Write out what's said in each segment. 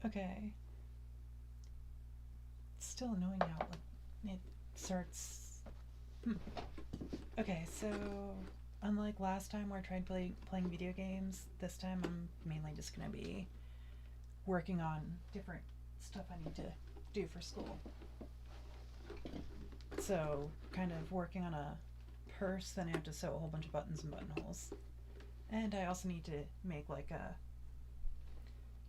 Okay. It's still annoying how it starts. Okay, so unlike last time where I tried playing video games, this time I'm mainly just gonna be working on different stuff I need to do for school. So, kind of working on a purse, then I have to sew a whole bunch of buttons and buttonholes. And I also need to make like a.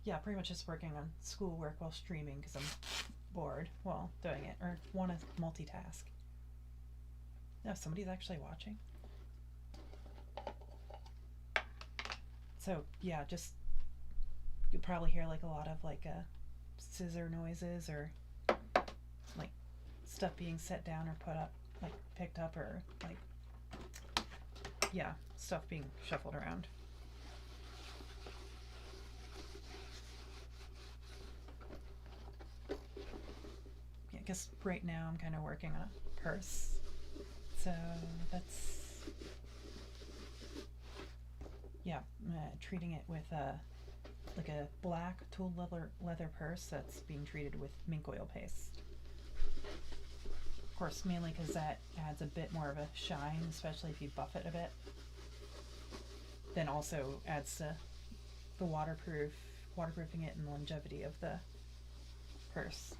Yeah, pretty much just working on schoolwork while streaming because I'm bored while doing it or want to multitask. No, somebody's actually watching. So, yeah, just. You'll probably hear like a lot of like scissor noises or like stuff being set down or put up, like picked up or like. Yeah, stuff being shuffled around. Yeah, I guess right now I'm kind of working on a purse. So that's. Yeah, treating it with like a black tooled leather purse that's being treated with mink oil paste. Of course, mainly because that adds a bit more of a shine, especially if you buff it a bit. Then also adds to the waterproofing it and longevity of the purse.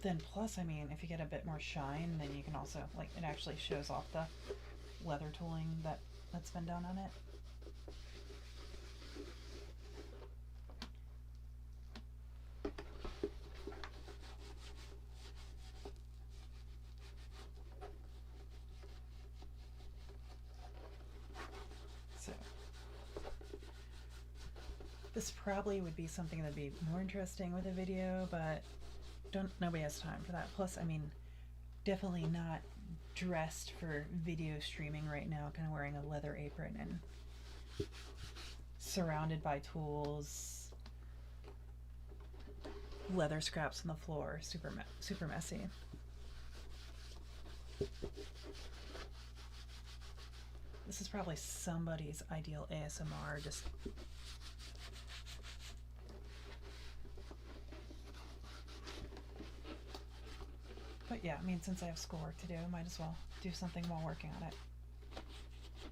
Then plus, I mean, if you get a bit more shine, then you can also, like, it actually shows off the leather tooling that's been done on it. So, this probably would be something that'd be more interesting with a video, but nobody has time for that. Plus, I mean, definitely not dressed for video streaming right now, kind of wearing a leather apron and surrounded by tools, leather scraps on the floor, super messy. This is probably somebody's ideal ASMR, just. But yeah, I mean, since I have schoolwork to do, I might as well do something while working on it.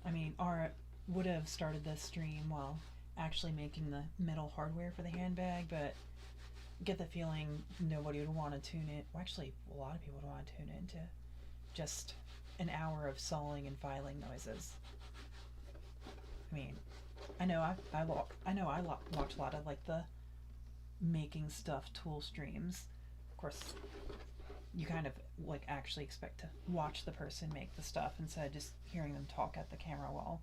I mean, Ara would have started this stream while actually making the metal hardware for the handbag, but get the feeling nobody would want to tune in. Well, actually, a lot of people would want to tune into just an hour of sawing and filing noises. I mean, I know I watch a lot of like the making stuff tool streams. Of course, you kind of like actually expect to watch the person make the stuff instead of just hearing them talk at the camera while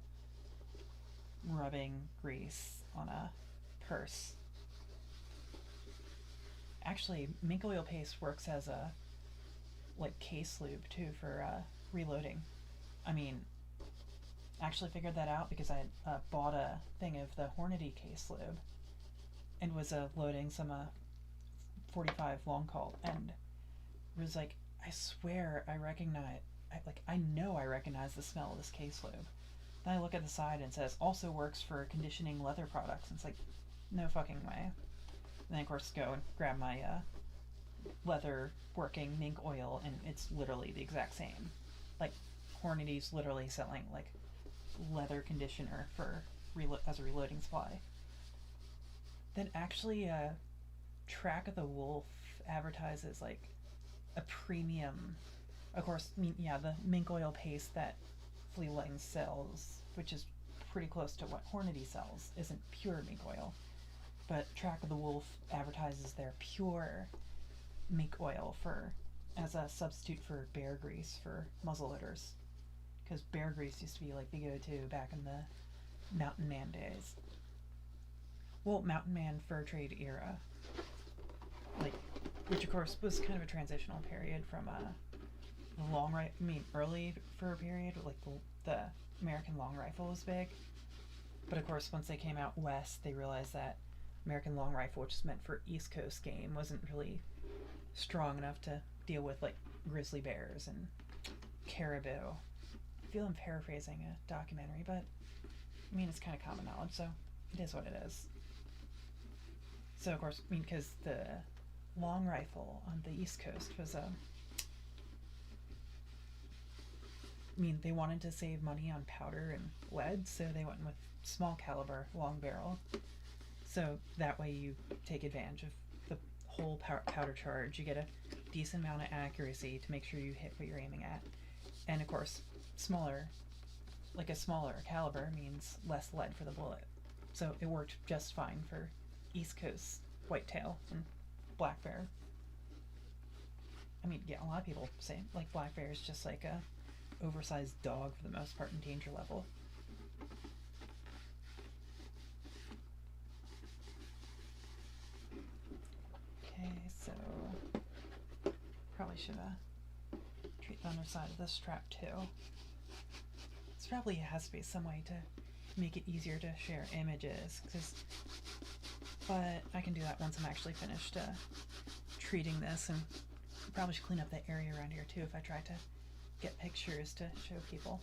rubbing grease on a purse. Actually, mink oil paste works as a like case lube too for reloading. I mean, actually figured that out because I bought a thing of the Hornady case lube and was loading some 45 long call and was like, I swear I know I recognize the smell of this case lube. Then I look at the side and it says also works for conditioning leather products. And it's like, no fucking way. And then of course go and grab my leather working mink oil and it's literally the exact same. Like Hornady's literally selling like leather conditioner for as a reloading supply. Then actually Track of the Wolf advertises like a premium, of course, yeah, the mink oil paste that Fleeling sells, which is pretty close to what Hornady sells, isn't pure mink oil. But Track of the Wolf advertises their pure mink oil as a substitute for bear grease for muzzleloaders. Because bear grease used to be like the go-to back in the Mountain Man days. Well, Mountain Man fur trade era. Like, which of course was kind of a transitional period from early fur period, like the American long rifle was big. But of course, once they came out west, they realized that American long rifle, which is meant for East Coast game, wasn't really strong enough to deal with like grizzly bears and caribou. I feel I'm paraphrasing a documentary, but I mean, it's kind of common knowledge, so it is what it is. So, of course, I mean, because the long rifle on the East Coast was I mean, they wanted to save money on powder and lead, so they went with small caliber, long barrel. So that way you take advantage of the whole powder charge. You get a decent amount of accuracy to make sure you hit what you're aiming at. And of course, smaller, like a smaller caliber means less lead for the bullet. So it worked just fine for East Coast whitetail and black bear. I mean, yeah, a lot of people say like black bear is just like a oversized dog for the most part in danger level. Okay, so probably should treat the underside of this strap too. This probably has to be some way to make it easier to share images, but I can do that once I'm actually finished treating this, and probably should clean up that area around here too if I try to get pictures to show people.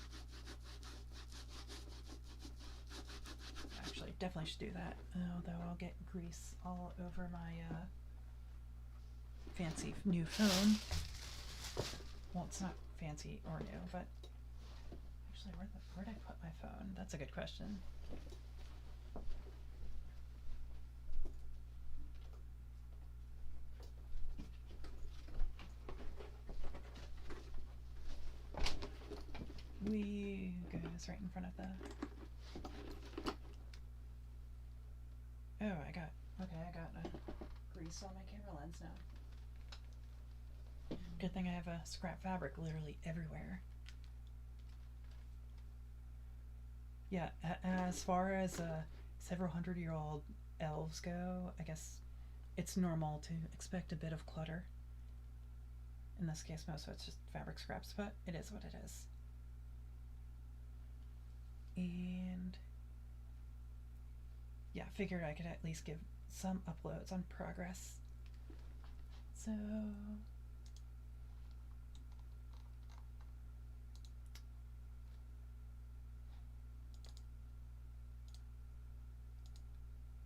Actually, definitely should do that, although I'll get grease all over my fancy new phone. Well, it's not fancy or new, but actually, where'd I put my phone? That's a good question. We goes right in front of the. Oh, I got grease on my camera lens now. Good thing I have a scrap fabric literally everywhere. Yeah, as far as several 100-year-old elves go, I guess it's normal to expect a bit of clutter. In this case, most of it's just fabric scraps, but it is what it is. And yeah, figured I could at least give some uploads on progress. So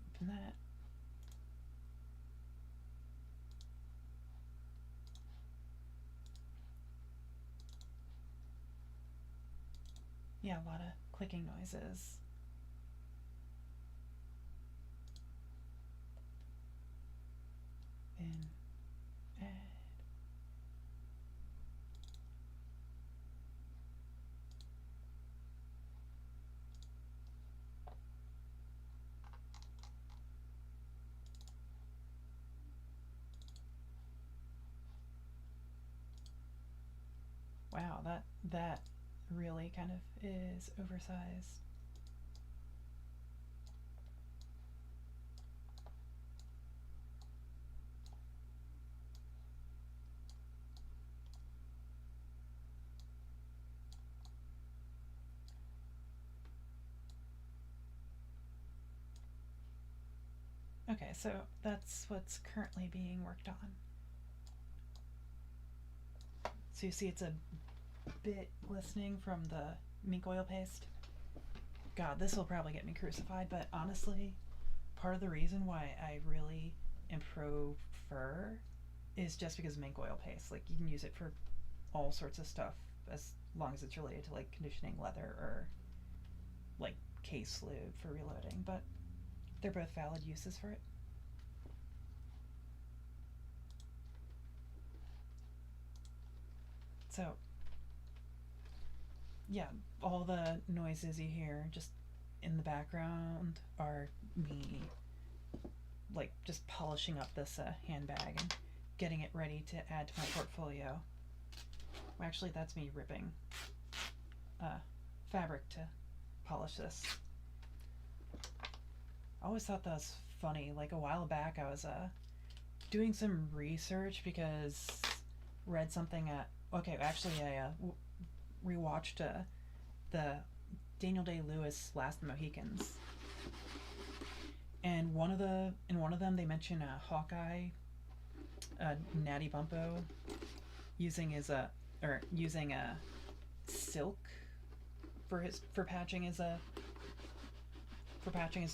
open that. Yeah, a lot of clicking noises. And add. Wow, that really kind of is oversized. Okay, so that's what's currently being worked on. So you see it's a bit glistening from the mink oil paste. God, this will probably get me crucified, but honestly, part of the reason why I really am pro fur is just because mink oil paste. Like, you can use it for all sorts of stuff as long as it's related to like conditioning leather or like case lube for reloading, but they're both valid uses for it. So yeah, all the noises you hear just in the background are me like just polishing up this handbag and getting it ready to add to my portfolio. Well, actually, that's me ripping fabric to polish this. I always thought that was funny. Like, a while back I was doing some research because read something okay, actually I rewatched the Daniel Day-Lewis Last of the Mohicans, and one of them they mention Hawkeye, Natty Bumppo using his using silk for patching his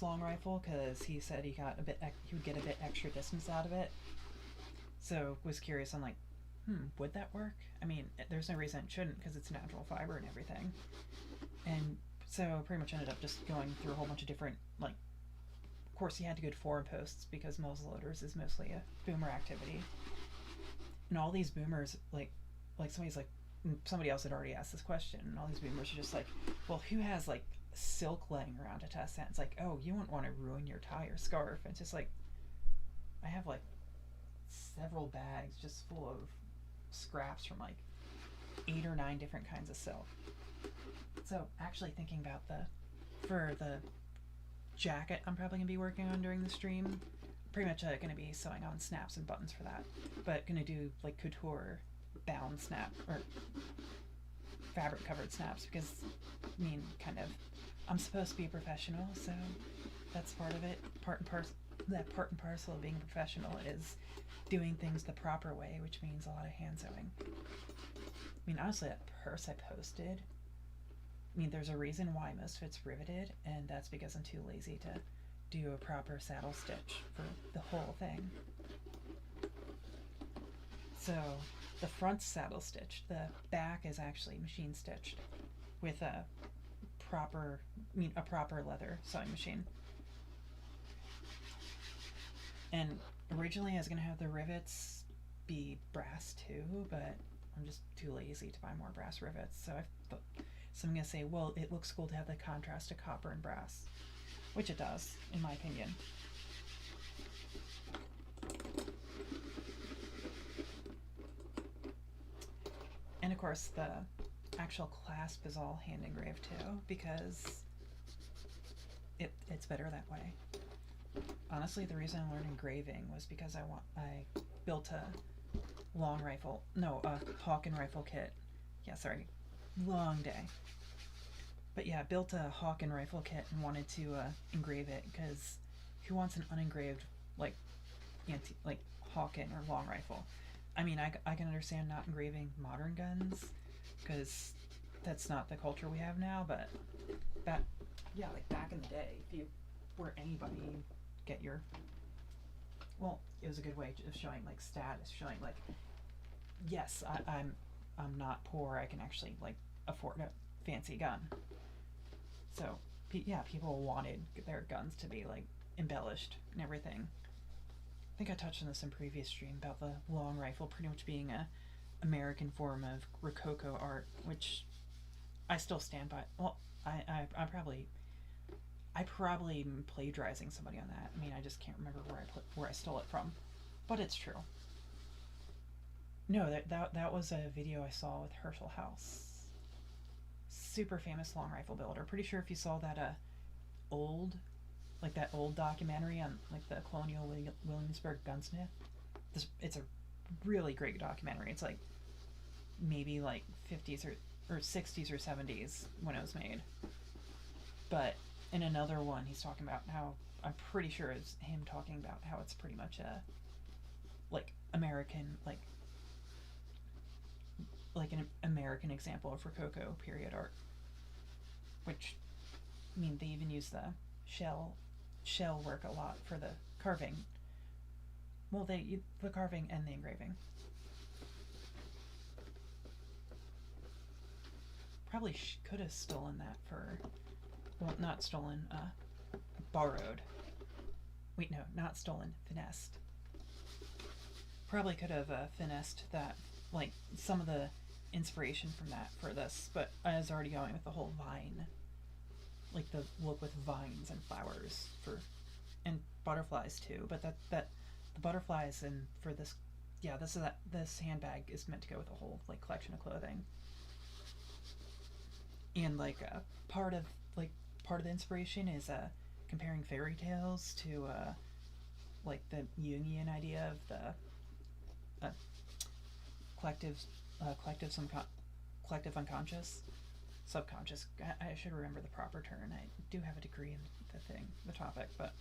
long rifle, because he said he would get a bit extra distance out of it. So was curious on like, would that work? I mean, there's no reason it shouldn't, because it's natural fiber and everything. And so pretty much ended up just going through a whole bunch of different, like, of course he had to go to forum posts because muzzleloaders is mostly a boomer activity. And all these boomers, like somebody else had already asked this question, and all these boomers are just like, well, who has like silk laying around to test that? It's like, oh, you wouldn't want to ruin your tie or scarf. And it's just like, I have like several bags just full of scraps from like 8 or 9 different kinds of silk. So actually thinking about for the jacket I'm probably going to be working on during the stream, pretty much going to be sewing on snaps and buttons for that, but going to do like couture bound snap or fabric covered snaps, because I mean, kind of, I'm supposed to be a professional, so that's part of it. Part and parcel of being a professional is doing things the proper way, which means a lot of hand sewing. I mean, honestly, that purse I posted, I mean, there's a reason why most of it's riveted, and that's because I'm too lazy to do a proper saddle stitch for the whole thing. So the front's saddle stitched, the back is actually machine stitched with a proper leather sewing machine. And originally I was going to have the rivets be brass too, but I'm just too lazy to buy more brass rivets. So I'm going to say, well, it looks cool to have the contrast of copper and brass, which it does, in my opinion. And of course, the actual clasp is all hand engraved too, because it's better that way. Honestly, the reason I learned engraving was because I built a hawk and rifle kit. Yeah, sorry, long day. But yeah, built a hawk and rifle kit and wanted to engrave it, because who wants an unengraved like Hawken or long rifle? I mean, I can understand not engraving modern guns, because that's not the culture we have now, but back in the day, if you were anybody, you'd get your, well, it was a good way of showing like status, showing like, yes, I'm not poor, I can actually like afford a fancy gun. So yeah, people wanted their guns to be like embellished and everything. I think I touched on this in previous stream about the long rifle pretty much being a American form of Rococo art, which I still stand by. Well, I probably am plagiarizing somebody on that. I mean, I just can't remember where I stole it from, but it's true. No, that was a video I saw with Herschel House, super famous long rifle builder. Pretty sure if you saw that old documentary on like the Colonial Williamsburg gunsmith, it's a really great documentary. It's like maybe like 50s or 60s or 70s when it was made. But in another one, he's talking about how, I'm pretty sure it's him talking about how it's pretty much a like American like an American example of Rococo period art, which, I mean, they even use the shell work a lot for the carving. Well, the carving and the engraving. Probably could have stolen that for, well, not stolen, borrowed. Wait, no, not stolen, finessed. Probably could have finessed that, like some of the inspiration from that for this, but I was already going with the whole vine, like the look with vines and flowers and butterflies too. But that the butterflies and for this, yeah, this handbag is meant to go with a whole like collection of clothing. And like part of the inspiration is comparing fairy tales to like the Jungian idea of the collective unconscious, subconscious. I should remember the proper term. I do have a degree in the topic, but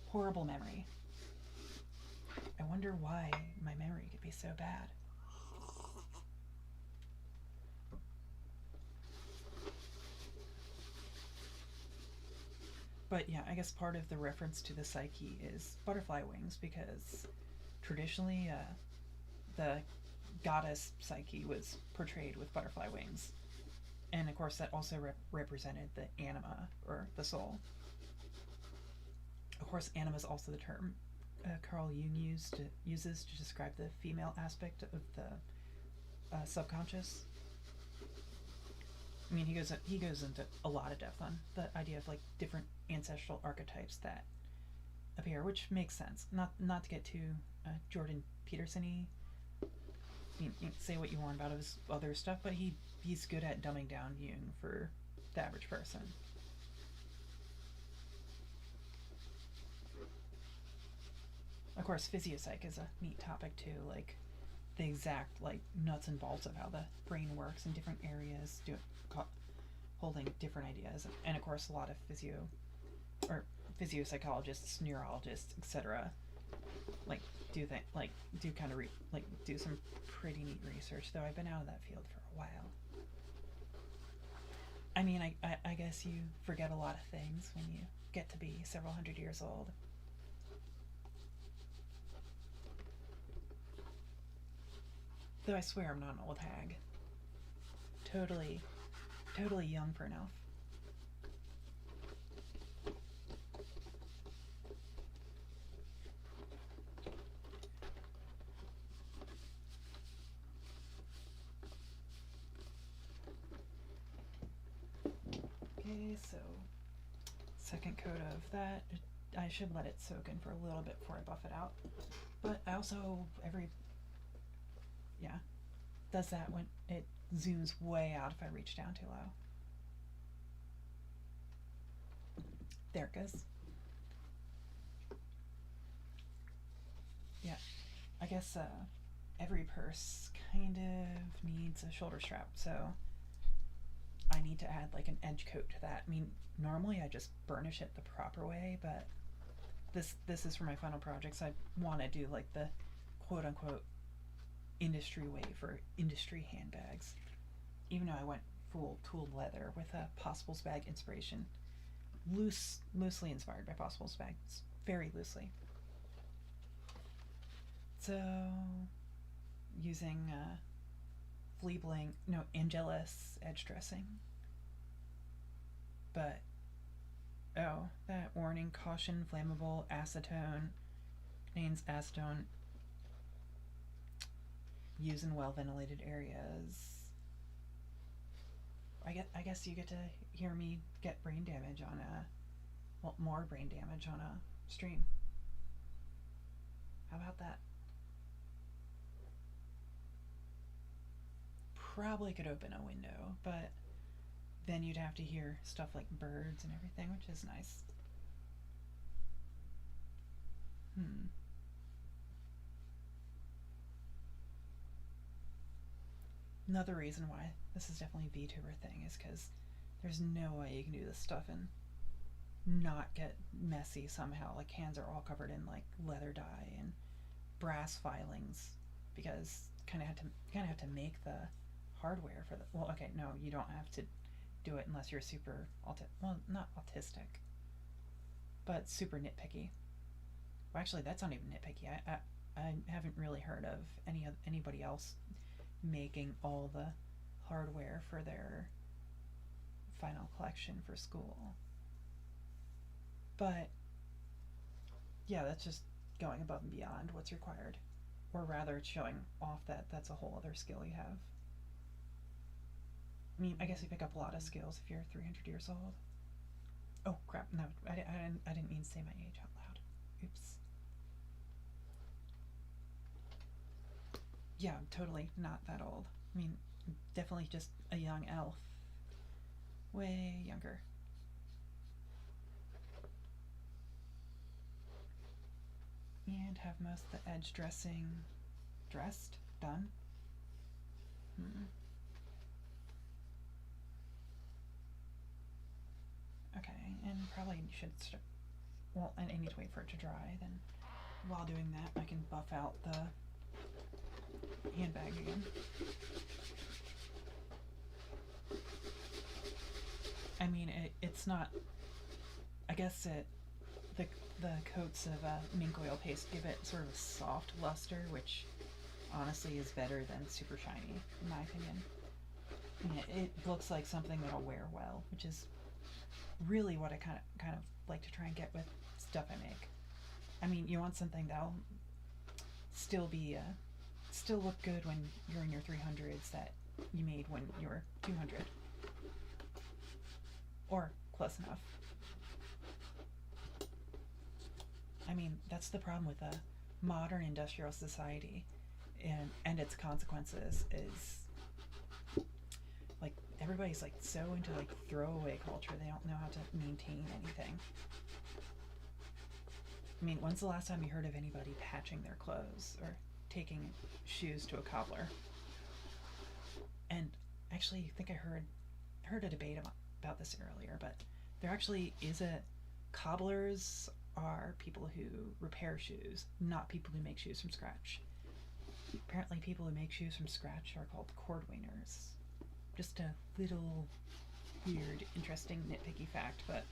horrible memory. I wonder why my memory could be so bad. But yeah, I guess part of the reference to the psyche is butterfly wings because traditionally the goddess Psyche was portrayed with butterfly wings. And of course, that also represented the anima, or the soul. Of course, anima is also the term Carl Jung uses to describe the female aspect of the subconscious. I mean, he goes into a lot of depth on the idea of like different ancestral archetypes that appear, which makes sense. Not to get too Jordan Peterson-y. You can say what you want about his other stuff, but he's good at dumbing down Jung for the average person. Of course, physiopsych is a neat topic too, like the exact like nuts and bolts of how the brain works in different areas, holding different ideas, and of course a lot of physiopsychologists, neurologists, etc. like do some pretty neat research. Though I've been out of that field for a while. I mean, I guess you forget a lot of things when you get to be several hundred years old. Though I swear I'm not an old hag. Totally young for enough. Okay, so second coat of that. I should let it soak in for a little bit before I buff it out. But I also does that when it zooms way out if I reach down too low. There it goes. Yeah, I guess every purse kind of needs a shoulder strap, so I need to add like an edge coat to that. I mean, normally I just burnish it the proper way, but this is for my final project, so I want to do like the quote unquote industry way for industry handbags. Even though I went full tooled leather with a Possibles bag inspiration, loosely inspired by Possibles bags, very loosely. So using Angelus edge dressing, but that warning: caution, flammable, acetone, contains acetone. Use in well ventilated areas. I guess you get to hear me get brain damage on more brain damage on a stream. How about that? Probably could open a window, but then you'd have to hear stuff like birds and everything, which is nice. Another reason why this is definitely a VTuber thing is because there's no way you can do this stuff and not get messy somehow. Like hands are all covered in like leather dye and brass filings because kind of have to make the hardware for the. Well, okay, no, you don't have to do it unless you're super not autistic, but super nitpicky. Well, actually, that's not even nitpicky. I haven't really heard of anybody else making all the hardware for their final collection for school. But yeah, that's just going above and beyond what's required, or rather it's showing off that that's a whole other skill you have. I mean, I guess you pick up a lot of skills if you're 300 years old. Oh crap, no, I didn't mean to say my age out loud. Oops. Yeah, I'm totally not that old. I mean, definitely just a young elf. Way younger. And have most of the edge dressing done. Okay, and probably should and I need to wait for it to dry. Then while doing that, I can buff out the handbag again. I mean, it's not. I guess the the coats of mink oil paste give it sort of a soft luster, which honestly is better than super shiny, in my opinion. It looks like something that'll wear well, which is really what I kind of like to try and get with stuff I make. I mean, you want something that'll still be still look good when you're in your 300s that you made when you were 200, or close enough. I mean, that's the problem with a modern industrial society and its consequences is like everybody's like so into like throwaway culture, they don't know how to maintain anything. I mean, when's the last time you heard of anybody patching their clothes or taking shoes to a cobbler? And actually, I think I heard a debate about this earlier, but there actually is a cobblers are people who repair shoes, not people who make shoes from scratch. Apparently, people who make shoes from scratch are called cordwainers. Just a little weird, interesting, nitpicky fact, but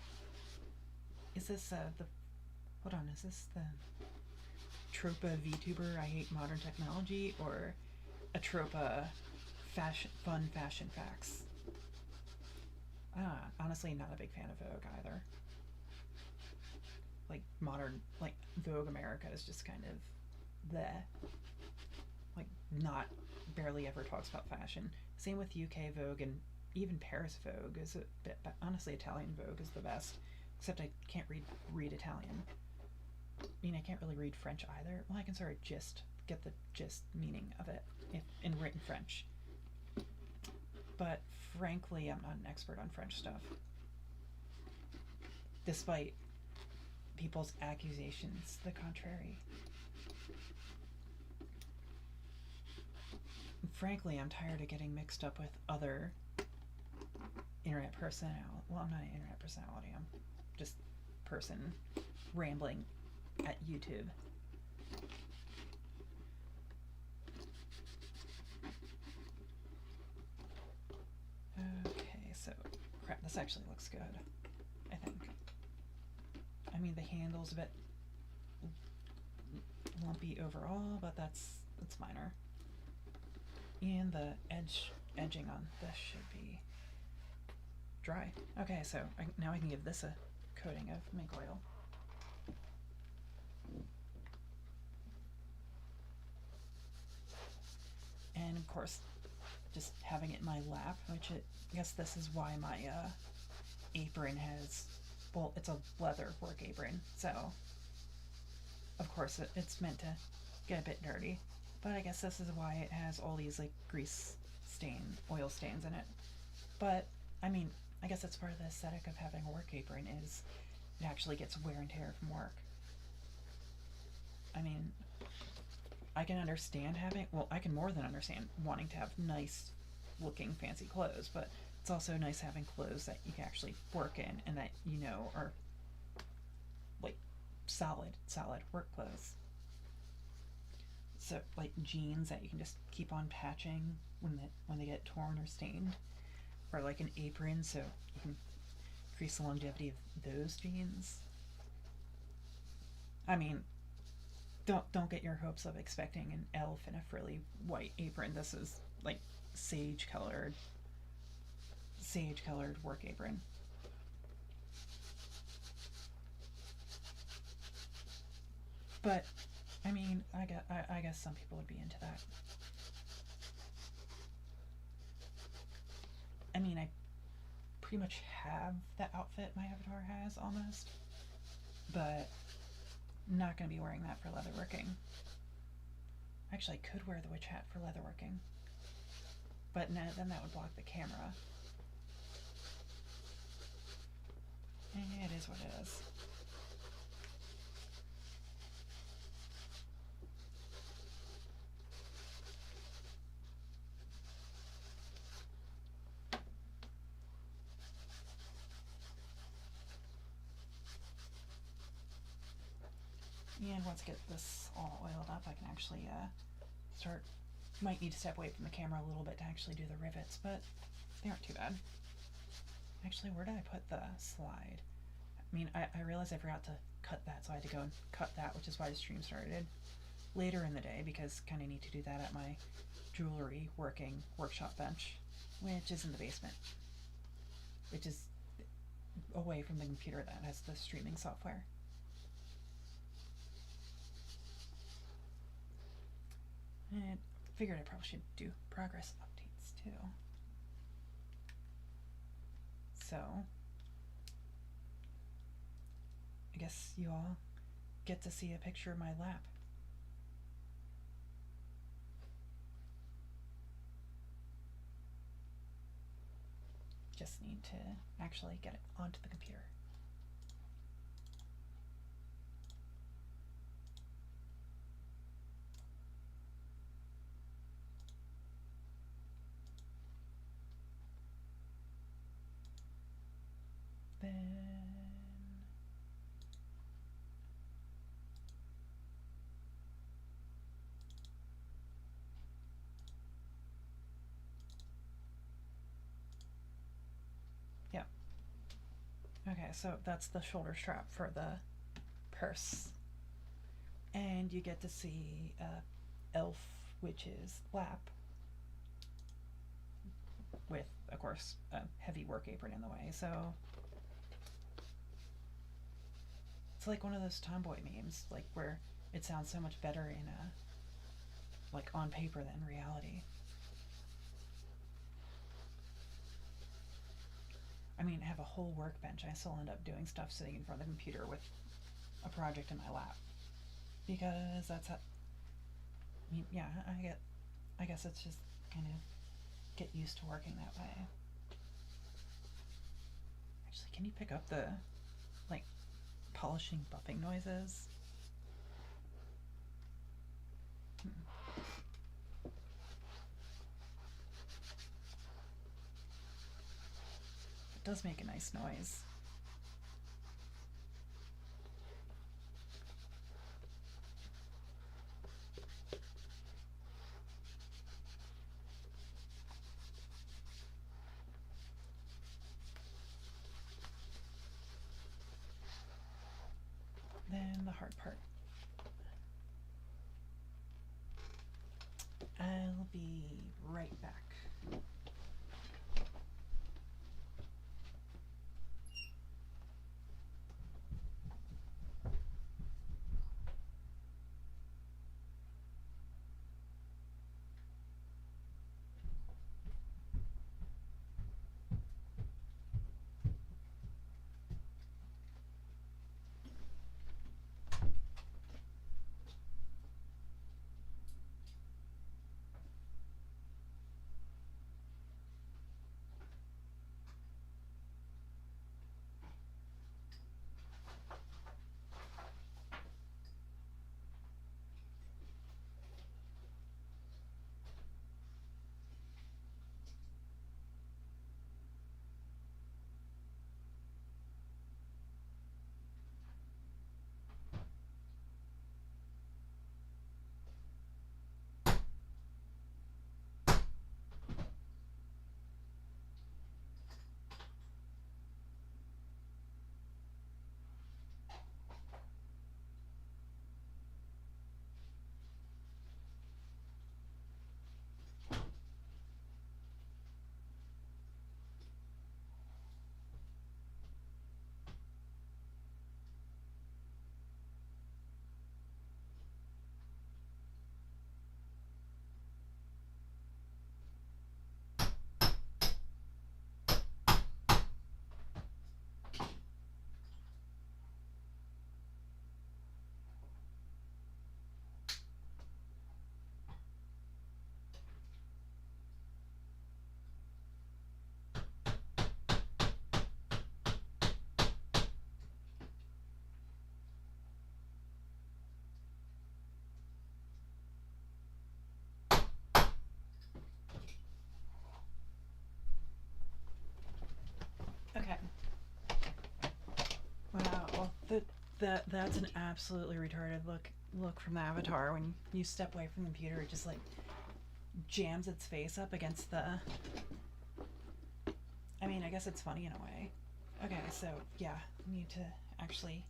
is this hold on, is this the Atropa VTuber I hate modern technology, or Atropa fun fashion facts? Honestly, not a big fan of Vogue either. Like modern, like Vogue America is just kind of like not barely ever talks about fashion. Same with UK Vogue, and even Paris Vogue is a bit. Honestly, Italian Vogue is the best. Except I can't read Italian. I mean, I can't really read French either. Well, I can sort of get the gist meaning of it in written French. But frankly, I'm not an expert on French stuff. Despite people's accusations the contrary. Frankly, I'm tired of getting mixed up with other internet personality. Well, I'm not an internet personality. I'm just person rambling at YouTube. Okay, so crap, this actually looks good, I think. I mean, the handle's a bit lumpy overall, but that's minor. And the edging on this should be dry. Okay, so now I can give this a coating of mink oil. And of course, just having it in my lap, which I guess this is why my apron has, well, it's a leather work apron, so of course it's meant to get a bit dirty, but I guess this is why it has all these like oil stains in it. But I mean, I guess that's part of the aesthetic of having a work apron, is it actually gets wear and tear from work. I mean, I can understand I can more than understand wanting to have nice looking fancy clothes, but it's also nice having clothes that you can actually work in and that you know are like solid work clothes. So like jeans that you can just keep on patching when they get torn or stained, or like an apron so you can increase the longevity of those jeans. I mean, don't get your hopes of expecting an elf in a frilly white apron. This is like sage colored work apron. But I mean, I guess some people would be into that. I mean, I pretty much have the outfit my avatar has almost, but I'm not going to be wearing that for leatherworking. Actually, I could wear the witch hat for leatherworking, but no, then that would block the camera. It is what it is. And once I get this all oiled up, I can actually start. Might need to step away from the camera a little bit to actually do the rivets, but they aren't too bad. Actually, where did I put the slide? I mean, I realized I forgot to cut that, so I had to go and cut that, which is why the stream started later in the day, because kind of need to do that at my jewelry working workshop bench, which is in the basement, which is away from the computer that has the streaming software. And figured I probably should do progress updates too. So I guess you all get to see a picture of my lap. Just need to actually get it onto the computer. Then yeah. Okay, so that's the shoulder strap for the purse. And you get to see elf, which is lap, with, of course, a heavy work apron in the way. So it's like one of those tomboy memes, like where it sounds so much better in like on paper than reality. I mean, I have a whole workbench. I still end up doing stuff sitting in front of the computer with a project in my lap, because that's how. I mean, yeah, I guess it's just kind of get used to working that way. Actually, can you pick up the like polishing buffing noises? It does make a nice noise. Then the hard part. I'll be right back. Okay. Wow. Well, that's an absolutely retarded look from the avatar. When you step away from the computer, it just like jams its face up against the. I mean, I guess it's funny in a way. Okay, so yeah, need to actually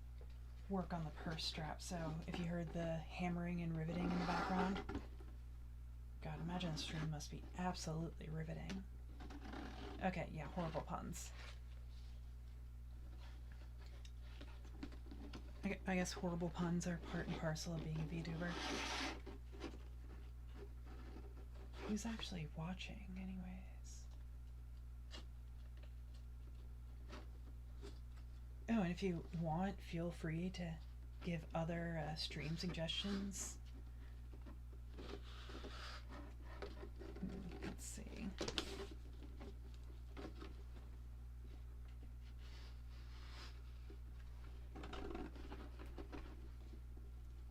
work on the purse strap. So if you heard the hammering and riveting in the background, God, imagine the stream must be absolutely riveting. Okay, yeah, horrible puns. I guess horrible puns are part and parcel of being a VTuber. Who's actually watching, anyways? Oh, and if you want, feel free to give other stream suggestions. Let's see.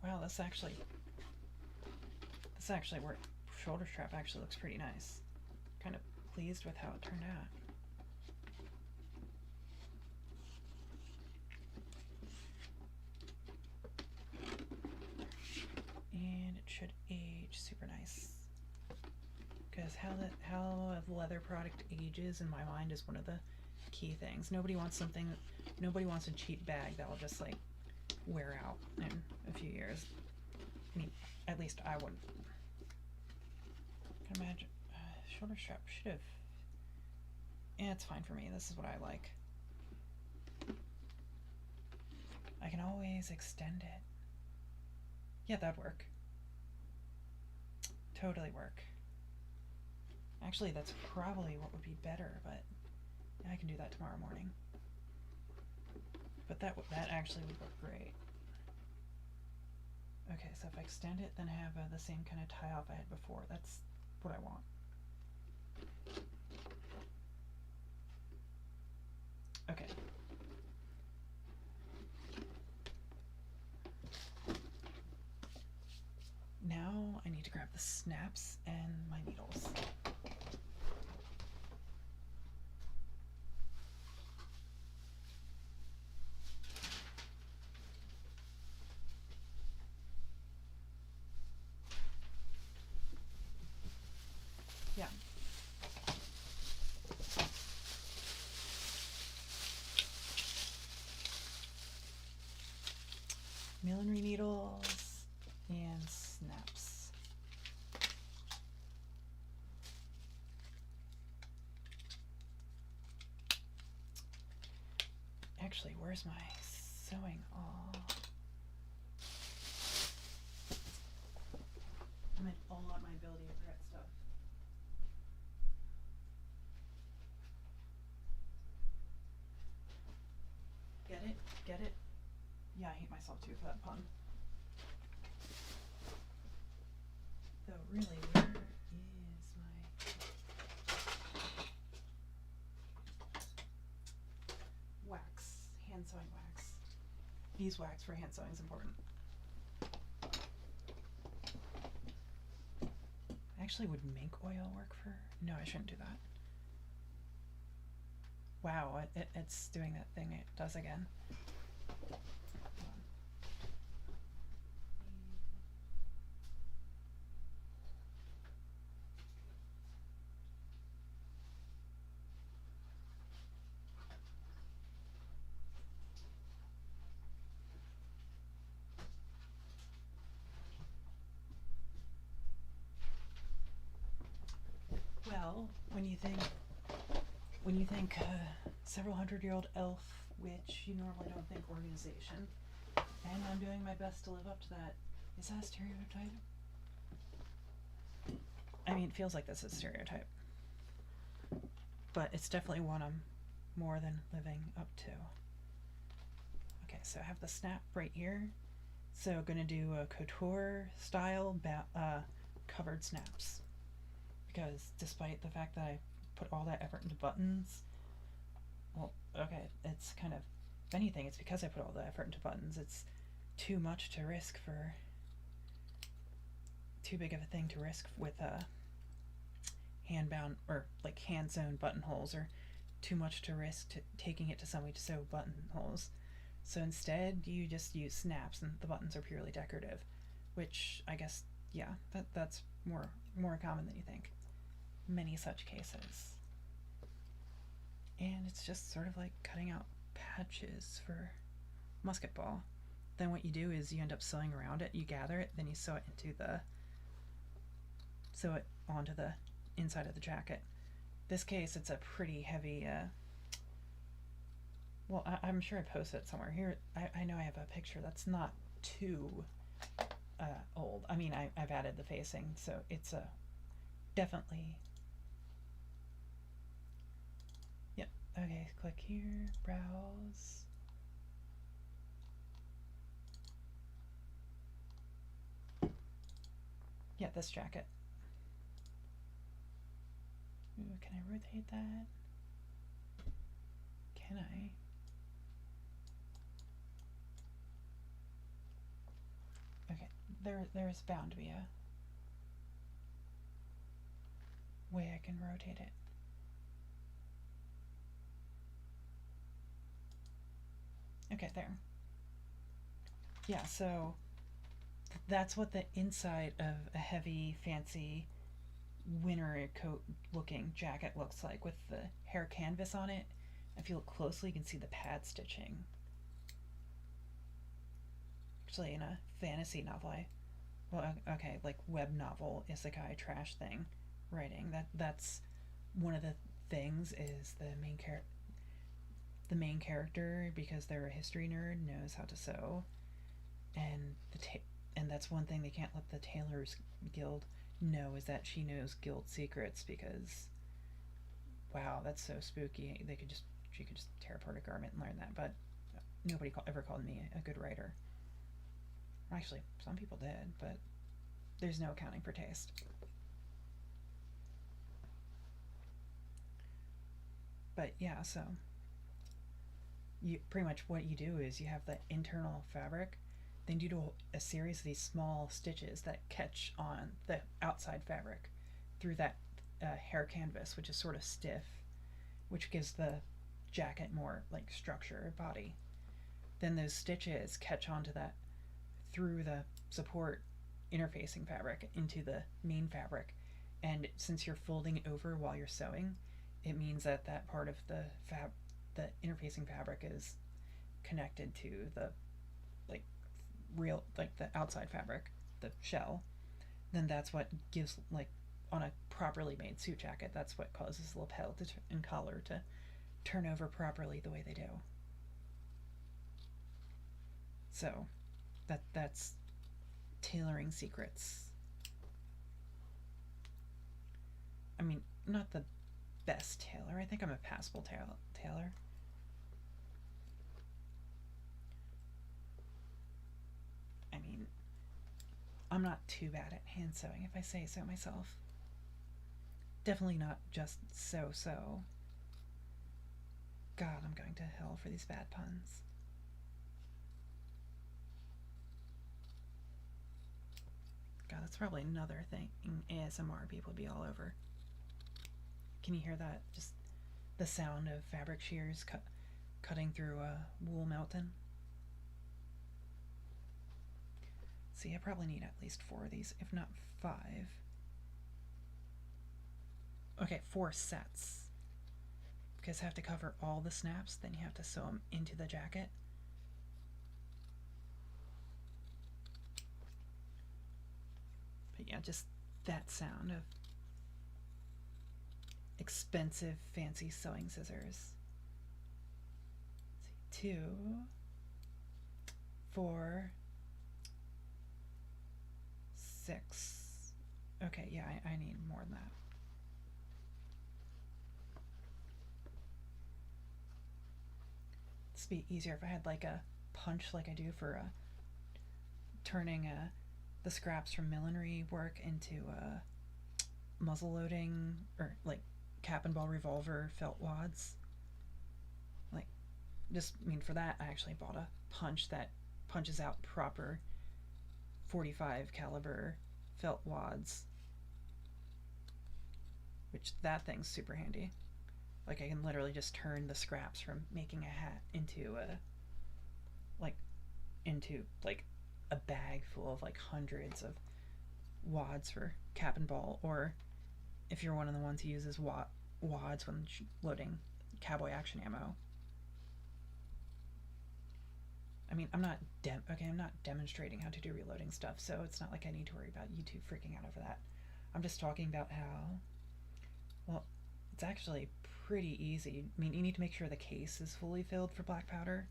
Wow, this actually worked. Shoulder strap actually looks pretty nice. Kind of pleased with how it turned out. And it should age super nice. Because how a leather product ages in my mind is one of the key things. Nobody wants a cheap bag that will just like wear out in a few years. I mean, at least I wouldn't. I can imagine. Shoulder strap should have. Yeah, it's fine for me. This is what I like. I can always extend it. Yeah, that'd work. Totally work. Actually, that's probably what would be better, but I can do that tomorrow morning. But that actually would work great. Okay, so if I extend it, then have the same kind of tie off I had before. That's what I want. Okay. Now I need to grab the snaps and my needles. Yeah. Millinery needles and snaps. Actually, where's my sewing? Oh, I'm in all on my ability to forget stuff. Get it? Get it? Yeah, I hate myself too for that pun. Though really, where is my wax? Hand sewing wax. Beeswax for hand sewing is important. Actually, would mink oil work for? No, I shouldn't do that. Wow, it's doing that thing it does again. Well, when you think several hundred-year-old elf witch, you normally don't think organization. And I'm doing my best to live up to that. Is that a stereotype? I mean, it feels like this is a stereotype. But it's definitely one I'm more than living up to. Okay, so I have the snap right here. So gonna do a couture style covered snaps. Because despite the fact that I put all that effort into buttons, well, okay, it's kind of, if anything, it's because I put all the effort into buttons. It's too much to risk for, too big of a thing to risk with hand-bound or like hand-sewn buttonholes, or too much to risk taking it to somebody to sew buttonholes. So instead, you just use snaps, and the buttons are purely decorative, which I guess, yeah, that's more common than you think. Many such cases. And it's just sort of like cutting out patches for musket ball. Then what you do is you end up sewing around it, you gather it, then you sew it onto the inside of the jacket. This case, it's a pretty heavy, well, I'm sure I posted it somewhere. Here, I know I have a picture that's not too old. I mean, I've added the facing, so it's definitely, yep. Okay, click here, browse. Yeah, this jacket. Ooh, can I rotate that? Can I? Okay, there's bound to be a way I can rotate it. Okay, there. Yeah, so that's what the inside of a heavy, fancy winter coat looking jacket looks like with the hair canvas on it. If you look closely, you can see the pad stitching. Actually, in a fantasy novel, okay, like web novel, isekai trash thing, writing, that's one of the things is the main character, because they're a history nerd, knows how to sew, and and that's one thing they can't let the Tailors Guild know, is that she knows guild secrets, because wow, that's so spooky. She could just tear apart a garment and learn that, but nobody ever called me a good writer. Actually, some people did, but there's no accounting for taste. But yeah, so you pretty much what you do is you have the internal fabric, then you do a series of these small stitches that catch on the outside fabric through that hair canvas, which is sort of stiff, which gives the jacket more like structure, body. Then those stitches catch onto that through the support interfacing fabric into the main fabric, and since you're folding over while you're sewing, it means that that part of the interfacing fabric is connected to the like real, like the outside fabric, the shell. Then that's what gives, like on a properly made suit jacket, that's what causes the lapel and collar to turn over properly the way they do. So that's tailoring secrets. I mean, not the best tailor. I think I'm a passable tailor. I mean, I'm not too bad at hand sewing, if I say so myself. Definitely not just so. God, I'm going to hell for these bad puns. God, that's probably another thing ASMR people would be all over. Can you hear that? Just the sound of fabric shears cutting through a wool melton. See, I probably need at least 4 of these, if not 5. Okay, 4 sets. Because I have to cover all the snaps, then you have to sew them into the jacket. But yeah, just that sound of expensive, fancy sewing scissors. Let's see, 2, 4, 6. Okay, yeah, I need more than that. This would be easier if I had like a punch like I do for turning the scraps from millinery work into muzzle loading, or like cap and ball revolver felt wads. Like, just, I mean, for that I actually bought a punch that punches out proper 45 caliber felt wads, which that thing's super handy. Like, I can literally just turn the scraps from making a hat into a bag full of like hundreds of wads for cap and ball, or if you're one of the ones who uses wads when loading cowboy action ammo. I mean, I'm not demonstrating how to do reloading stuff, so it's not like I need to worry about YouTube freaking out over that. I'm just talking about how, well, it's actually pretty easy. I mean, you need to make sure the case is fully filled for black powder,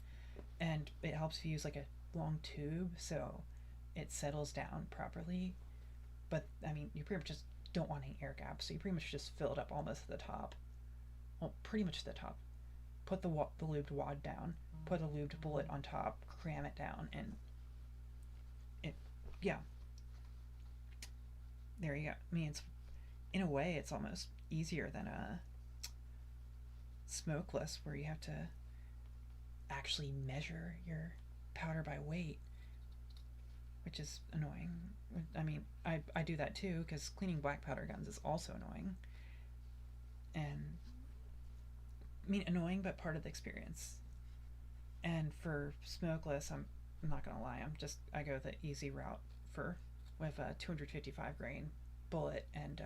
and it helps if you use like a long tube so it settles down properly. But I mean, you pretty much just don't want any air gaps, so you pretty much just fill it up almost to the top. Well, pretty much to the top. Put the lubed wad down, put a lubed bullet on top, cram it down, and yeah, there you go. I mean, it's, in a way, it's almost easier than a smokeless where you have to actually measure your powder by weight, which is annoying. I mean, I do that too, because cleaning black powder guns is also annoying. And I mean, annoying, but part of the experience. And for smokeless, I'm not gonna lie, I go the easy route for with a 255 grain bullet, and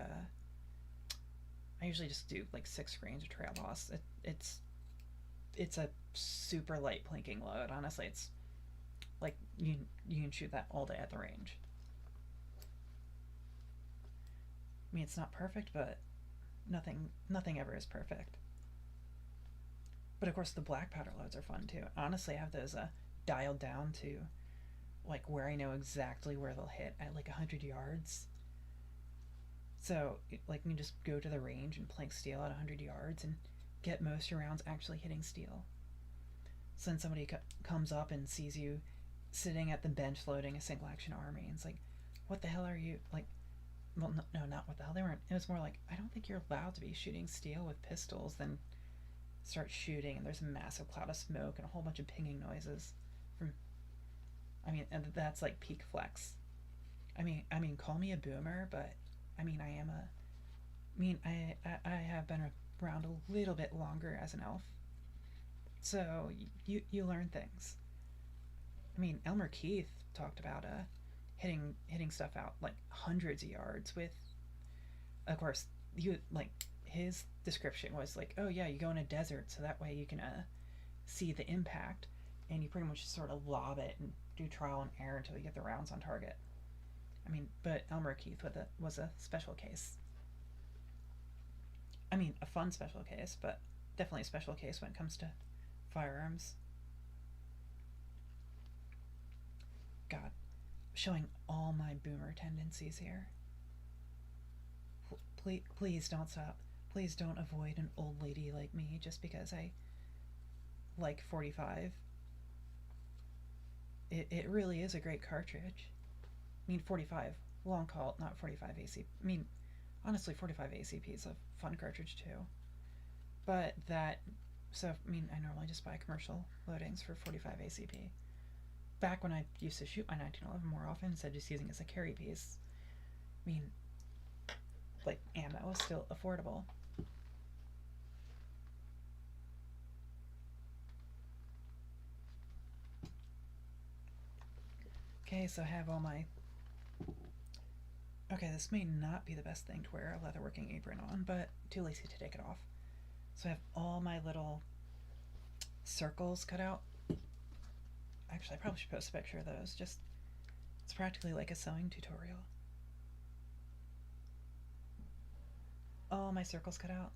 I usually just do like 6 grains of trail loss. It's a super light plinking load. Honestly, it's like you can shoot that all day at the range. I mean, it's not perfect, but nothing ever is perfect. But of course, the black powder loads are fun too. Honestly, I have those dialed down to like where I know exactly where they'll hit at like 100 yards. So like you just go to the range and plink steel at 100 yards and get most of your rounds actually hitting steel. So then somebody comes up and sees you sitting at the bench loading a single action army, and it's like, what the hell are you like? Well, no, not what the hell. They weren't. It was more like, I don't think you're allowed to be shooting steel with pistols. Then start shooting, and there's a massive cloud of smoke and a whole bunch of pinging noises. From, I mean, and that's like peak flex. I mean, call me a boomer, but I mean, I have been around a little bit longer as an elf, so you learn things. I mean, Elmer Keith talked about hitting stuff out like hundreds of yards with, of course, you like his description was like, oh yeah, you go in a desert so that way you can see the impact, and you pretty much just sort of lob it and do trial and error until you get the rounds on target. I mean, but Elmer Keith was a special case. I mean, a fun special case, but definitely a special case when it comes to firearms. God, showing all my boomer tendencies here. Please don't stop. Please don't avoid an old lady like me just because I like 45. It really is a great cartridge. I mean, 45 long call, not 45 ACP. I mean, honestly, 45 ACP is a fun cartridge too. But I mean, I normally just buy commercial loadings for 45 ACP. Back when I used to shoot my 1911 more often, instead of just using it as a carry piece, I mean, like, ammo is still affordable. Okay, so I have all my... Okay, this may not be the best thing to wear a leatherworking apron on, but too lazy to take it off. So I have all my little circles cut out. Actually, I probably should post a picture of those. It's practically like a sewing tutorial. All my circles cut out,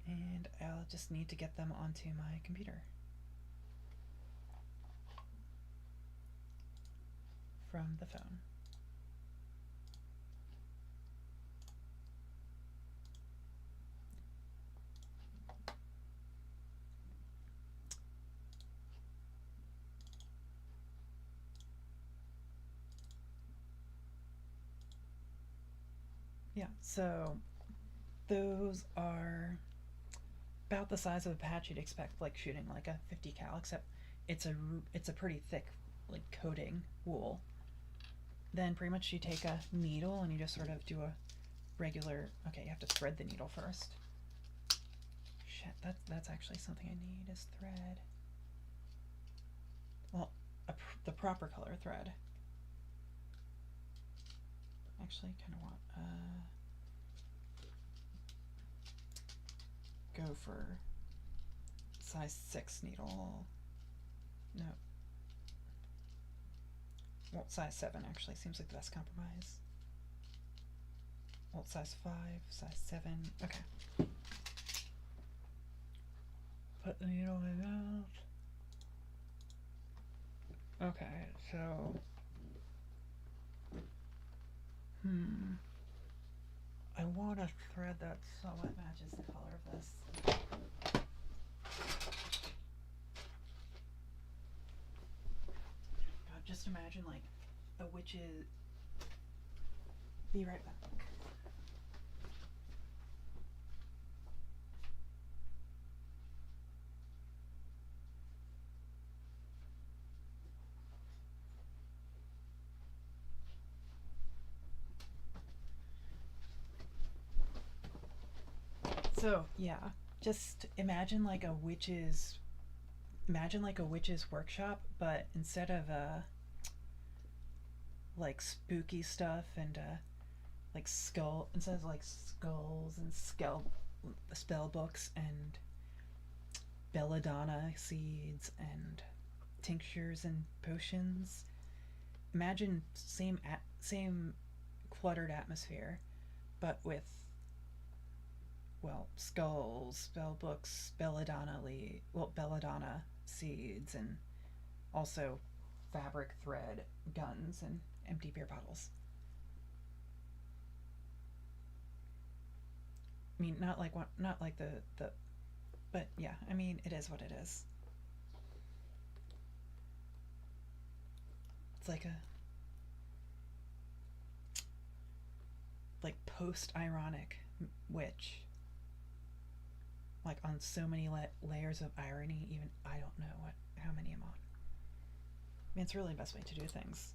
and I'll just need to get them onto my computer from the phone. Yeah, so those are about the size of a patch you'd expect, like shooting like a 50 cal, except it's a pretty thick like coating wool. Then pretty much you take a needle and you just sort of do a regular. Okay, you have to thread the needle first. Shit, that's actually something I need is thread. Well, the proper color thread. Actually, kind of want go for size 6 needle. No. Well, size 7 actually seems like the best compromise. Well, size 5, size 7. Okay. Put the needle in out. Okay, so. I want a thread that somewhat matches the color of this. God, just imagine like a witch's. Be right back. So yeah, just imagine like a witch's workshop, but instead of like spooky stuff and like instead of like skulls and spell books and belladonna seeds and tinctures and potions, imagine same cluttered atmosphere, but with, well, skulls, spell books, belladonna seeds, and also fabric thread, guns, and empty beer bottles. I mean, not like the, but yeah, I mean, it is what it is. It's like a like post-ironic witch, like on so many layers of irony. Even I don't know how many I'm on. I mean, it's really the best way to do things.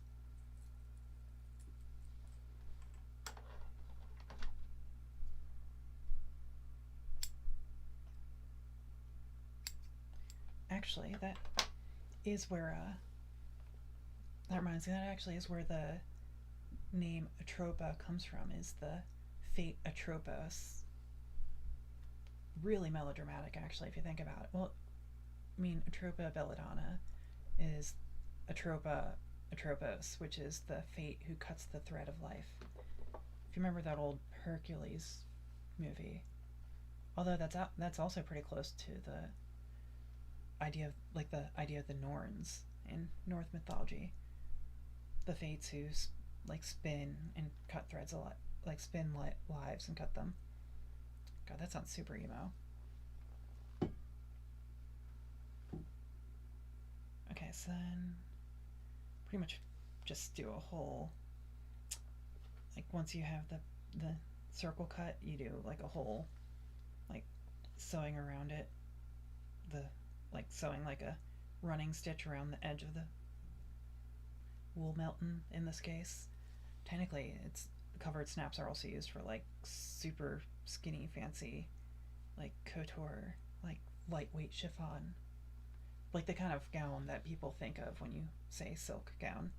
Actually, that is where that reminds me, that actually is where the name Atropa comes from, is the fate Atropos. Really melodramatic, actually, if you think about it. Well, I mean, Atropa belladonna is Atropos, which is the fate who cuts the thread of life. If you remember that old Hercules movie, although that's also pretty close to the idea of the Norns in Norse mythology, the fates who like spin and cut threads a lot, like spin lives and cut them. God, that sounds super emo. Okay, so then pretty much just do a whole, like once you have the circle cut, you do like a whole, like sewing around it, like sewing like a running stitch around the edge of the wool melton in this case. Technically, it's covered snaps are also used for like super skinny, fancy, like couture, like lightweight chiffon, like the kind of gown that people think of when you say silk gown.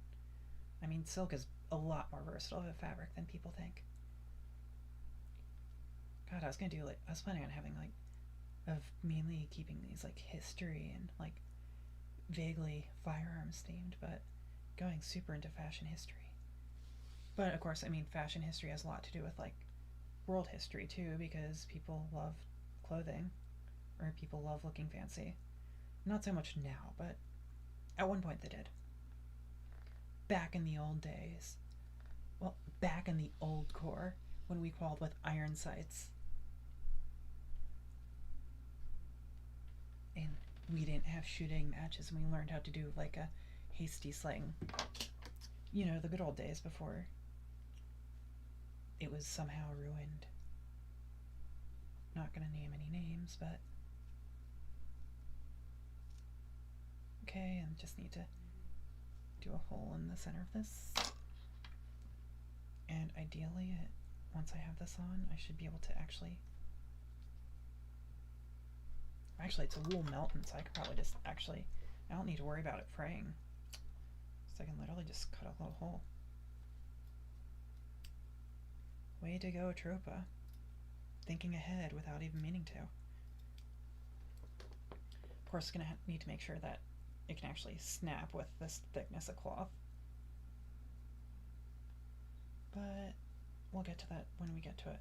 I mean, silk is a lot more versatile of a fabric than people think. God, I was planning on having like, of mainly keeping these like history and like vaguely firearms themed, but going super into fashion history. But of course, I mean, fashion history has a lot to do with like world history too, because people love clothing, or people love looking fancy. Not so much now, but at one point they did. Back in the old days. Well, back in the old core, when we quarreled with iron sights. And we didn't have shooting matches, and we learned how to do like a hasty sling. You know, the good old days before it was somehow ruined. Not gonna name any names, but okay, and just need to do a hole in the center of this. And ideally, once I have this on, I should be able to actually it's a wool melton, so I could probably just I don't need to worry about it fraying. So I can literally just cut a little hole. Way to go, Atropa. Thinking ahead without even meaning to. course, going to need to make sure that it can actually snap with this thickness of cloth. But we'll get to that when we get to it.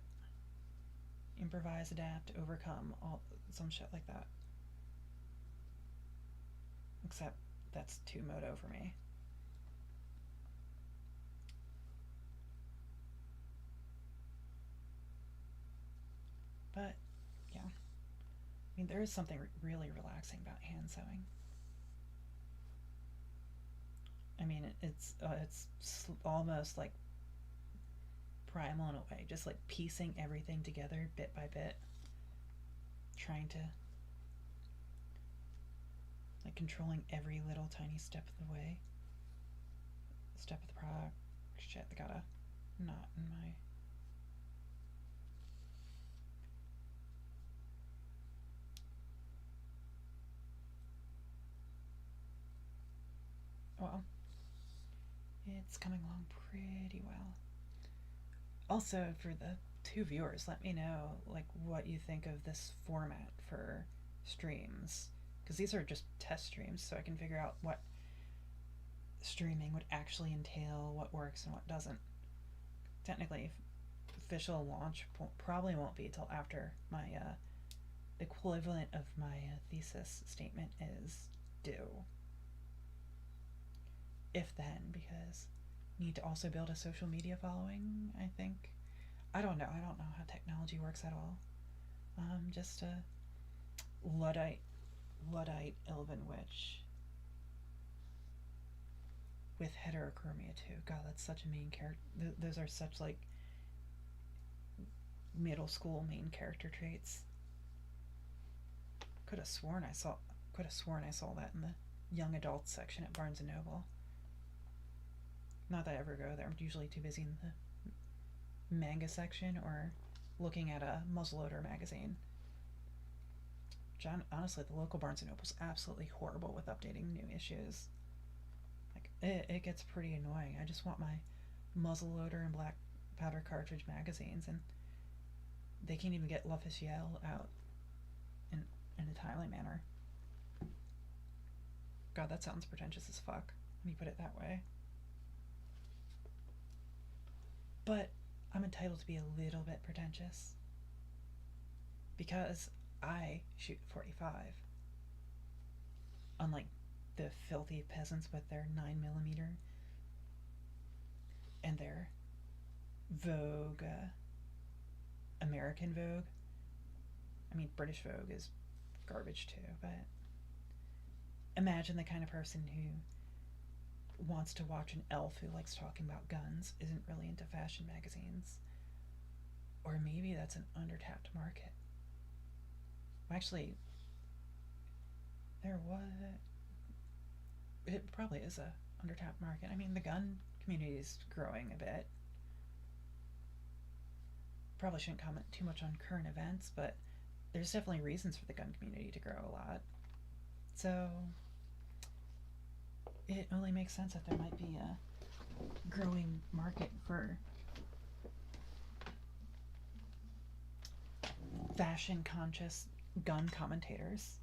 Improvise, adapt, overcome, all some shit like that. Except that's too moto for me. But yeah, I mean, there is something really relaxing about hand sewing. I mean, it's almost like primal in a way, just like piecing everything together bit by bit, trying to like controlling every little tiny step of the way, step of the product. Shit, I got a knot in my. Well, it's coming along pretty well. Also, for the two viewers, let me know like what you think of this format for streams, because these are just test streams, so I can figure out what streaming would actually entail, what works and what doesn't. Technically, official launch probably won't be till after my equivalent of my thesis statement is due. If then, because I need to also build a social media following, I think. I don't know how technology works at all. Just a Luddite elven witch with heterochromia too. God, that's such a main character. Those are such like middle school main character traits. Could have sworn I saw that in the young adults section at Barnes and Noble. Not that I ever go there. I'm usually too busy in the manga section or looking at a muzzleloader magazine. John, honestly, the local Barnes & Noble is absolutely horrible with updating new issues. Like, it gets pretty annoying. I just want my muzzleloader and black powder cartridge magazines, and they can't even get L'Officiel out in a timely manner. God, that sounds pretentious as fuck when you put it that way. But I'm entitled to be a little bit pretentious because I shoot 45. Unlike the filthy peasants with their 9mm and their Vogue, American Vogue. I mean, British Vogue is garbage too, but imagine the kind of person who wants to watch an elf who likes talking about guns, isn't really into fashion magazines. Or maybe that's an undertapped market. Actually, it probably is a undertapped market. I mean, the gun community is growing a bit. Probably shouldn't comment too much on current events, but there's definitely reasons for the gun community to grow a lot. So it only makes sense that there might be a growing market for fashion conscious gun commentators.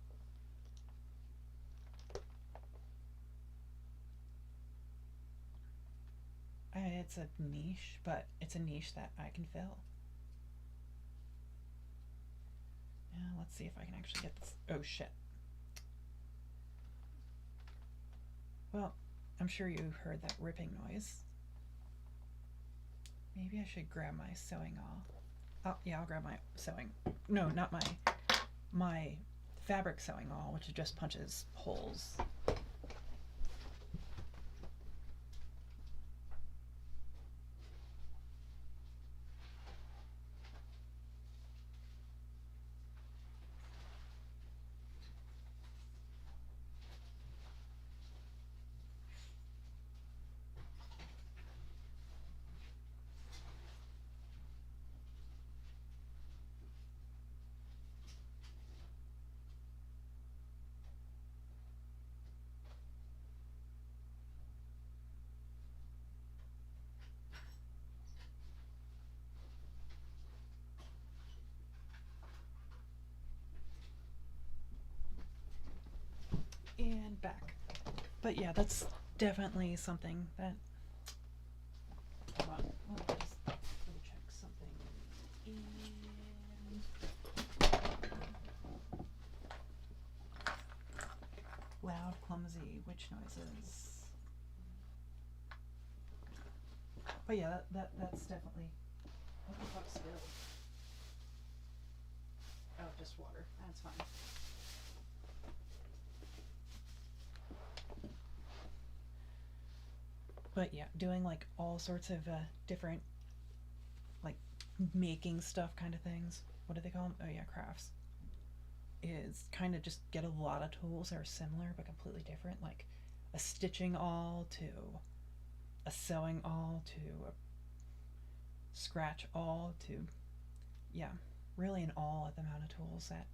It's a niche, but it's a niche that I can fill. Yeah, let's see if I can actually get this. Oh shit. Well, I'm sure you heard that ripping noise. Maybe I should grab my sewing awl. Oh, yeah, I'll grab my sewing. No, not my fabric sewing awl, which just punches holes. back. But yeah, that's definitely something that. Hold on, let me just double check something. Loud, clumsy, witch noises. But yeah, that's definitely. What the fuck spilled? Oh, just water. That's fine. But yeah, doing like all sorts of different, like making stuff kind of things. What do they call them? Oh yeah, crafts. Is kind of just get a lot of tools that are similar but completely different, like a stitching awl to a sewing awl to a scratch awl to, yeah, really an awl at the amount of tools that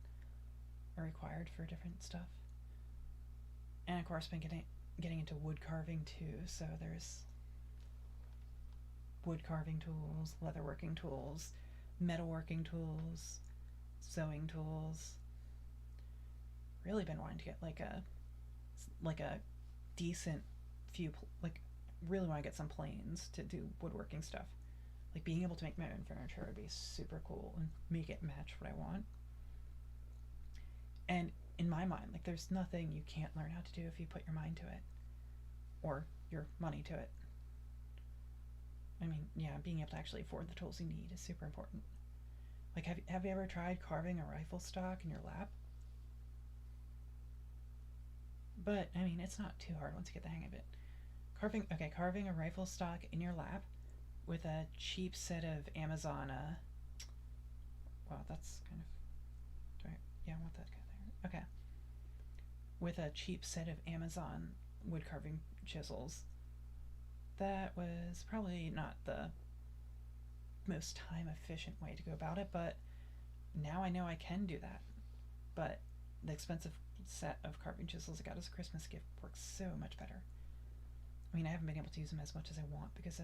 are required for different stuff. And of course, been getting into wood carving too. So there's wood carving tools, leatherworking tools, metalworking tools, sewing tools. Really been wanting to get like a decent few, like really want to get some planes to do woodworking stuff. Like being able to make my own furniture would be super cool and make it match what I want. And in my mind, like there's nothing you can't learn how to do if you put your mind to it or your money to it. I mean, yeah, being able to actually afford the tools you need is super important. Like, have you ever tried carving a rifle stock in your lap? But I mean, it's not too hard once you get the hang of it. Carving a rifle stock in your lap with a cheap set of Amazon. Wow, that's kind of. Yeah, I want that kind of thing. Okay. With a cheap set of Amazon wood carving chisels. That was probably not the most time efficient way to go about it, but now I know I can do that. But the expensive set of carving chisels I got as a Christmas gift works so much better. I mean, I haven't been able to use them as much as I want because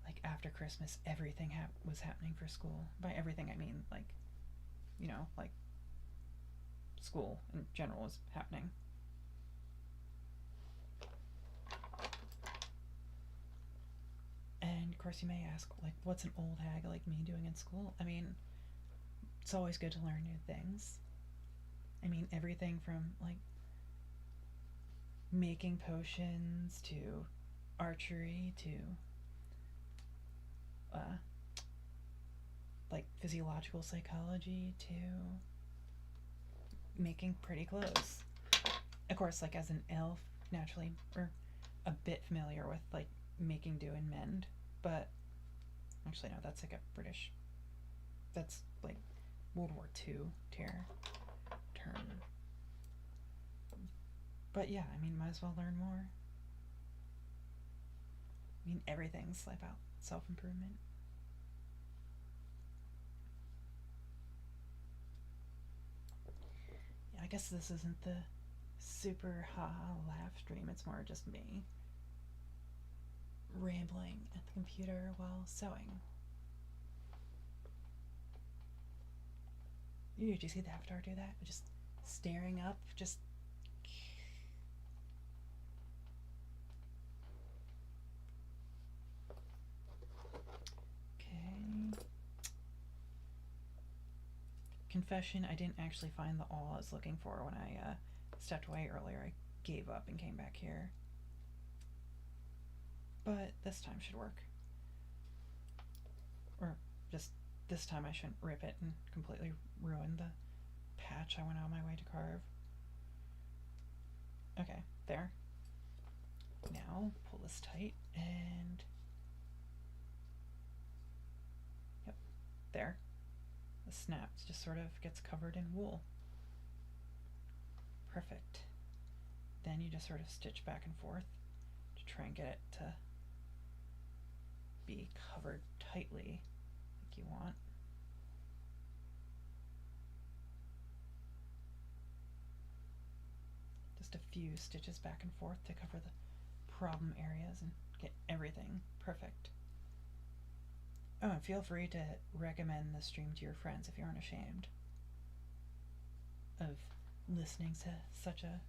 like after Christmas, everything was happening for school. By everything, I mean like, like school in general was happening. And of course, you may ask, like, what's an old hag like me doing in school? I mean, it's always good to learn new things. I mean, everything from like making potions to archery to like physiological psychology to making pretty clothes. Of course, like as an elf, naturally, we're a bit familiar with like making do and mend, but actually no, that's like a British. That's like World War II term. But yeah, I mean, might as well learn more. I mean, everything's about self-improvement. Yeah, I guess this isn't the super ha-ha laugh stream. It's more just me rambling at the computer while sewing. Did you see the avatar do that? Just staring up, just. Okay. Confession, I didn't actually find the awl I was looking for when I stepped away earlier. I gave up and came back here. But this time should work. Or just this time I shouldn't rip it and completely ruin the patch I went on my way to carve. Okay, there. Now pull this tight and. Yep, there. The snap just sort of gets covered in wool. Perfect. Then you just sort of stitch back and forth to try and get it to be covered tightly like you want. Just a few stitches back and forth to cover the problem areas and get everything perfect. Oh, and feel free to recommend the stream to your friends if you aren't ashamed of listening to such a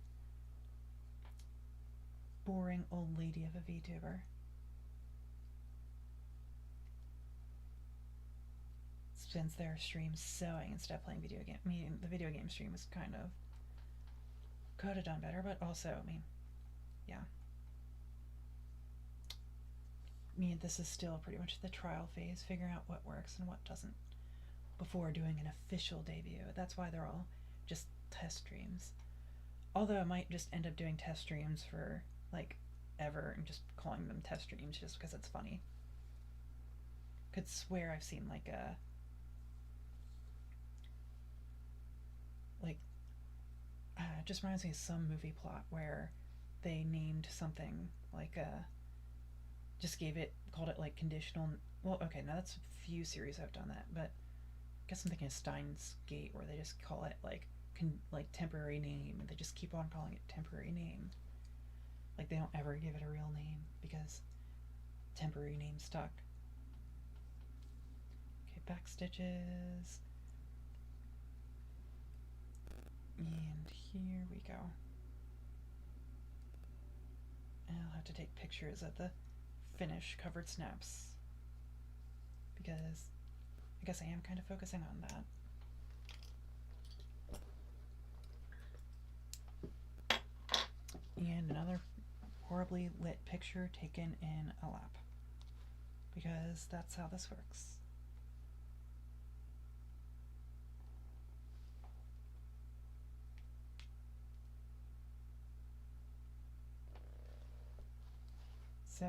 boring old lady of a VTuber. Spends their stream sewing instead of playing video game. I mean, the video game stream is kind of could have done better, but also, I mean, yeah. I mean, this is still pretty much the trial phase, figuring out what works and what doesn't before doing an official debut. That's why they're all just test streams. Although I might just end up doing test streams for like ever and just calling them test streams just because it's funny. Could swear I've seen like a it just reminds me of some movie plot where they named something like just called it like conditional. Well, okay, now that's a few series I've done that, but I guess I'm thinking of Steins Gate where they just call it like temporary name, and they just keep on calling it temporary name. Like they don't ever give it a real name because temporary name stuck. Okay, back stitches. And here we go. And I'll have to take pictures of the finished covered snaps because I guess I am kind of focusing on that. And another horribly lit picture taken in a lap because that's how this works. So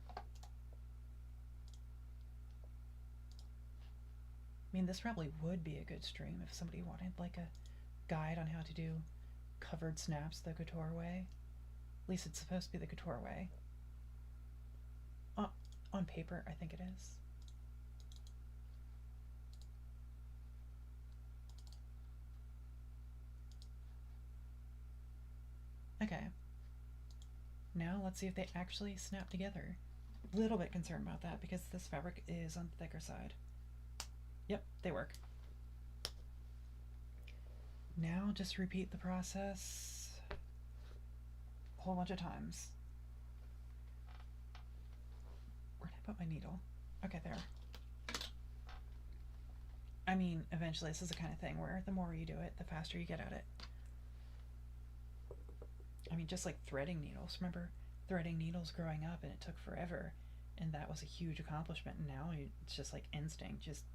I mean, this probably would be a good stream if somebody wanted like a guide on how to do covered snaps the couture way. At least it's supposed to be the couture way. On paper, I think it is. Okay. Now let's see if they actually snap together. A little bit concerned about that because this fabric is on the thicker side. Yep, they work. Now just repeat the process a whole bunch of times. Where did I put my needle? Okay, there. I mean, eventually this is the kind of thing where the more you do it, the faster you get at it. I mean, just like threading needles. Remember threading needles growing up and it took forever, and that was a huge accomplishment, and now it's just like instinct. Just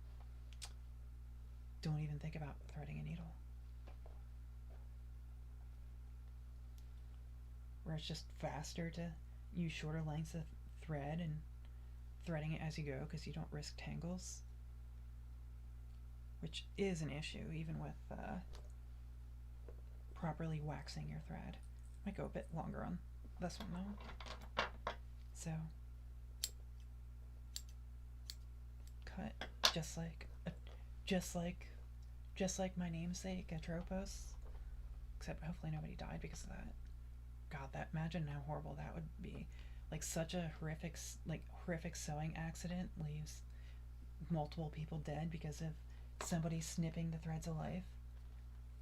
don't even think about threading a needle. Where it's just faster to use shorter lengths of thread and threading it as you go because you don't risk tangles, which is an issue even with properly waxing your thread. Might go a bit longer on this one though. So cut just like my namesake Atropos, except hopefully nobody died because of that. God, imagine how horrible that would be. Like such a horrific sewing accident leaves multiple people dead because of somebody snipping the threads of life.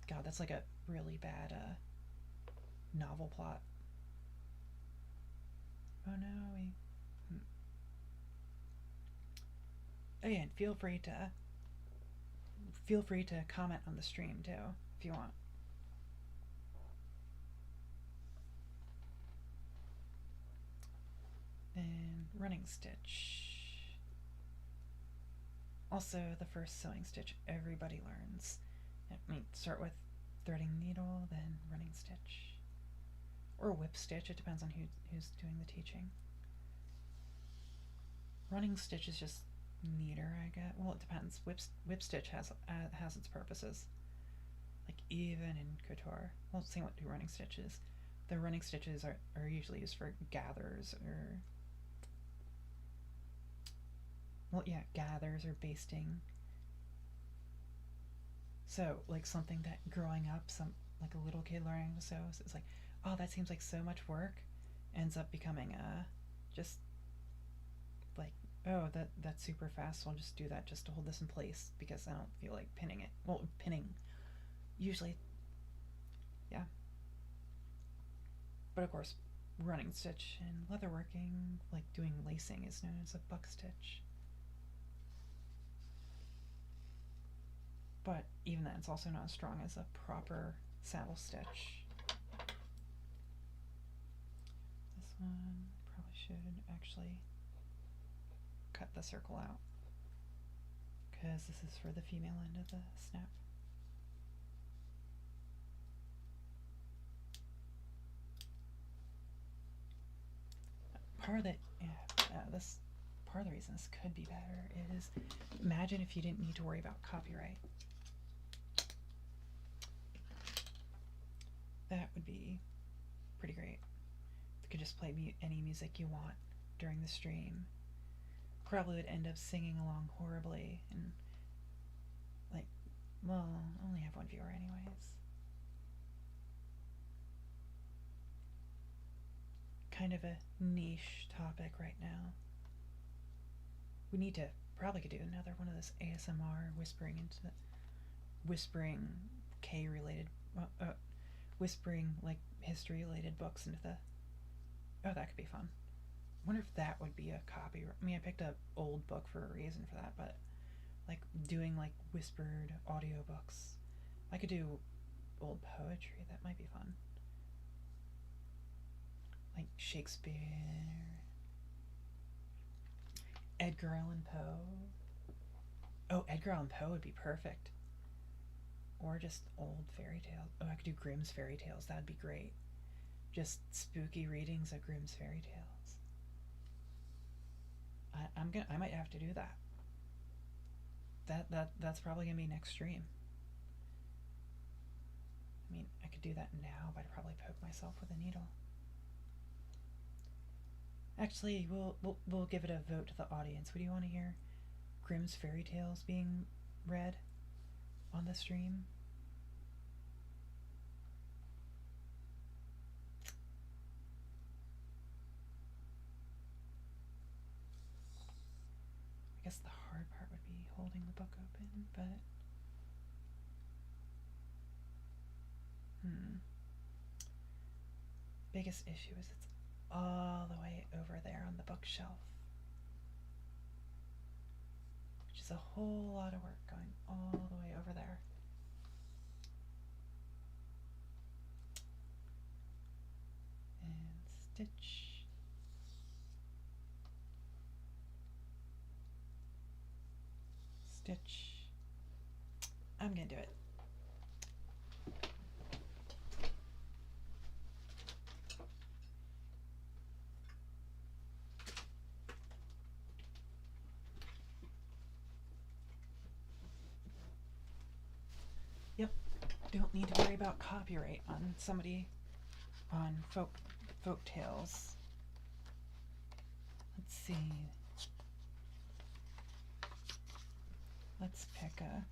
God, that's like a really bad novel plot. Oh no, Again, feel free to comment on the stream too if you want. And running stitch. Also, the first sewing stitch everybody learns. I mean, start with threading needle, then running stitch. Or whip stitch, it depends on who's doing the teaching. Running stitch is just neater, I guess. Well, it depends. Whip stitch has its purposes. Like even in couture. Well, same what do running stitches. The running stitches are usually used for gathers or gathers or basting. So like something that growing up, like a little kid learning to sew, it's like, oh, that seems like so much work, ends up becoming just like, oh, that's super fast, so I'll just do that just to hold this in place because I don't feel like pinning it. Well, pinning usually, yeah. But of course, running stitch and leatherworking, like doing lacing, is known as a buck stitch. But even then, it's also not as strong as a proper saddle stitch. This one probably should actually cut the circle out, because this is for the female end of the snap. Part of the this part of the reason this could be better is, imagine if you didn't need to worry about copyright. That would be pretty great. You could just play any music you want during the stream. Probably would end up singing along horribly, and like, well, I only have one viewer anyways. Kind of a niche topic right now. We need to probably could do another one of this ASMR whispering K related, whispering like history related books into the. Oh, that could be fun. I wonder if that would be a copyright. I mean, I picked an old book for a reason for that, but like doing like whispered audiobooks. I could do old poetry. That might be fun. Like Shakespeare, Edgar Allan Poe. Oh, Edgar Allan Poe would be perfect. Or just old fairy tales. Oh, I could do Grimm's fairy tales. That'd be great. Just spooky readings of Grimm's fairy tales. I might have to do that. That's probably gonna be next stream. I mean, I could do that now, but I'd probably poke myself with a needle. Actually, we'll give it a vote to the audience. What do you want to hear? Grimm's fairy tales being read on the stream? I guess the hard part would be holding the book open, but biggest issue is it's all the way over there on the bookshelf, which is a whole lot of work going all the way over there. And stitch. Stitch. I'm gonna do it. Yep, don't need to worry about copyright on somebody on folk tales. Let's see. Let's pick a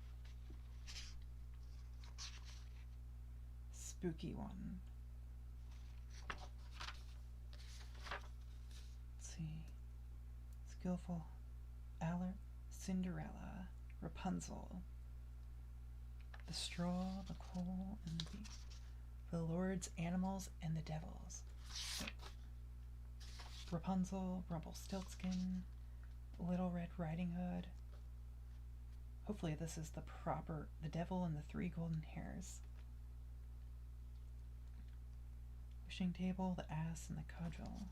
spooky one. Let's see. Skillful Aller, Cinderella, Rapunzel, the straw, the coal, and the Lord's animals and the devils. Rapunzel, Rumpelstiltskin, Little Red Riding Hood. Hopefully this is the devil and the 3 golden hairs. Wishing table, the ass, and the cudgel.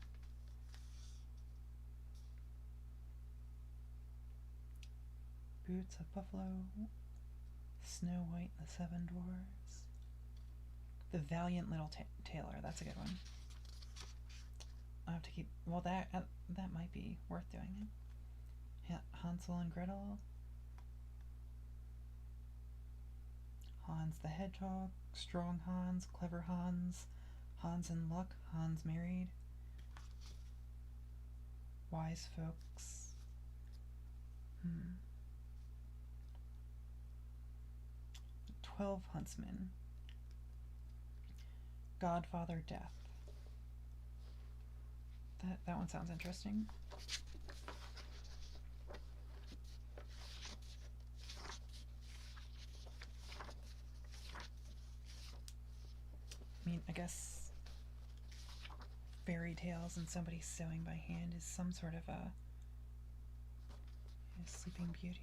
Boots of buffalo, Snow White and the 7 dwarves. The valiant little tailor, that's a good one. I'll have to keep, well that might be worth doing. Hansel and Gretel. Hans the Hedgehog, Strong Hans, Clever Hans, Hans in Luck, Hans Married, Wise Folks. 12 Huntsmen, Godfather Death. That one sounds interesting. I guess fairy tales and somebody sewing by hand is some sort of a Sleeping Beauty.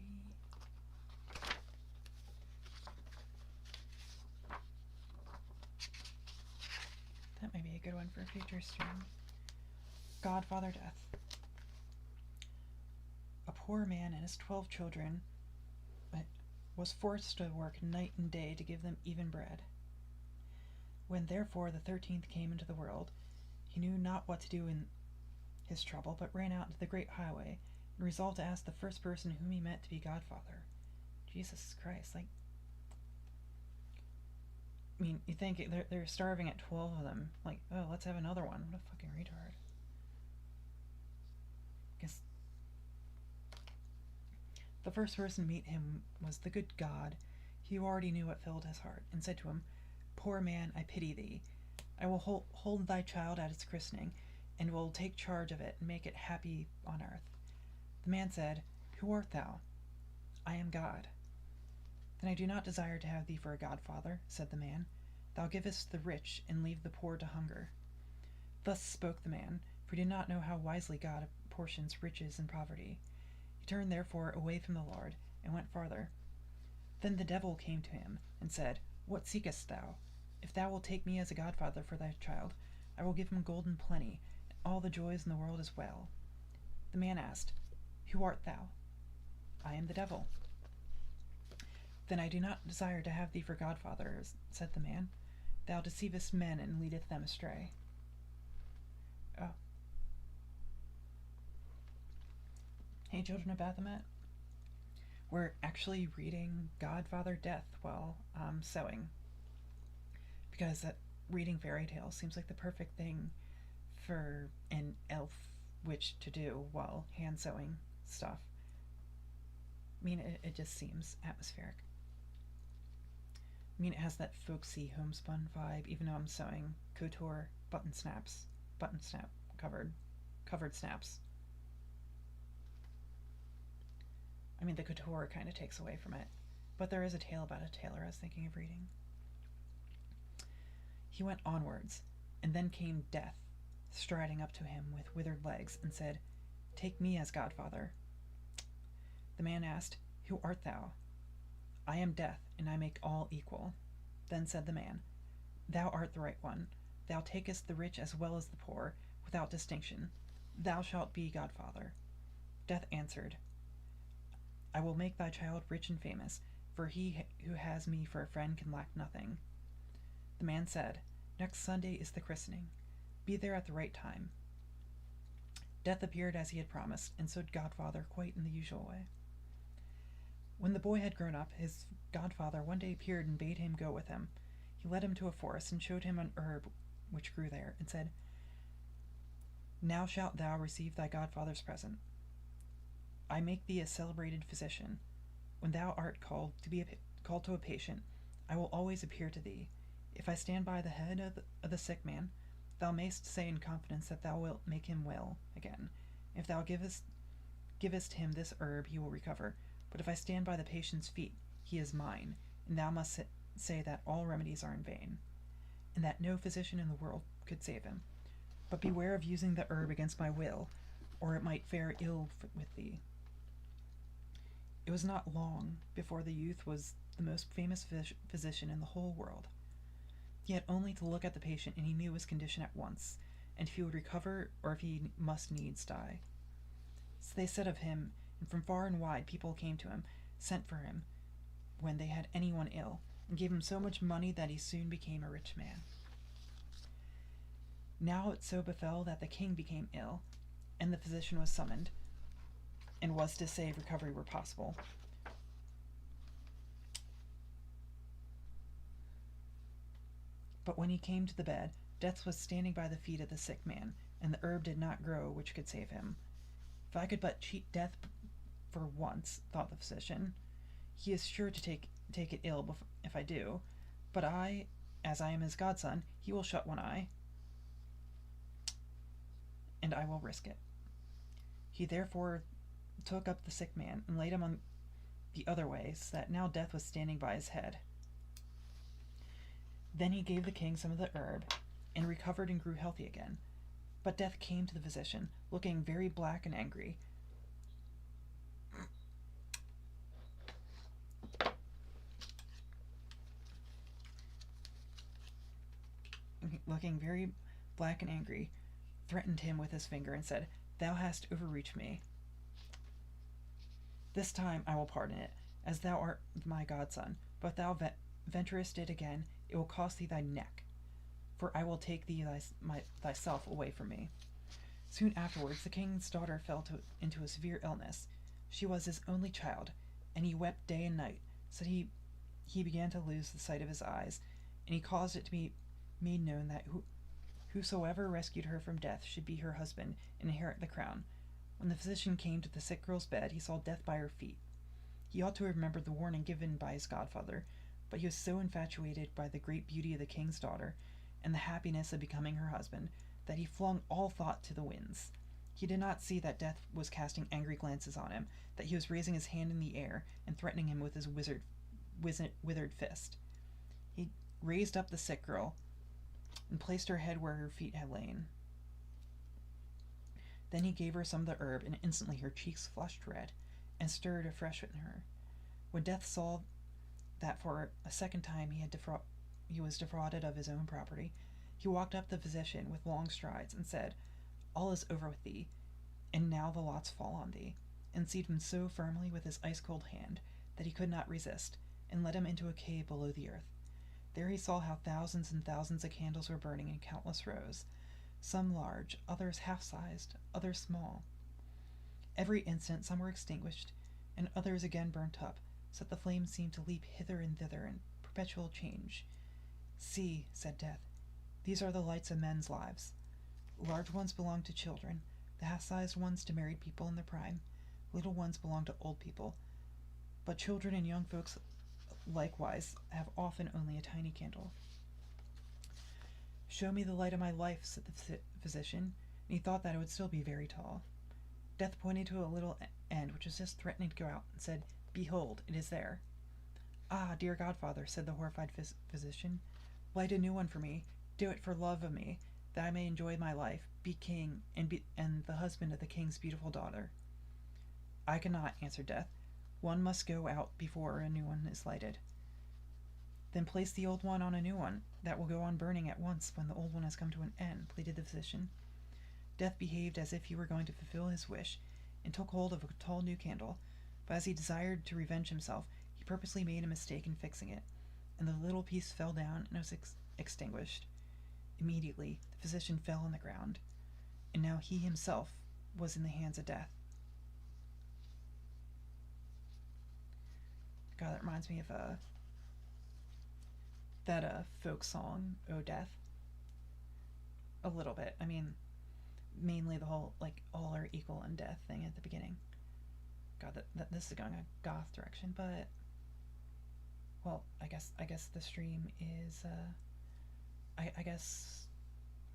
That might be a good one for a future stream. Godfather Death. A poor man and his 12 children was forced to work night and day to give them even bread. When therefore the 13th came into the world, he knew not what to do in his trouble, but ran out into the great highway, and resolved to ask the first person whom he met to be godfather. Jesus Christ, like, I mean, you think they're starving at 12 of them, like, oh, let's have another one. What a fucking retard. Guess the first person to meet him was the good God. He already knew what filled his heart, and said to him, Poor man, I pity thee. I will hold thy child at its christening, and will take charge of it, and make it happy on earth. The man said, Who art thou? I am God. Then I do not desire to have thee for a godfather, said the man. Thou givest the rich, and leave the poor to hunger. Thus spoke the man, for he did not know how wisely God apportions riches and poverty. He turned therefore away from the Lord, and went farther. Then the devil came to him, and said, What seekest thou? If thou wilt take me as a godfather for thy child, I will give him gold in plenty, and all the joys in the world as well. The man asked, Who art thou? I am the devil. Then I do not desire to have thee for godfather, said the man. Thou deceivest men, and leadest them astray. Oh. Hey, children of Baphomet. We're actually reading Godfather Death while sewing. Because reading fairy tales seems like the perfect thing for an elf witch to do while hand sewing stuff. I mean, it just seems atmospheric. I mean, it has that folksy homespun vibe, even though I'm sewing couture button snap covered snaps. I mean, the couture kind of takes away from it, but there is a tale about a tailor I was thinking of reading. He went onwards, and then came Death, striding up to him with withered legs, and said, Take me as godfather. The man asked, Who art thou? I am Death, and I make all equal. Then said the man, Thou art the right one. Thou takest the rich as well as the poor, without distinction. Thou shalt be godfather. Death answered, I will make thy child rich and famous, for he who has me for a friend can lack nothing. The man said, Next Sunday is the christening. Be there at the right time. Death appeared as he had promised, and so did Godfather quite in the usual way. When the boy had grown up, his godfather one day appeared and bade him go with him. He led him to a forest and showed him an herb which grew there, and said, Now shalt thou receive thy godfather's present. I make thee a celebrated physician. When thou art called to a patient, I will always appear to thee. If I stand by the head of the sick man, thou mayst say in confidence that thou wilt make him well again. If thou givest him this herb, he will recover. But if I stand by the patient's feet, he is mine, and thou must say that all remedies are in vain, and that no physician in the world could save him. But beware of using the herb against my will, or it might fare ill with thee. It was not long before the youth was the most famous physician in the whole world. He had only to look at the patient, and he knew his condition at once, and if he would recover or if he must needs die. So they said of him, and from far and wide people came to him, sent for him when they had anyone ill, and gave him so much money that he soon became a rich man. Now it so befell that the king became ill, and the physician was summoned, and was to say if recovery were possible. But when he came to the bed, Death was standing by the feet of the sick man, and the herb did not grow which could save him. If I could but cheat Death for once, thought the physician, he is sure to take it ill if I do, but I, as I am his godson, he will shut one eye, and I will risk it. He therefore took up the sick man, and laid him on the other way, so that now Death was standing by his head. Then he gave the king some of the herb, and recovered and grew healthy again. But death came to the physician, looking very black and angry. Looking very black and angry, threatened him with his finger and said, "Thou hast overreached me. This time I will pardon it, as thou art my godson. But if thou venturest it again, it will cost thee thy neck, for I will take thee thyself away from me." Soon afterwards the king's daughter fell into a severe illness. She was his only child, and he wept day and night, so he began to lose the sight of his eyes, and he caused it to be made known that whosoever rescued her from death should be her husband and inherit the crown. When the physician came to the sick girl's bed, he saw death by her feet. He ought to have remembered the warning given by his godfather, but he was so infatuated by the great beauty of the king's daughter and the happiness of becoming her husband that he flung all thought to the winds. He did not see that death was casting angry glances on him, that he was raising his hand in the air and threatening him with his withered fist. He raised up the sick girl and placed her head where her feet had lain. Then he gave her some of the herb, and instantly her cheeks flushed red, and stirred afresh in her. When Death saw that for a second time he was defrauded of his own property, he walked up to the physician with long strides, and said, "All is over with thee, and now the lots fall on thee," and seized him so firmly with his ice-cold hand that he could not resist, and led him into a cave below the earth. There he saw how thousands and thousands of candles were burning in countless rows, some large, others half-sized, others small. Every instant some were extinguished, and others again burnt up, so that the flames seemed to leap hither and thither in perpetual change. "See," said Death, "these are the lights of men's lives. Large ones belong to children, the half-sized ones to married people in their prime, little ones belong to old people, but children and young folks likewise have often only a tiny candle." "Show me the light of my life," said the physician, and he thought that it would still be very tall. Death pointed to a little end which was just threatening to go out, and said, "Behold, it is there." "Ah, dear godfather," said the horrified physician, "light a new one for me. Do it for love of me, that I may enjoy my life, be king, and the husband of the king's beautiful daughter." "I cannot," answered Death. "One must go out before a new one is lighted." "Then place the old one on a new one that will go on burning at once when the old one has come to an end," pleaded the physician. Death behaved as if he were going to fulfill his wish, and took hold of a tall new candle, but as he desired to revenge himself, he purposely made a mistake in fixing it, and the little piece fell down and was extinguished. Immediately the physician fell on the ground, and now he himself was in the hands of Death. God, that reminds me of that folk song, "Oh Death." A little bit. I mean, mainly the whole, like, all are equal in death thing at the beginning. God, that this is going a goth direction, but, well, I guess the stream is, I guess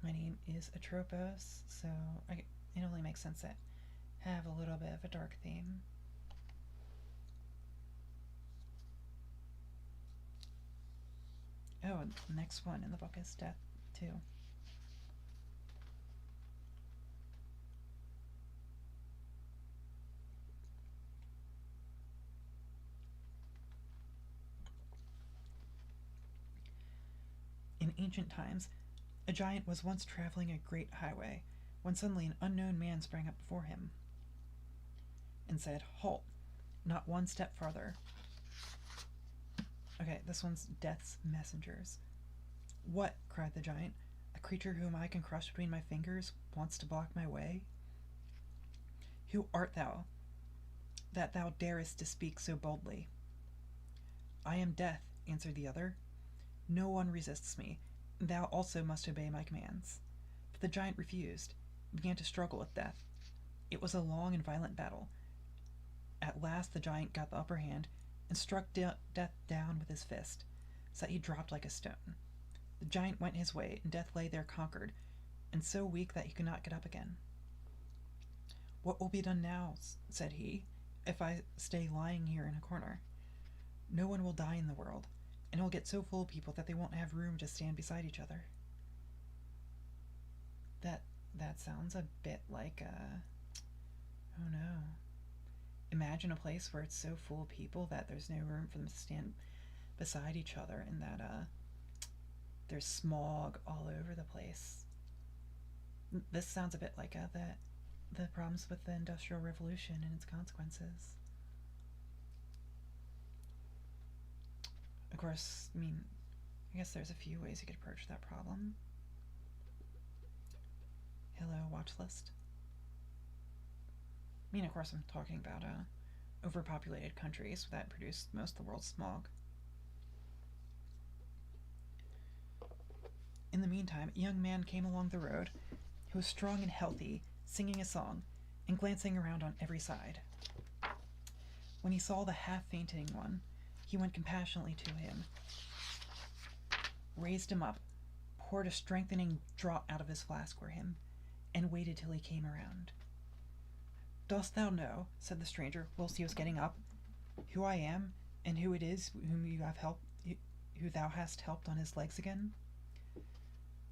my name is Atropa, so it only makes sense that have a little bit of a dark theme. Oh, and the next one in the book is Death, too. In ancient times, a giant was once traveling a great highway, when suddenly an unknown man sprang up before him and said, "Halt, not one step farther." Okay, this one's Death's messengers. "What?" cried the giant. "A creature whom I can crush between my fingers wants to block my way? Who art thou, that thou darest to speak so boldly?" "I am Death," answered the other. "No one resists me, and thou also must obey my commands." But the giant refused, and began to struggle with Death. It was a long and violent battle. At last the giant got the upper hand, and struck Death down with his fist, so that he dropped like a stone. The giant went his way, and Death lay there conquered, and so weak that he could not get up again. "What will be done now," said he, "if I stay lying here in a corner? No one will die in the world. and it'll get so full of people that they won't have room to stand beside each other. That that sounds a bit like oh no. Imagine a place where it's so full of people that there's no room for them to stand beside each other, and that there's smog all over the place. This sounds a bit like the problems with the Industrial Revolution and its consequences. Of course, I mean, I guess there's a few ways you could approach that problem. Hello, watch list. I mean, of course, I'm talking about overpopulated countries that produce most of the world's smog. In the meantime, a young man came along the road who was strong and healthy, singing a song, and glancing around on every side. When he saw the half-fainting one, he went compassionately to him, raised him up, poured a strengthening draught out of his flask for him, and waited till he came around. "Dost thou know," said the stranger, whilst he was getting up, "who I am, and who it is who thou hast helped on his legs again?"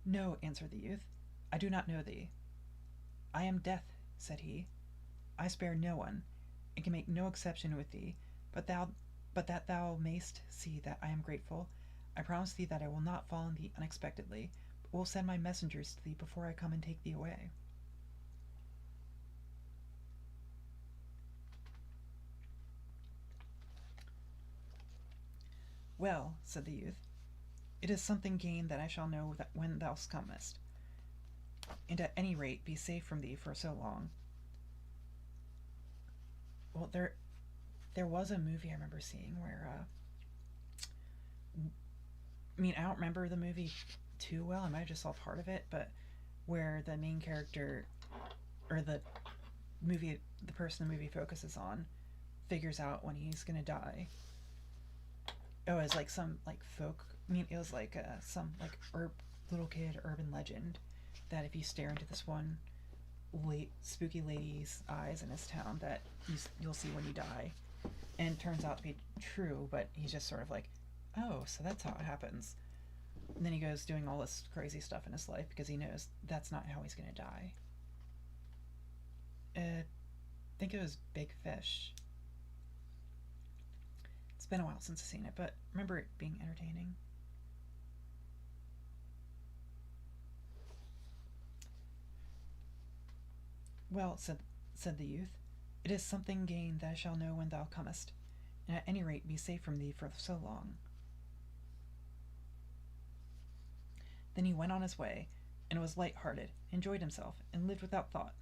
"No," answered the youth, "I do not know thee." "I am Death," said he. "I spare no one, and can make no exception with thee, but that thou mayst see that I am grateful, I promise thee that I will not fall on thee unexpectedly, but will send my messengers to thee before I come and take thee away." "Well," said the youth, "it is something gained that I shall know that when thou comest, and at any rate be safe from thee for so long." Well, there was a movie I remember seeing where I mean, I don't remember the movie too well. I might have just saw part of it, but where the main character, or the person the movie focuses on, figures out when he's gonna die. Oh, it's like some like folk. I mean, it was like some like little kid urban legend that if you stare into this one spooky lady's eyes in his town, that you'll see when you die. And it turns out to be true, but he's just sort of like, oh, so that's how it happens. And then he goes doing all this crazy stuff in his life because he knows that's not how he's going to die. I think it was Big Fish. It's been a while since I've seen it, but I remember it being entertaining. "Well," said the youth, "it is something gained that I shall know when thou comest, and at any rate be safe from thee for so long." Then he went on his way, and was light-hearted, enjoyed himself, and lived without thought.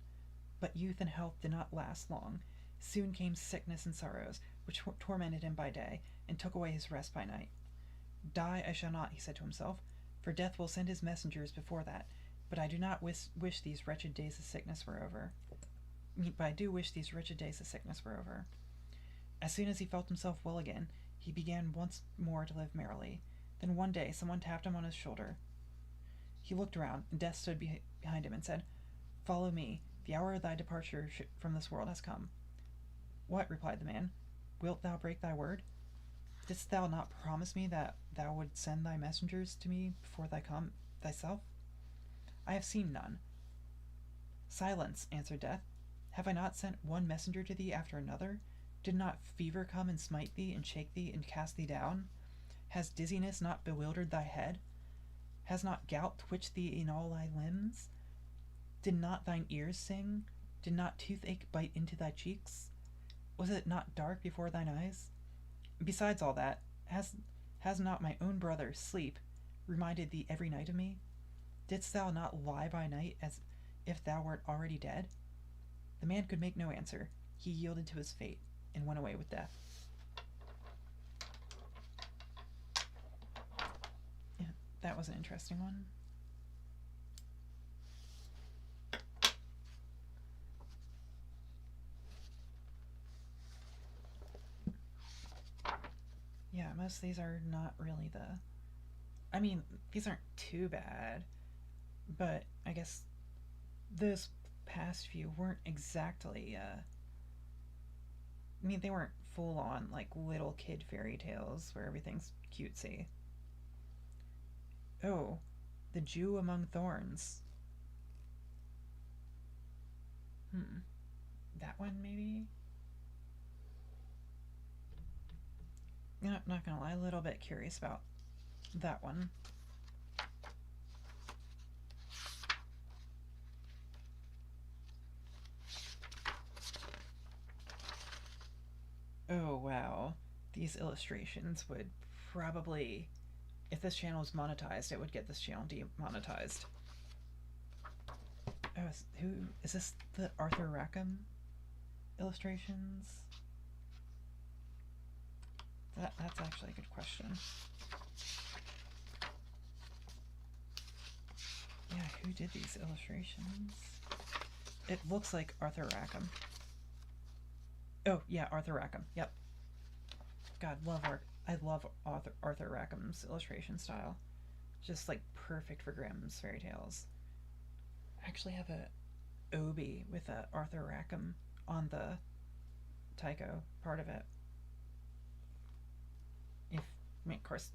But youth and health did not last long. Soon came sickness and sorrows, which tormented him by day, and took away his rest by night. "Die I shall not," he said to himself, "for death will send his messengers before that, but I do not wish these wretched days of sickness were over. But I do wish these wretched days of sickness were over." As soon as he felt himself well again, he began once more to live merrily. Then one day someone tapped him on his shoulder. He looked around, and Death stood behind him and said, "Follow me. The hour of thy departure from this world has come." "What?" replied the man. "Wilt thou break thy word? Didst thou not promise me that thou wouldst send thy messengers to me before thou come thyself?" "I have seen none." "Silence," answered Death. "Have I not sent one messenger to thee after another? Did not fever come and smite thee, and shake thee, and cast thee down? Has dizziness not bewildered thy head? Has not gout twitched thee in all thy limbs? Did not thine ears sing? Did not toothache bite into thy cheeks? Was it not dark before thine eyes? Besides all that, has not my own brother, Sleep, reminded thee every night of me? Didst thou not lie by night as if thou wert already dead?" The man could make no answer. He yielded to his fate, and went away with Death. Yeah, that was an interesting one. Yeah, most of these are not really I mean, these aren't too bad, but I guess those past few weren't exactly I mean, they weren't full on like little kid fairy tales where everything's cutesy. Oh, the Jew among thorns. Hmm, that one maybe? Not gonna lie, a little bit curious about that one. Oh wow, these illustrations would probably, if this channel was monetized, it would get this channel demonetized. Oh, who is this? The Arthur Rackham illustrations? That's actually a good question. Yeah, who did these illustrations? It looks like Arthur Rackham. Oh yeah, Arthur Rackham. Yep. God, love art. I love Arthur Rackham's illustration style. Just like perfect for Grimm's fairy tales. I actually have a obi with a Arthur Rackham on the Tycho part of it. If I mean, of course,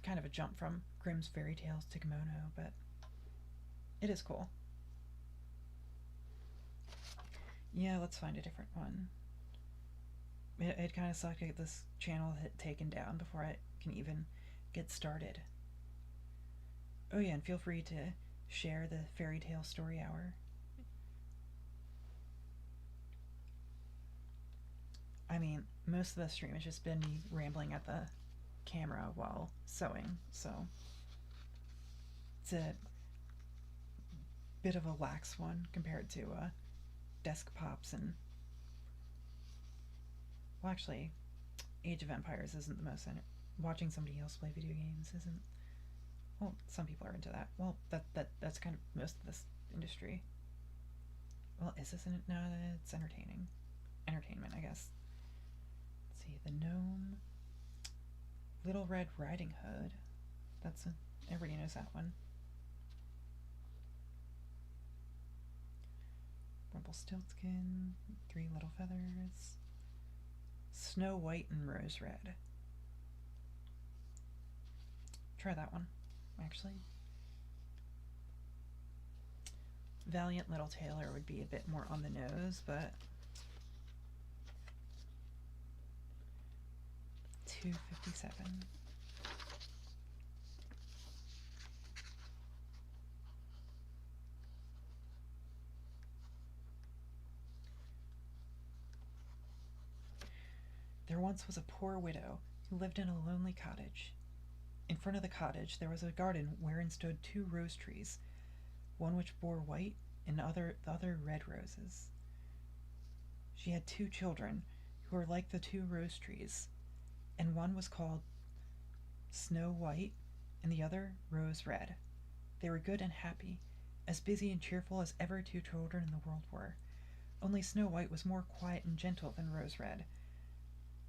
kind of a jump from Grimm's fairy tales to kimono, but it is cool. Yeah, let's find a different one. It kind of sucked to get this channel taken down before I can even get started. Oh yeah, and feel free to share the fairy tale story hour. I mean, most of the stream has just been me rambling at the camera while sewing, so it's a bit of a lax one compared to desk pops and, well, actually, Age of Empires isn't the most. Watching somebody else play video games isn't. Well, some people are into that. Well, that's kind of most of this industry. Well, is this no? It's entertainment, I guess. Let's see, the gnome, Little Red Riding Hood. Everybody knows that one. Rumpelstiltskin, Three Little Feathers, Snow White and Rose Red. Try that one, actually. Valiant Little Tailor would be a bit more on the nose, but $2.57. There once was a poor widow who lived in a lonely cottage. In front of the cottage there was a garden wherein stood 2 rose trees, one which bore white and the other red roses. She had 2 children who were like the 2 rose trees, and one was called Snow White and the other Rose Red. They were good and happy, as busy and cheerful as ever 2 children in the world were. Only Snow White was more quiet and gentle than Rose Red.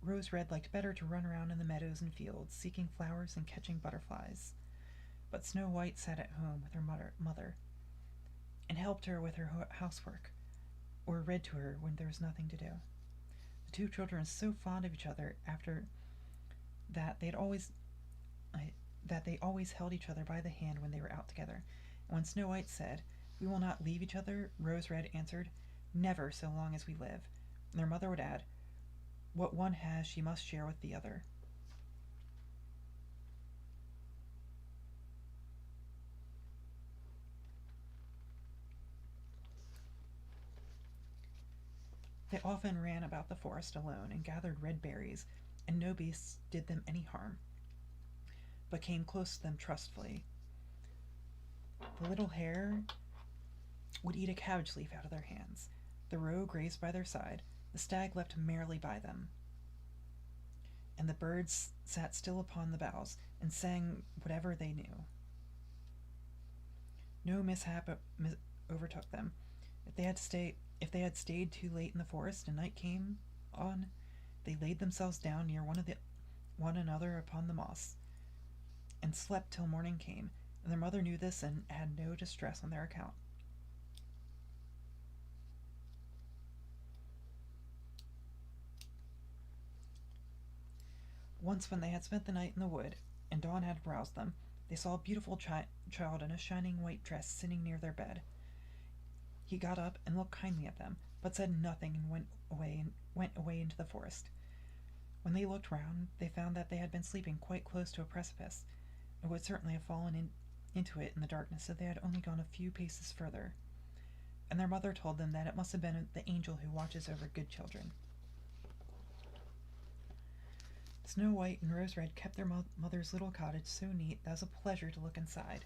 Rose Red liked better to run around in the meadows and fields, seeking flowers and catching butterflies. But Snow White sat at home with her mother and helped her with her housework, or read to her when there was nothing to do. The 2 children were so fond of each other after that they always held each other by the hand when they were out together. And when Snow White said, "We will not leave each other," Rose Red answered, "Never, so long as we live." And their mother would add, "What one has she must share with the other." They often ran about the forest alone and gathered red berries, and no beasts did them any harm, but came close to them trustfully. The little hare would eat a cabbage leaf out of their hands. The roe grazed by their side. The stag leapt merrily by them, and the birds sat still upon the boughs and sang whatever they knew. No mishap overtook them. If they had stayed too late in the forest and night came on, they laid themselves down near one another upon the moss, and slept till morning came, and their mother knew this and had no distress on their account. Once, when they had spent the night in the wood, and dawn had roused them, they saw a beautiful child in a shining white dress sitting near their bed. He got up and looked kindly at them, but said nothing and went away into the forest. When they looked round, they found that they had been sleeping quite close to a precipice, and would certainly have fallen into it in the darkness if they had only gone a few paces further. And their mother told them that it must have been the angel who watches over good children. Snow White and Rose Red kept their mother's little cottage so neat that it was a pleasure to look inside.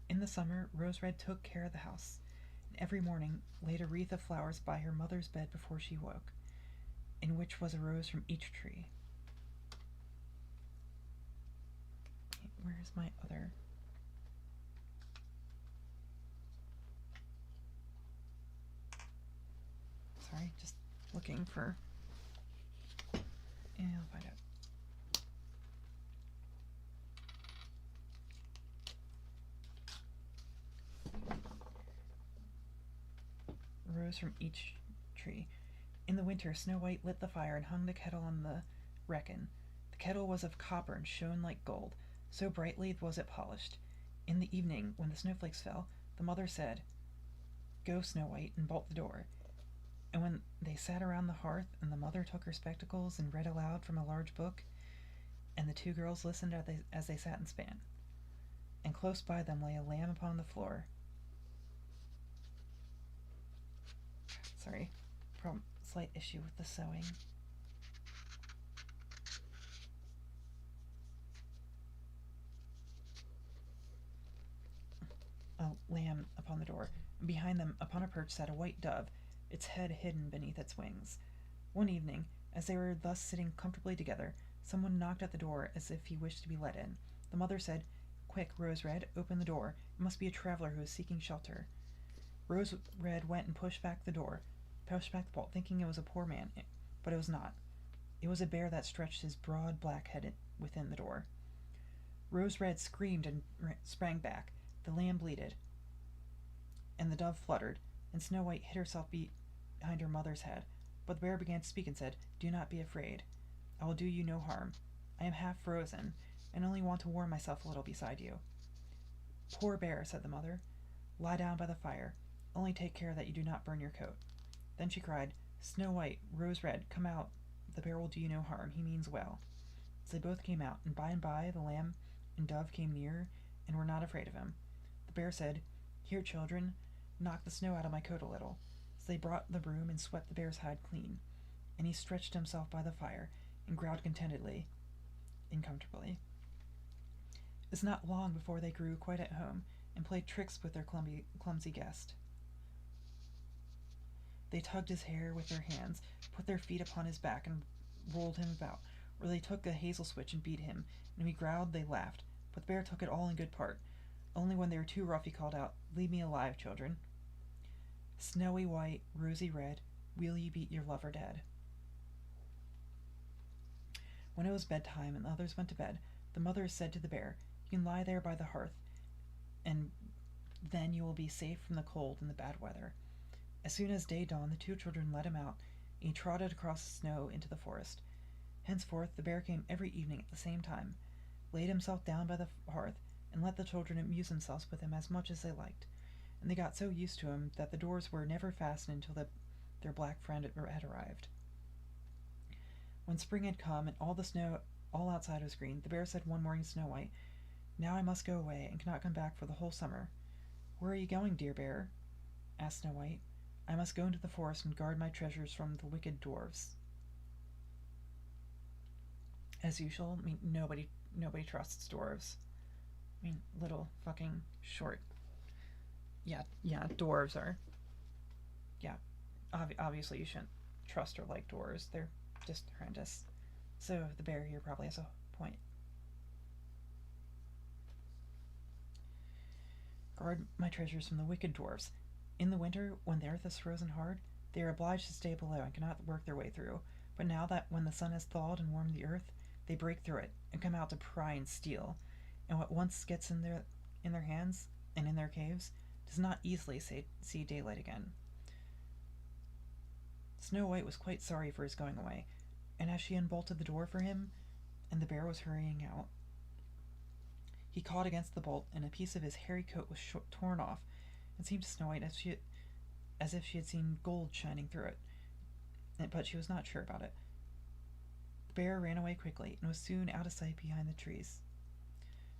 In the summer, Rose Red took care of the house, and every morning laid a wreath of flowers by her mother's bed before she woke, in which was a rose from each tree. Where's my other? Sorry, just looking for. Yeah, I'll find out. Rose from each tree. In the winter, Snow White lit the fire and hung the kettle on the wrekin. The kettle was of copper and shone like gold, so brightly was it polished. In the evening, when the snowflakes fell, the mother said, "Go, Snow White, and bolt the door." And when they sat around the hearth, and the mother took her spectacles and read aloud from a large book, and the two girls listened as they sat and span. And close by them lay a lamb upon the floor. Sorry, slight issue with the sewing. A lamb upon the door, and behind them upon a perch sat a white dove, its head hidden beneath its wings. One evening, as they were thus sitting comfortably together, someone knocked at the door as if he wished to be let in. The mother said, "Quick, Rose Red, open the door. It must be a traveler who is seeking shelter." Rose Red went and pushed back the bolt, thinking it was a poor man, but it was not. It was a bear that stretched his broad black head within the door. Rose Red screamed and sprang back. The lamb bleated, and the dove fluttered, and Snow White hid herself behind her mother's head. But the bear began to speak and said, "Do not be afraid. I will do you no harm. I am half frozen, and only want to warm myself a little beside you." "Poor bear," said the mother, "lie down by the fire. Only take care that you do not burn your coat." Then she cried, "Snow White, Rose Red, come out. The bear will do you no harm. He means well." So they both came out, and by the lamb and dove came near and were not afraid of him. The bear said, "Here, children, knock the snow out of my coat a little." So they brought the broom and swept the bear's hide clean, and he stretched himself by the fire and growled contentedly and comfortably. It was not long before they grew quite at home and played tricks with their clumsy guest. They tugged his hair with their hands, put their feet upon his back, and rolled him about, or they took a hazel switch and beat him, and when he growled they laughed, but the bear took it all in good part. Only when they were too rough he called out, "Leave me alive, children." Snowy white, rosy red, will ye beat your lover dead? When it was bedtime and the others went to bed, the mother said to the bear, "You can lie there by the hearth, and then you will be safe from the cold and the bad weather." As soon as day dawned, the two children let him out, and he trotted across the snow into the forest. Henceforth the bear came every evening at the same time, laid himself down by the hearth, and let the children amuse themselves with him as much as they liked, and they got so used to him that the doors were never fastened until their black friend had arrived. When spring had come and all the snow all outside was green, the bear said one morning to Snow White, "Now I must go away and cannot come back for the whole summer." "Where are you going, dear bear?" asked Snow White. "I must go into the forest and guard my treasures from the wicked dwarves." As usual, I mean, nobody trusts dwarves. I mean, little fucking short. Yeah, dwarves are. Yeah, obviously you shouldn't trust or like dwarves. They're just horrendous. So the bear here probably has a point. Guard my treasures from the wicked dwarves. In the winter, when the earth is frozen hard, they are obliged to stay below and cannot work their way through. But now that when the sun has thawed and warmed the earth, they break through it and come out to pry and steal. And what once gets in their hands and in their caves does not easily see daylight again. Snow White was quite sorry for his going away, and as she unbolted the door for him and the bear was hurrying out. He caught against the bolt, and a piece of his hairy coat was torn off, and seemed to Snow White as if she had seen gold shining through it, but she was not sure about it. The bear ran away quickly, and was soon out of sight behind the trees.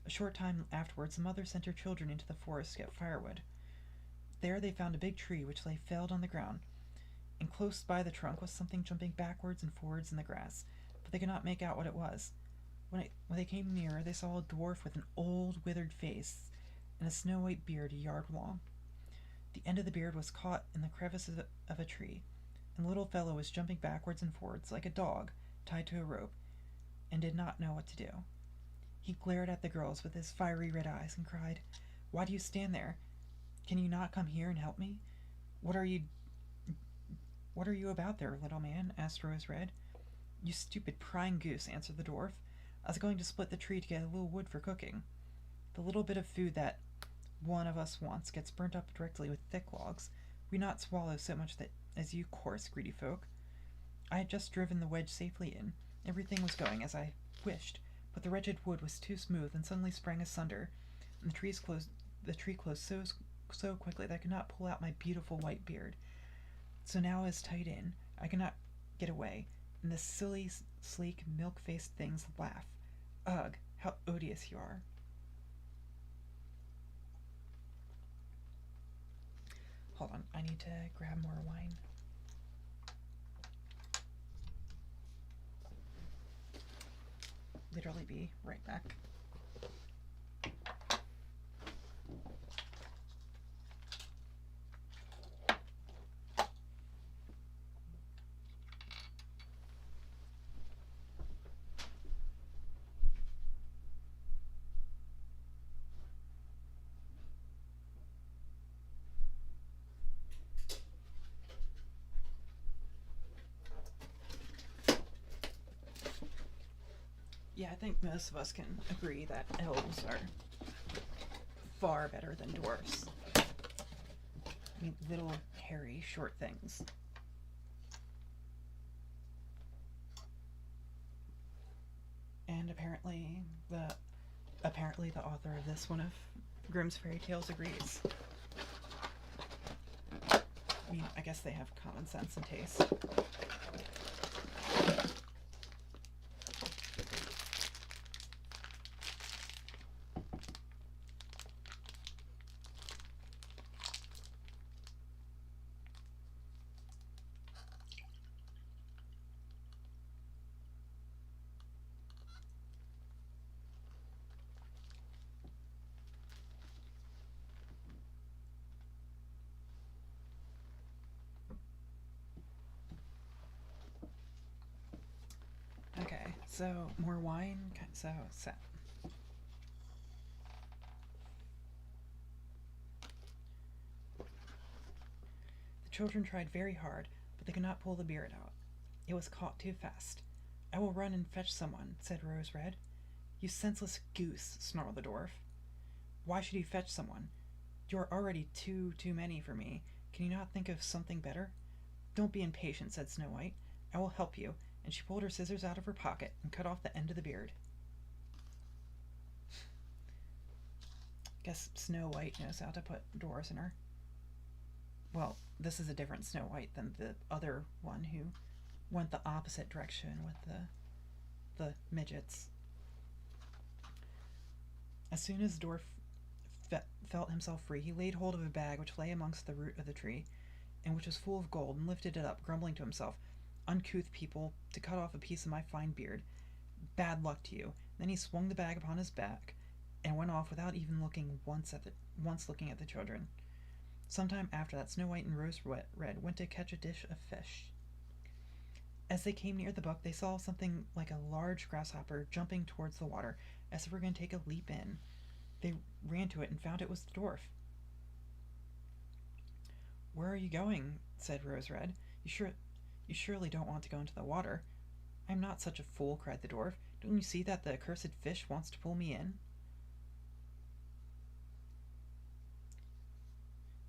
A short time afterwards, the mother sent her children into the forest to get firewood. There they found a big tree which lay felled on the ground, and close by the trunk was something jumping backwards and forwards in the grass, but they could not make out what it was. When they came nearer, they saw a dwarf with an old, withered face and a snow-white beard a yard long. The end of the beard was caught in the crevice of a tree, and the little fellow was jumping backwards and forwards like a dog tied to a rope, and did not know what to do. He glared at the girls with his fiery red eyes and cried, "Why do you stand there? Can you not come here and help me? What are you about there, little man?" asked Rose Red. "You stupid prying goose," answered the dwarf. "I was going to split the tree to get a little wood for cooking. The little bit of food that one of us wants gets burnt up directly with thick logs. We not swallow so much that as you coarse, greedy folk." I had just driven the wedge safely in. Everything was going as I wished, but the wretched wood was too smooth and suddenly sprang asunder, and the tree closed so quickly that I could not pull out my beautiful white beard. So now it is tied in. I cannot get away, and the silly, sleek, milk-faced things laugh. Ugh, how odious you are. Hold on, I need to grab more wine. Literally be right back. Yeah, I think most of us can agree that elves are far better than dwarfs. I mean, little, hairy, short things. And apparently the author of this one of Grimm's Fairy Tales agrees. I mean, I guess they have common sense and taste. Okay, so more wine. So set. The children tried very hard, but they could not pull the beard out. It was caught too fast. "I will run and fetch someone," said Rose Red. "You senseless goose," snarled the dwarf. "Why should you fetch someone? You are already too many for me. Can you not think of something better?" "Don't be impatient," said Snow White. "I will help you," and she pulled her scissors out of her pocket and cut off the end of the beard. Guess Snow White knows how to put doors in her. Well, this is a different Snow White than the other one who went the opposite direction with the midgets. As soon as the dwarf felt himself free, he laid hold of a bag which lay amongst the root of the tree, and which was full of gold, and lifted it up, grumbling to himself, "Uncouth people, to cut off a piece of my fine beard. Bad luck to you." Then he swung the bag upon his back, and went off without even looking once looking at the children. Sometime after that, Snow White and Rose Red went to catch a dish of fish. As they came near the brook, they saw something like a large grasshopper jumping towards the water, as if it were going to take a leap in. They ran to it and found it was the dwarf. "Where are you going?" said Rose Red. You surely don't want to go into the water." "I am not such a fool," cried the dwarf. "Don't you see that the accursed fish wants to pull me in?"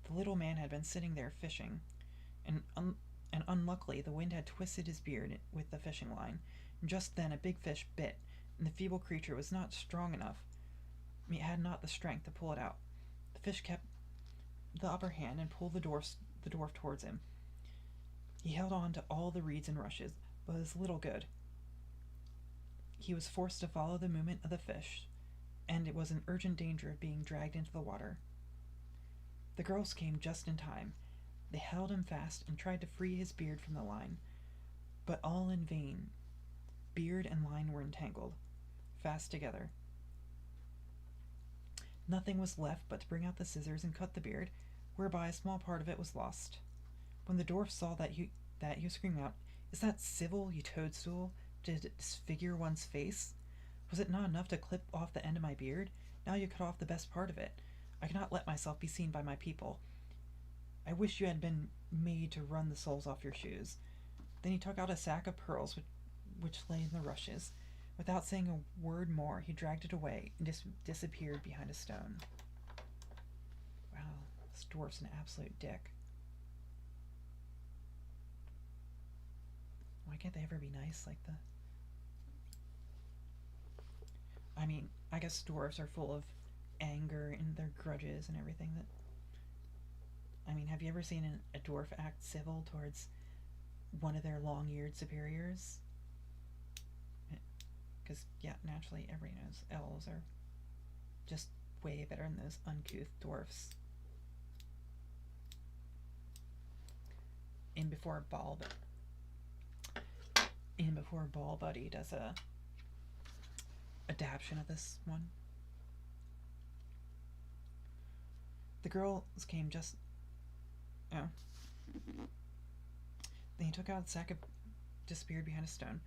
The little man had been sitting there fishing, and unluckily the wind had twisted his beard with the fishing line, and just then a big fish bit, and the feeble creature was not strong enough. It had not the strength to pull it out. The fish kept the upper hand and pulled the dwarf towards him. He held on to all the reeds and rushes, but it was little good. He was forced to follow the movement of the fish, and it was in urgent danger of being dragged into the water. The girls came just in time. They held him fast and tried to free his beard from the line, but all in vain. Beard and line were entangled, fast together. Nothing was left but to bring out the scissors and cut the beard, whereby a small part of it was lost. When the dwarf saw that, he was screaming out, "Is that civil, you toadstool? Did it disfigure one's face? Was it not enough to clip off the end of my beard? Now you cut off the best part of it. I cannot let myself be seen by my people. I wish you had been made to run the soles off your shoes." Then he took out a sack of pearls which lay in the rushes. Without saying a word more, he dragged it away and disappeared behind a stone. Wow, this dwarf's an absolute dick. Why can't they ever be nice like the... I mean, I guess dwarves are full of anger and their grudges and everything that... I mean, have you ever seen a dwarf act civil towards one of their long-eared superiors? Because, yeah, naturally, everybody knows elves are just way better than those uncouth dwarfs. And before Ball Buddy does a adaptation of this one. The girls came just... Oh. Then he took out the sack and disappeared behind a stone.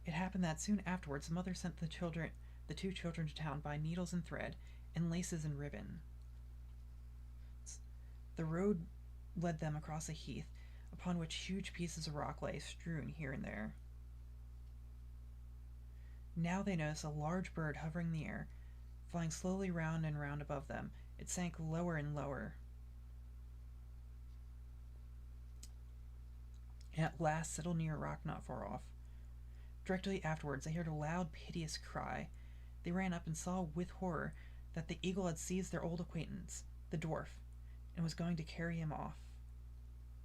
It happened that soon afterwards the mother sent the two children to town by needles and thread, and laces and ribbon. The road led them across a heath, upon which huge pieces of rock lay strewn here and there. Now they noticed a large bird hovering in the air, flying slowly round and round above them. It sank lower and lower, and at last settled near a rock not far off. Directly afterwards they heard a loud, piteous cry. They ran up and saw with horror that the eagle had seized their old acquaintance, the dwarf, and was going to carry him off.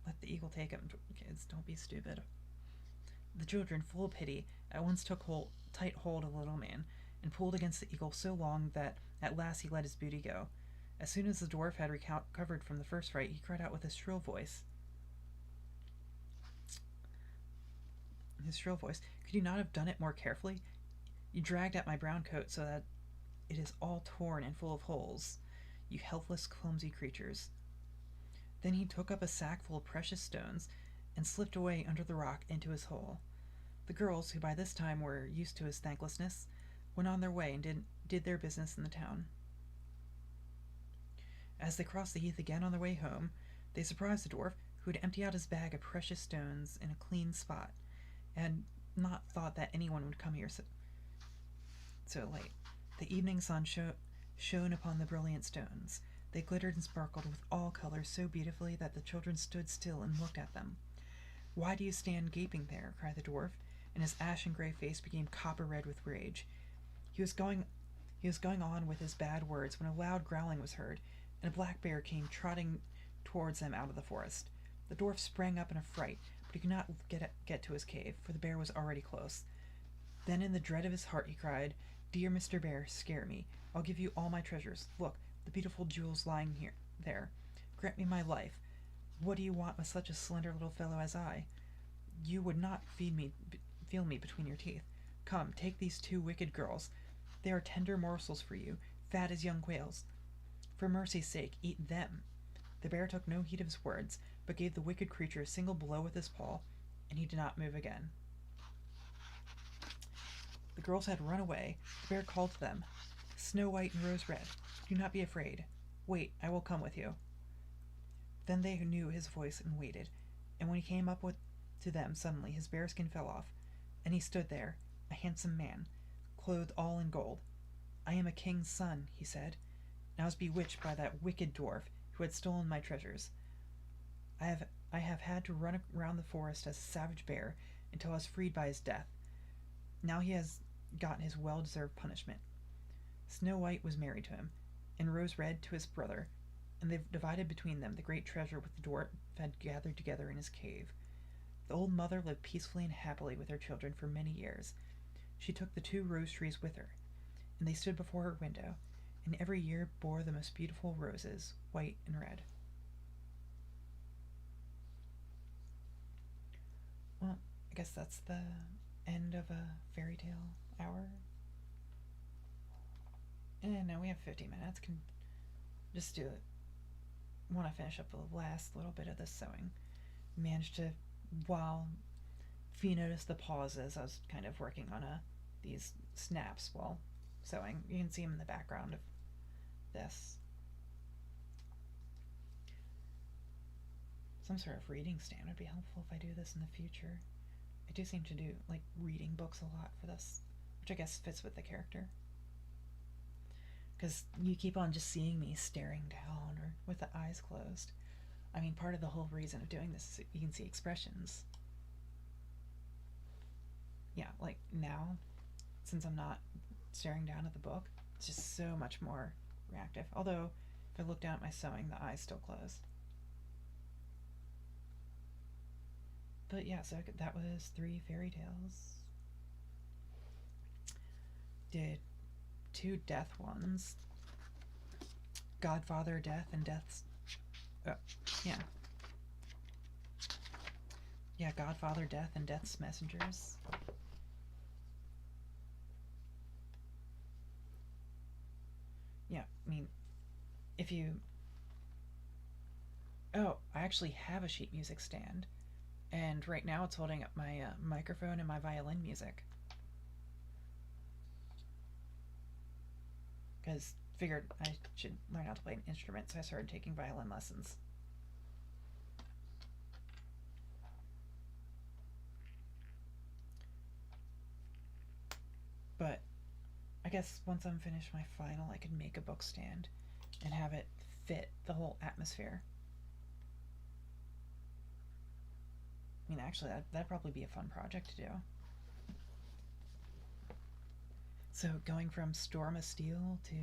Let the eagle take him, kids, don't be stupid. The children, full of pity, at once took tight hold of the little man, and pulled against the eagle so long that at last he let his booty go. As soon as the dwarf had recovered from the first fright, he cried out with his shrill voice, "Could you not have done it more carefully? You dragged at my brown coat so that it is all torn and full of holes. You helpless, clumsy creatures." Then he took up a sack full of precious stones and slipped away under the rock into his hole. The girls, who by this time were used to his thanklessness, went on their way and did their business in the town. As they crossed the heath again on their way home, they surprised the dwarf, who had emptied out his bag of precious stones in a clean spot, and not thought that anyone would come here so late. The evening sun shone upon the brilliant stones. They glittered and sparkled with all colors so beautifully that the children stood still and looked at them. "Why do you stand gaping there?" cried the dwarf, and his ashen-gray face became copper-red with rage. He was going on with his bad words when a loud growling was heard, and a black bear came trotting towards them out of the forest. The dwarf sprang up in a fright, but he could not get to his cave, for the bear was already close. Then in the dread of his heart he cried, "Dear Mr. Bear, scare me. I'll give you all my treasures. Look, the beautiful jewels lying there. Grant me my life. What do you want with such a slender little fellow as I? You would not feel me between your teeth. Come, take these two wicked girls. They are tender morsels for you, fat as young quails. For mercy's sake, eat them." The bear took no heed of his words, but gave the wicked creature a single blow with his paw, and he did not move again. The girls had run away. The bear called to them, "Snow White and Rose Red, do not be afraid. Wait, I will come with you." Then they knew his voice and waited, and when he came up to them suddenly his bearskin fell off, and he stood there, a handsome man, clothed all in gold. "I am a king's son," he said, "and I was bewitched by that wicked dwarf who had stolen my treasures. I have had to run around the forest as a savage bear until I was freed by his death. Now he has gotten his well deserved punishment. Snow White was married to him, and Rose Red to his brother, and they divided between them the great treasure which the dwarf had gathered together in his cave. The old mother lived peacefully and happily with her children for many years. She took the 2 rose trees with her, and they stood before her window, and every year bore the most beautiful roses, white and red. Well, I guess that's the end of a fairy tale hour. And now we have 50 minutes. Can just do it. Want to finish up the last little bit of this sewing. Managed to, while if you notice the pauses, I was kind of working on these snaps while sewing. You can see them in the background of this. Some sort of reading stand would be helpful if I do this in the future. I do seem to do like reading books a lot for this, which I guess fits with the character. Because you keep on just seeing me staring down or with the eyes closed. I mean, part of the whole reason of doing this is you can see expressions. Yeah, like now, since I'm not staring down at the book, it's just so much more reactive. Although, if I look down at my sewing, the eyes still close. But yeah, so that was 3 fairy tales. Did 2 death ones. Godfather Death and Death's... yeah. Yeah, Godfather Death and Death's Messengers. Yeah, I mean, if you... Oh, I actually have a sheet music stand. And right now it's holding up my microphone and my violin music. Because figured I should learn how to play an instrument, so I started taking violin lessons. But I guess once I'm finished my final, I could make a book stand and have it fit the whole atmosphere. I mean, actually, that'd probably be a fun project to do. So going from Storm of Steel to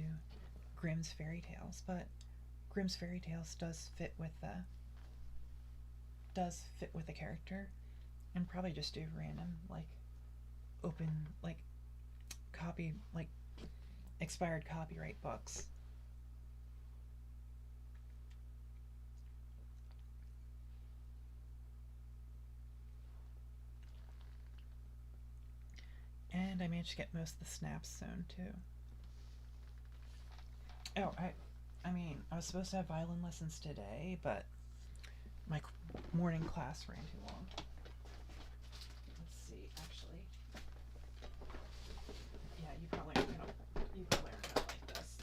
Grimm's Fairy Tales, but Grimm's Fairy Tales does fit with the character, and probably just do random open expired copyright books. And I managed to get most of the snaps sewn too. Oh, I mean, I was supposed to have violin lessons today, but my morning class ran too long. Let's see, actually. Yeah, you probably aren't gonna like this.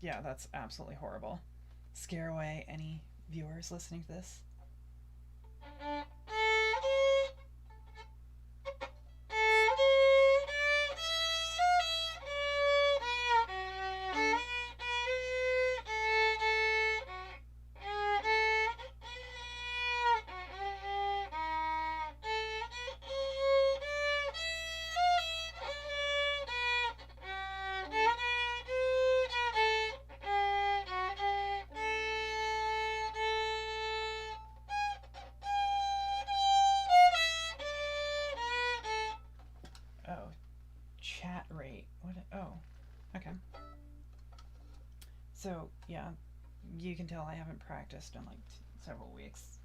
Yeah, that's absolutely horrible. Scare away any viewers listening to this. Oh, chat rate. What? Oh, okay. So yeah, you can tell I haven't practiced in like several weeks.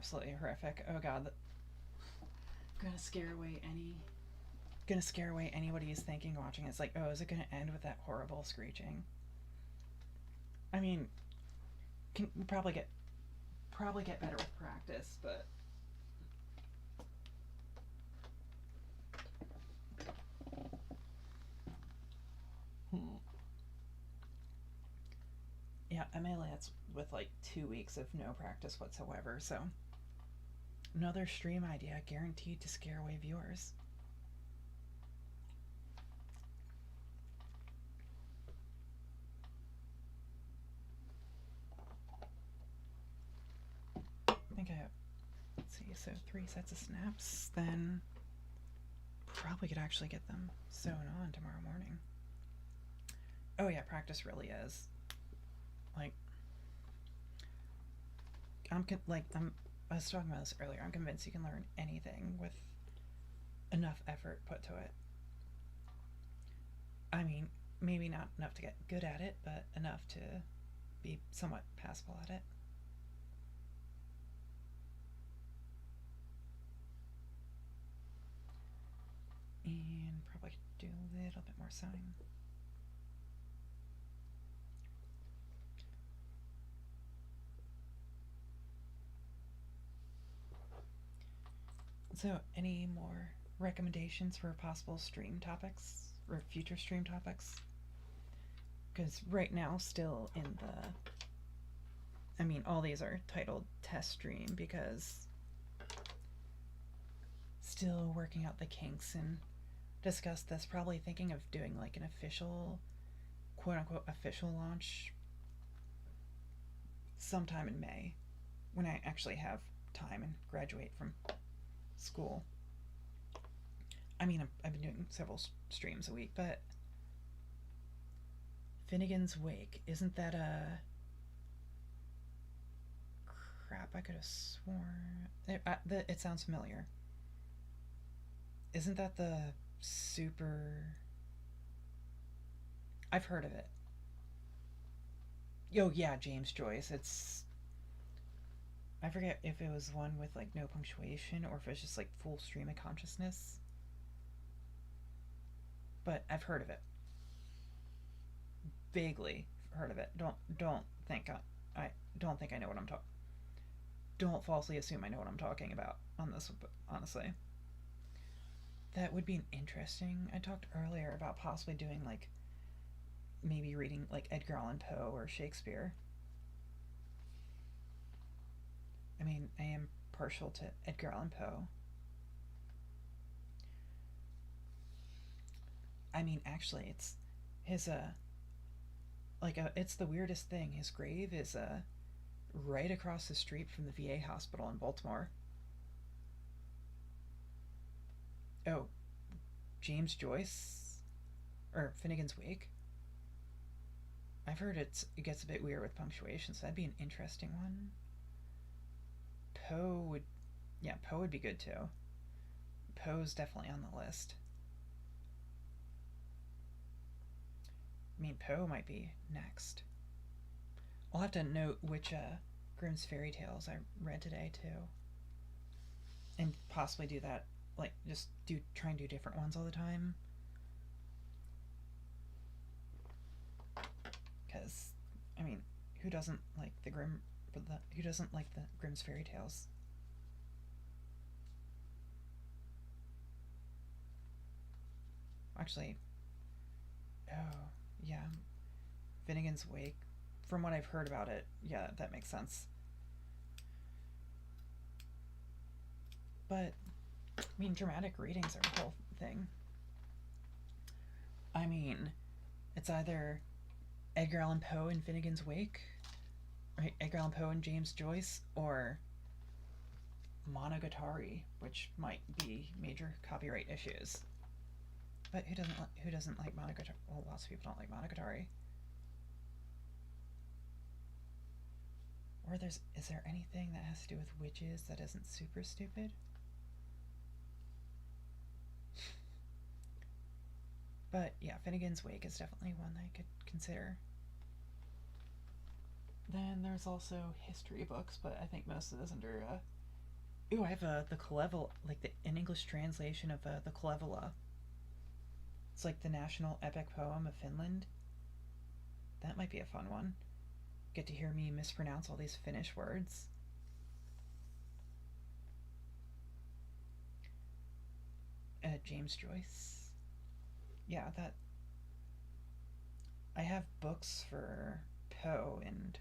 absolutely horrific. Oh god, gonna scare away anybody who's thinking watching it. It's like, oh, is it gonna end with that horrible screeching? I mean, can probably get better with practice, but yeah, MLA, that's with like 2 weeks of no practice whatsoever, so another stream idea guaranteed to scare away viewers. I think I have, let's see, so 3 sets of snaps, then probably could actually get them sewn on tomorrow morning. Oh yeah, practice really is. Like, I was talking about this earlier, I'm convinced you can learn anything with enough effort put to it. I mean, maybe not enough to get good at it, but enough to be somewhat passable at it. And probably do a little bit more sewing. So, any more recommendations for possible stream topics or future stream topics? Because right now, still in the, I mean, all these are titled test stream because still working out the kinks and discuss this. Probably thinking of doing like an official, quote unquote, official launch sometime in May when I actually have time and graduate from school. I mean, I've been doing several streams a week, but Finnegan's Wake, isn't that a crap? I could have sworn it sounds familiar. Isn't that the super? I've heard of it. Oh yeah, James Joyce. It's, I forget if it was one with like no punctuation or if it's just like full stream of consciousness. But I've heard of it. Vaguely heard of it. Don't think I don't think I know what I'm talking. Don't falsely assume I know what I'm talking about on this, but honestly. That would be interesting. I talked earlier about possibly doing like maybe reading like Edgar Allan Poe or Shakespeare. I mean, I am partial to Edgar Allan Poe. I mean, actually, it's his it's the weirdest thing. His grave is right across the street from the VA hospital in Baltimore. Oh, James Joyce or Finnegan's Wake. I've heard it gets a bit weird with punctuation, so that'd be an interesting one. Poe would be good too. Poe's definitely on the list. I mean, Poe might be next. I'll have to note which Grimm's fairy tales I read today too, and possibly do that. Like, just try and do different ones all the time. Because, I mean, who doesn't like the who doesn't like the Grimm's fairy tales? Actually, oh yeah, Finnegan's Wake. From what I've heard about it, yeah, that makes sense. But I mean, dramatic readings are a whole thing. I mean, it's either Edgar Allan Poe and Finnegan's Wake, right? Edgar Allan Poe and James Joyce, or Monogatari, which might be major copyright issues. But who doesn't like Monogatari? Well, lots of people don't like Monogatari. Or is there anything that has to do with witches that isn't super stupid? But yeah, Finnegan's Wake is definitely one that I could consider. Then there's also history books, but I think most of those under Ooh, I have the Kalevala, like an English translation of the Kalevala. It's like the national epic poem of Finland. That might be a fun one. Get to hear me mispronounce all these Finnish words. James Joyce. Yeah, that. I have books for Poe and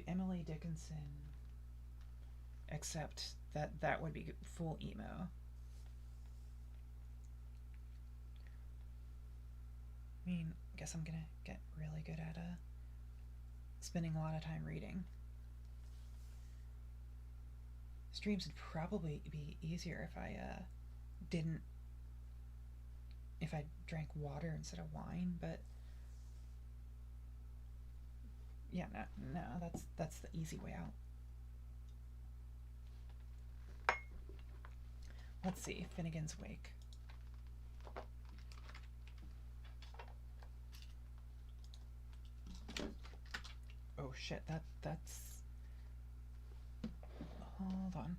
Emily Dickinson. Except that would be full emo. I mean, I guess I'm gonna get really good at spending a lot of time reading. Streams would probably be easier if I didn't if I drank water instead of wine, but yeah, no, that's the easy way out. Let's see, Finnegan's Wake. Oh shit, that's hold on.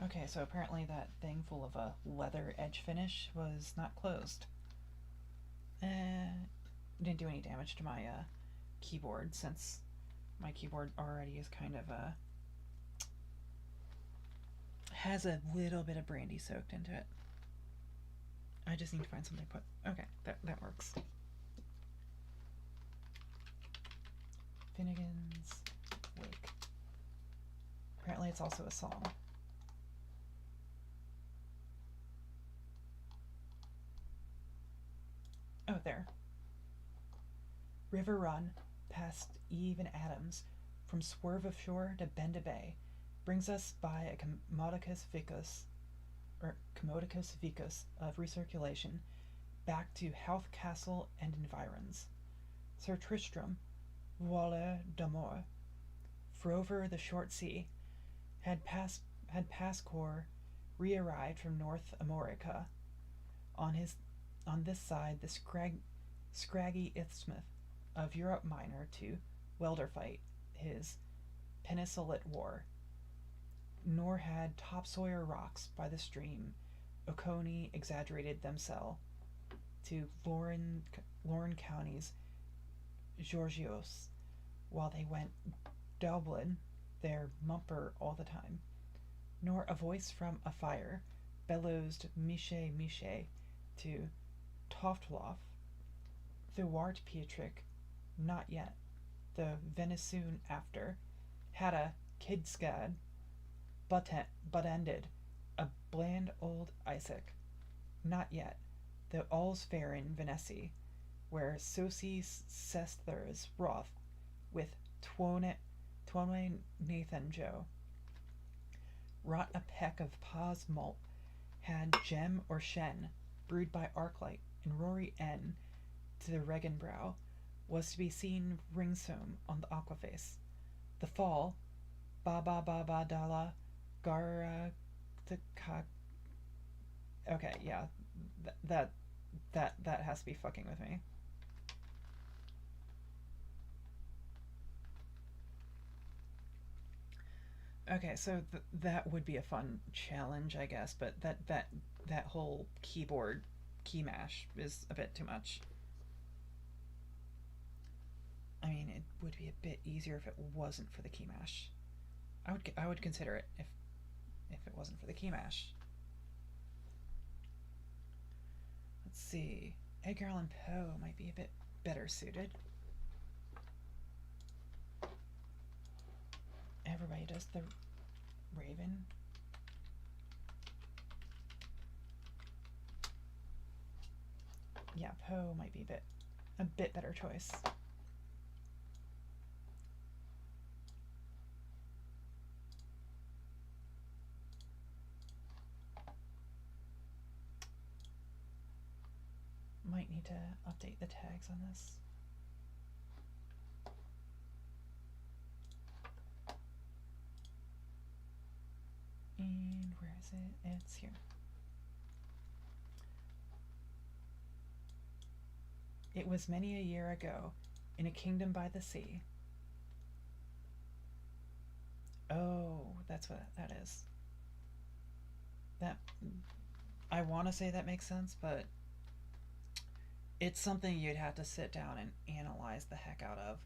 Okay, so apparently that thing full of a leather edge finish was not closed. Didn't do any damage to my keyboard since my keyboard already is kind of has a little bit of brandy soaked into it. I just need to find something to put. Okay, that works. Finnegan's Wake. Apparently it's also a song. Oh, there. River run past Eve and Adams, from swerve of shore to bend of bay, brings us by a commodicus vicus of recirculation back to Howth Castle and environs. Sir Tristram, voleur d'amour, frover the short sea, had Pascore re-arrived from North America. On this side the scraggy isthmus of Europe Minor to Welderfight his Peninsulate War, nor had topsoil rocks by the stream Oconee exaggerated themselves to Lorne County's Georgios, while they went Dublin their mumper all the time, nor a voice from a fire bellows Miche to Toftloff, the Wart Pietrick, not yet, the Venesoon after, had a Kidscad, but ended, a bland old Isaac, not yet, the all's fair in Venecy, where Sosie Sesthers Roth, with Twone Nathan Joe, wrought a peck of Pa's malt, had gem or shen, brewed by Arclight and Rory N. to the Regenbrow, was to be seen ringsome on the aquaface. The fall, ba ba ba ba dala, gara the ka. Okay, yeah, that has to be fucking with me. Okay, so that would be a fun challenge, I guess, but that whole keyboard key mash is a bit too much. I mean, it would be a bit easier if it wasn't for the key mash. I would consider it if it wasn't for the key mash. Let's see. Edgar Allan Poe might be a bit better suited. Everybody does the Raven. Yeah, Poe might be a bit better choice. Might need to update the tags on this. And where is it? It's here. It was many a year ago, in a kingdom by the sea. That's what that is. That I want to say that makes sense, but it's something you'd have to sit down and analyze the heck out of.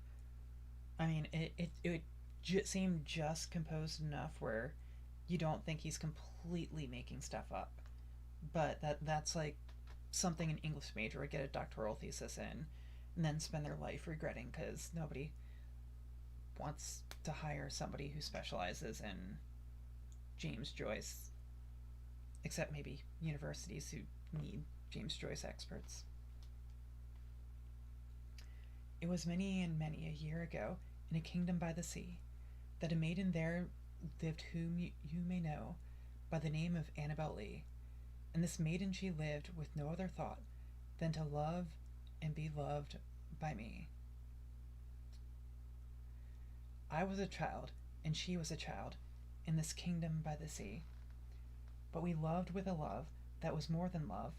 I mean, it seemed just composed enough where you don't think he's completely making stuff up. But that's like something an English major would get a doctoral thesis in, and then spend their life regretting because nobody wants to hire somebody who specializes in James Joyce, except maybe universities who need James Joyce experts. It was many and many a year ago, in a kingdom by the sea, that a maiden there lived whom you may know by the name of Annabel Lee. And this maiden she lived with no other thought than to love and be loved by me. I was a child, and she was a child, in this kingdom by the sea. But we loved with a love that was more than love,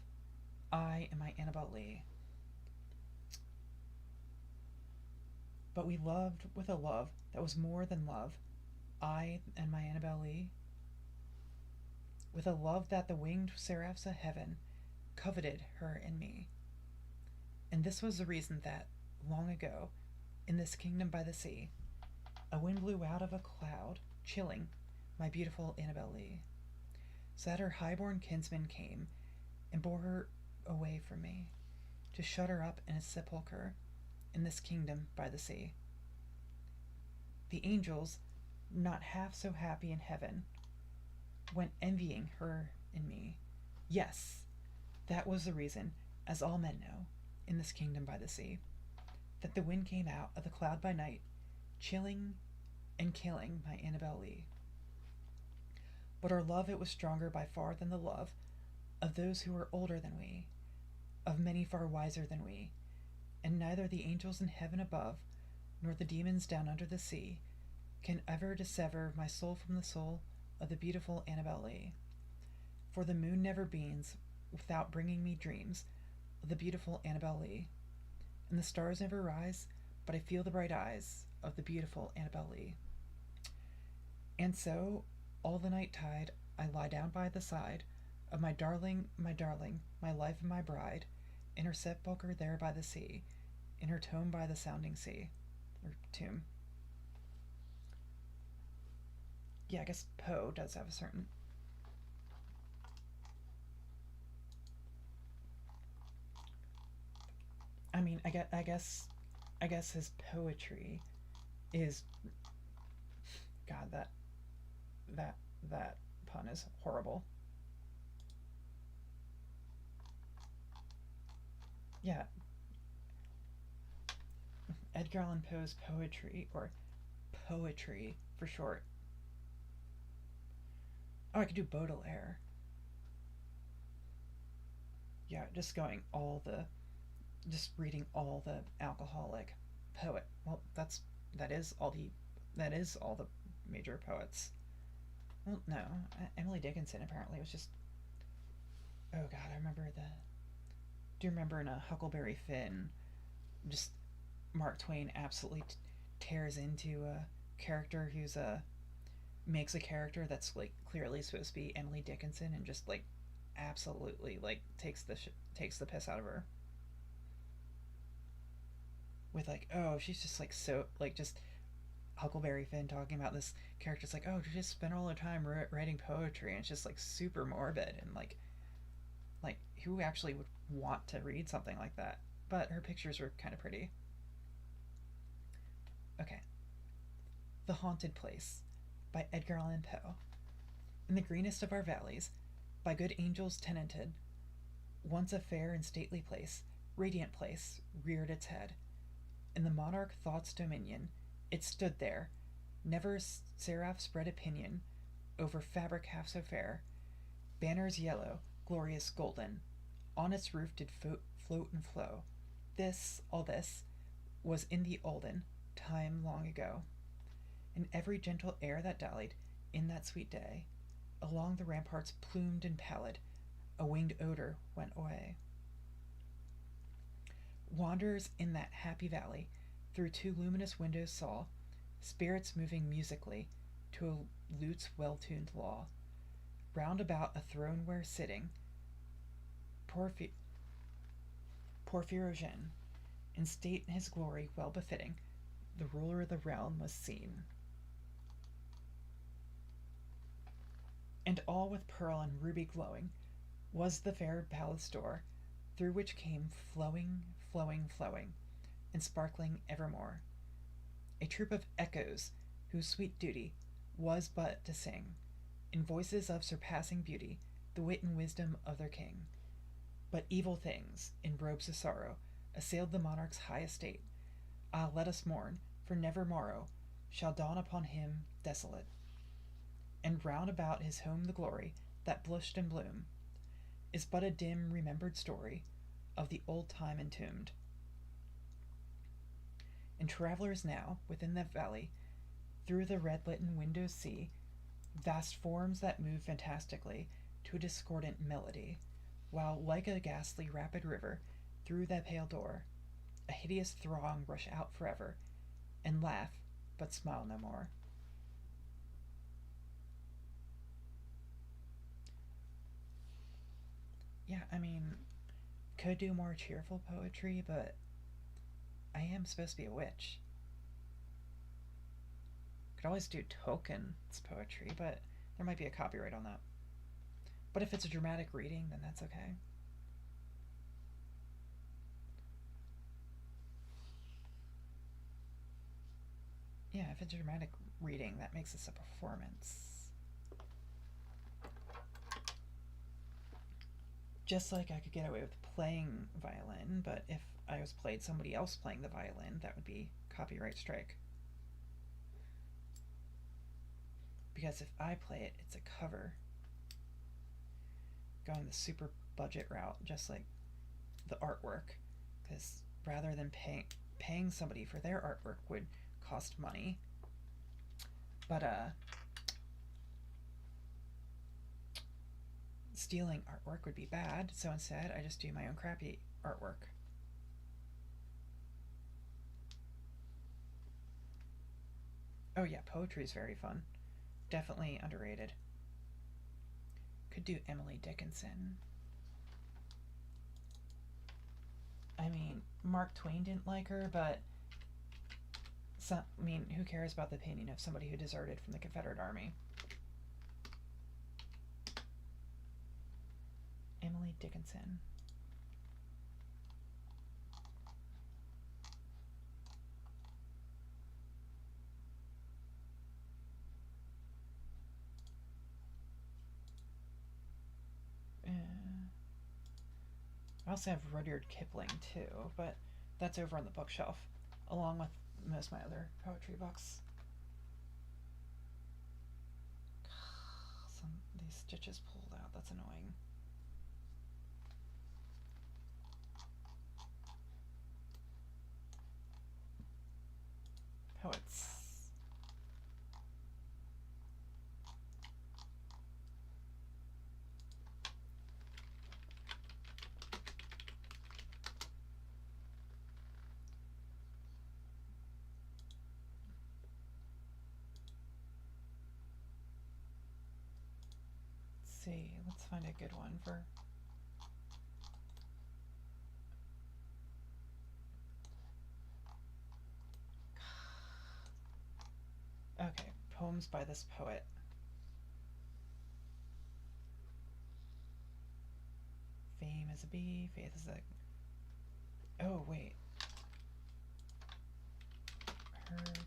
I and my Annabel Lee. But we loved with a love that was more than love, I and my Annabel Lee. With a love that the winged seraphs of heaven coveted her and me. And this was the reason that, long ago, in this kingdom by the sea, a wind blew out of a cloud, chilling my beautiful Annabel Lee, so that her high-born kinsman came and bore her away from me, to shut her up in a sepulchre in this kingdom by the sea. The angels, not half so happy in heaven, went envying her and me. Yes, that was the reason, as all men know, in this kingdom by the sea, that the wind came out of the cloud by night, chilling and killing my Annabel Lee. But our love it was stronger by far than the love of those who were older than we, of many far wiser than we, and neither the angels in heaven above, nor the demons down under the sea, can ever dissever my soul from the soul of the beautiful Annabel Lee. For the moon never beams without bringing me dreams of the beautiful Annabel Lee, and the stars never rise but I feel the bright eyes of the beautiful Annabel Lee. And so, all the night tide, I lie down by the side of my darling, my life and my bride, in her sepulchre there by the sea, in her tomb by the sounding sea, or tomb. Yeah, I guess Poe does have a certain. I mean, I guess his poetry is. God, that that pun is horrible. Yeah, Edgar Allan Poe's poetry, or poetry for short. Oh, I could do Baudelaire. Yeah, just reading all the alcoholic poet. Well, that is all the major poets. Well, no, Emily Dickinson apparently was just. Oh God, I remember the. Do you remember in a Huckleberry Finn, just Mark Twain absolutely tears into a character who's a makes a character that's like clearly supposed to be Emily Dickinson and just like absolutely like takes the piss out of her with like, oh, she's just like so like just Huckleberry Finn talking about this character. It's like, oh, she just spent all her time writing poetry, and it's just like super morbid and like who actually would want to read something like that? But her pictures were kind of pretty. Okay, The Haunted Place by Edgar Allan Poe. In the greenest of our valleys, by good angels tenanted, once a fair and stately place, radiant place, reared its head. In the monarch thought's dominion, it stood there, never seraph spread a pinion over fabric half so fair. Banners yellow, glorious golden, on its roof did float and flow. All this, was in the olden time long ago. And every gentle air that dallied in that sweet day, along the ramparts plumed and pallid, a winged odor went away. Wanderers in that happy valley through two luminous windows saw spirits moving musically to a lute's well-tuned law. Round about a throne where sitting, Porphy- Porphyrogen, in state his glory well befitting, the ruler of the realm was seen. And all with pearl and ruby glowing was the fair palace door, through which came flowing, flowing, flowing, and sparkling evermore, a troop of echoes whose sweet duty was but to sing, in voices of surpassing beauty, the wit and wisdom of their king. But evil things, in robes of sorrow, assailed the monarch's high estate. Ah, let us mourn, for never morrow shall dawn upon him desolate. And round about his home the glory that blushed and bloomed is but a dim remembered story of the old time entombed. And travellers now within that valley through the red litten windows see vast forms that move fantastically to a discordant melody, while like a ghastly rapid river through that pale door a hideous throng rush out forever and laugh but smile no more. Yeah, I mean, could do more cheerful poetry, but I am supposed to be a witch. Could always do tokens poetry, but there might be a copyright on that. But if it's a dramatic reading, then that's okay. Yeah, if it's a dramatic reading, that makes this a performance. Just like I could get away with playing violin, but if I was played somebody else playing the violin, that would be copyright strike. Because if I play it, it's a cover. Going the super budget route, just like the artwork. Because rather than paying somebody for their artwork would cost money. But stealing artwork would be bad, so instead I just do my own crappy artwork. Oh yeah, poetry is very fun. Definitely underrated. Could do Emily Dickinson. I mean, Mark Twain didn't like her, but who cares about the opinion of somebody who deserted from the Confederate Army? Emily Dickinson. I also have Rudyard Kipling too, but that's over on the bookshelf, along with most of my other poetry books. Some of these stitches pulled out, that's annoying. Poets. See, let's find a good one for. Okay, poems by this poet. Fame is a bee, faith is a. Oh, wait. Heard.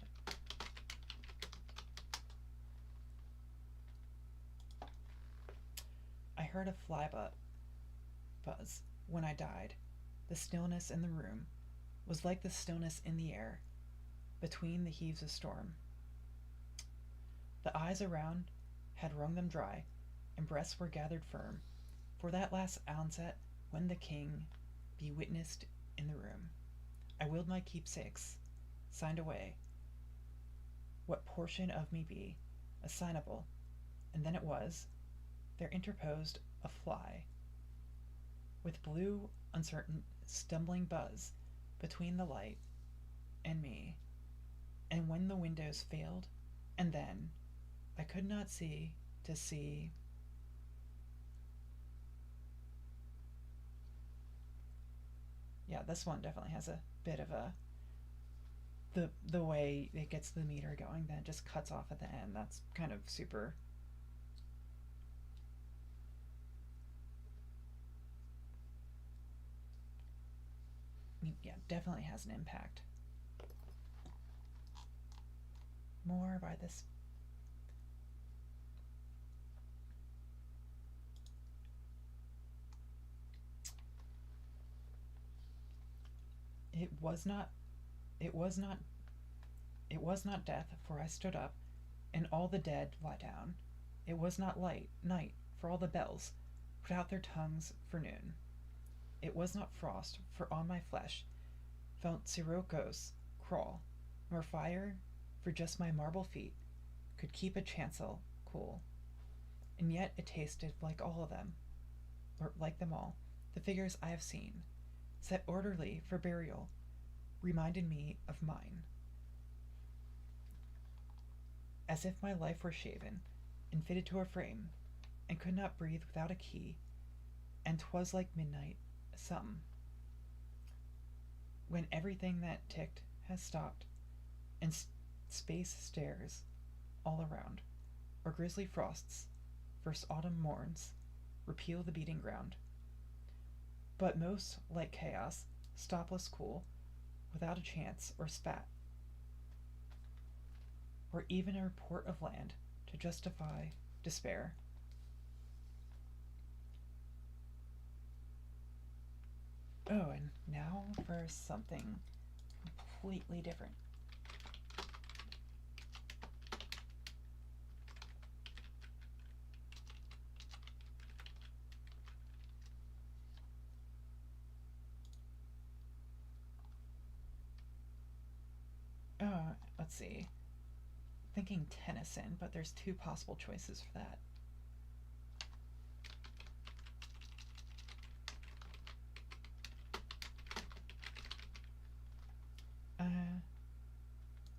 I heard a fly buzz when I died. The stillness in the room was like the stillness in the air between the heaves of storm. The eyes around had wrung them dry, and breasts were gathered firm for that last onset when the king be witnessed in the room. I willed my keepsakes, signed away, what portion of me be assignable, and then it was, there interposed a fly, with blue, uncertain, stumbling buzz between the light and me, and when the windows failed, and then, I could not see to see. Yeah, this one definitely has a bit of a the way it gets the meter going, then it just cuts off at the end. That's kind of super. Yeah, definitely has an impact. More by this. It was not. It was not. It was not death, for I stood up, and all the dead lie down. It was not night, for all the bells put out their tongues for noon. It was not frost, for on my flesh felt sirocco's crawl, nor fire, for just my marble feet could keep a chancel cool. And yet it tasted like all of them, or like them all, the figures I have seen, set orderly for burial, reminded me of mine, as if my life were shaven and fitted to a frame, and could not breathe without a key, and 'twas like midnight, some, when everything that ticked has stopped, and space stares all around, or grisly frosts, first autumn morns, repeal the beating ground. But most like chaos, stopless cool, without a chance or spat, or even a report of land to justify despair. Oh, and now for something completely different. Let's see. Thinking Tennyson, but there's two possible choices for that.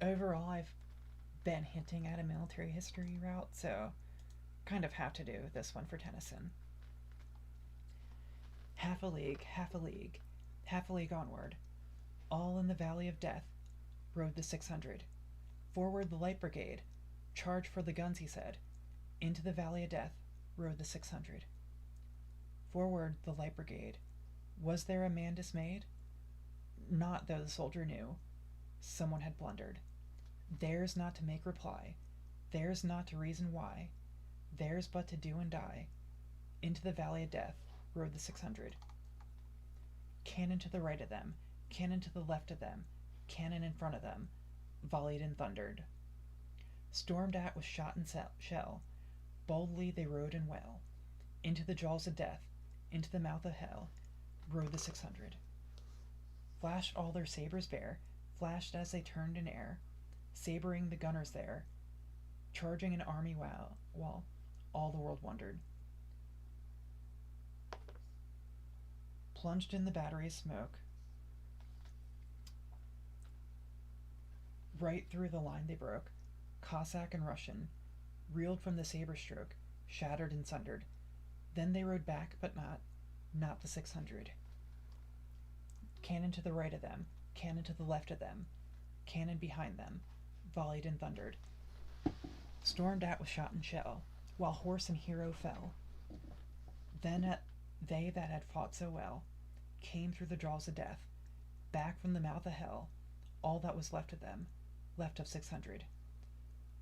Overall, I've been hinting at a military history route, so kind of have to do this one for Tennyson. Half a league, half a league, half a league onward, all in the valley of death, rode the 600. Forward the light brigade, charge for the guns, he said. Into the valley of death rode the 600. Forward the light brigade. Was there a man dismayed? Not though the soldier knew. Someone had blundered. Theirs not to make reply, theirs not to reason why, theirs but to do and die. Into the valley of death rode the 600. Cannon to the right of them, cannon to the left of them, cannon in front of them, volleyed and thundered. Stormed at with shot and shell, boldly they rode and well. Into the jaws of death, into the mouth of hell, rode the 600. Flashed all their sabres bare, flashed as they turned in air, sabering the gunners there, charging an army wall, all the world wondered. Plunged in the battery's smoke, right through the line they broke, Cossack and Russian, reeled from the sabre stroke, shattered and sundered. Then they rode back, but not the 600. Cannon to the right of them, cannon to the left of them, cannon behind them, volleyed and thundered. Stormed at with shot and shell, while horse and hero fell. Then they that had fought so well came through the jaws of death, back from the mouth of hell, all that was left of them, left of 600.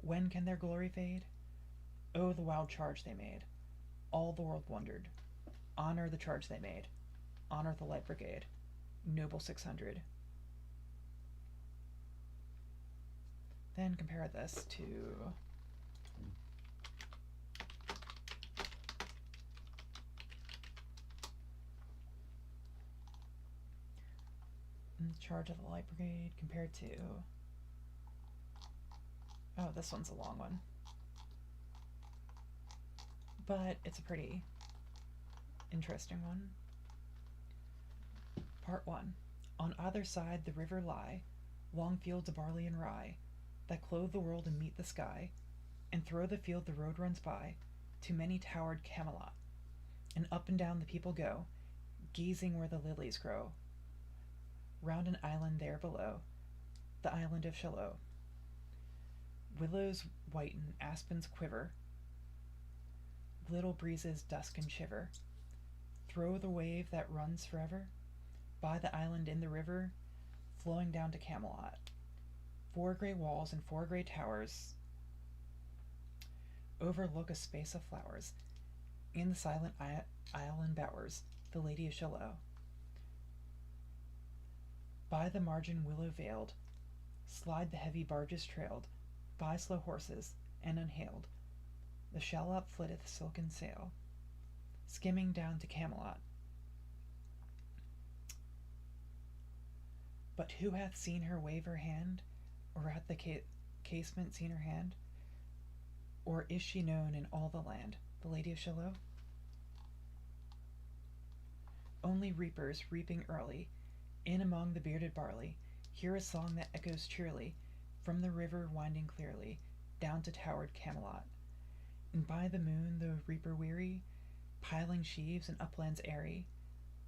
When can their glory fade? Oh, the wild charge they made. All the world wondered. Honor the charge they made. Honor the light brigade. Noble 600. Then compare this to charge of the light brigade compared to, oh, this one's a long one, but it's a pretty interesting one. Part 1. On either side the river lie long fields of barley and rye that clothe the world and meet the sky, And through the field the road runs by, to many towered Camelot, and up and down the people go, gazing where the lilies grow, round an island there below, the island of Shalott. Willows whiten, aspens quiver, little breezes dusk and shiver, throw the wave that runs forever, by the island in the river, flowing down to Camelot. 4 grey walls and 4 grey towers overlook a space of flowers, and the silent isle embowers the Lady of Shalott. By the margin willow veiled, slide the heavy barges trailed, by slow horses, and unhailed, the shallop flitteth silken sail, skimming down to Camelot. But who hath seen her wave her hand, or at the casement seen her hand? Or is she known in all the land, the Lady of Shalott? Only reapers, reaping early, in among the bearded barley, hear a song that echoes cheerily, from the river winding clearly, down to towered Camelot. And by the moon the reaper weary, piling sheaves in uplands airy,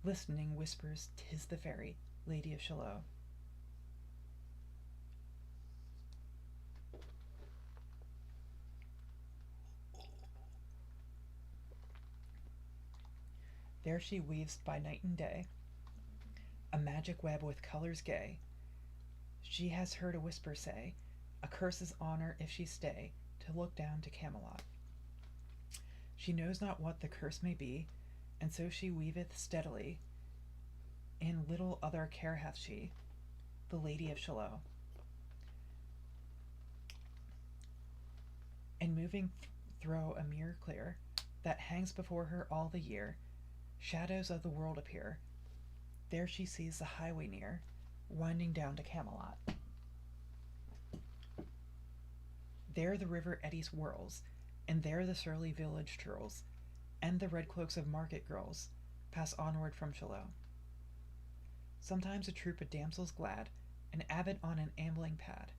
listening whispers, "'Tis the fairy Lady of Shalott." There she weaves by night and day a magic web with colors gay. She has heard a whisper say, a curse is on her if she stay to look down to Camelot. She knows not what the curse may be, and so she weaveth steadily, and little other care hath she, the Lady of Shalott. And moving thro' a mirror clear, that hangs before her all the year, shadows of the world appear. There she sees the highway near, winding down to Camelot. There the river eddies whirls, and there the surly village churls, and the red cloaks of market girls pass onward from Shalott. Sometimes a troop of damsels glad, an abbot on an ambling pad,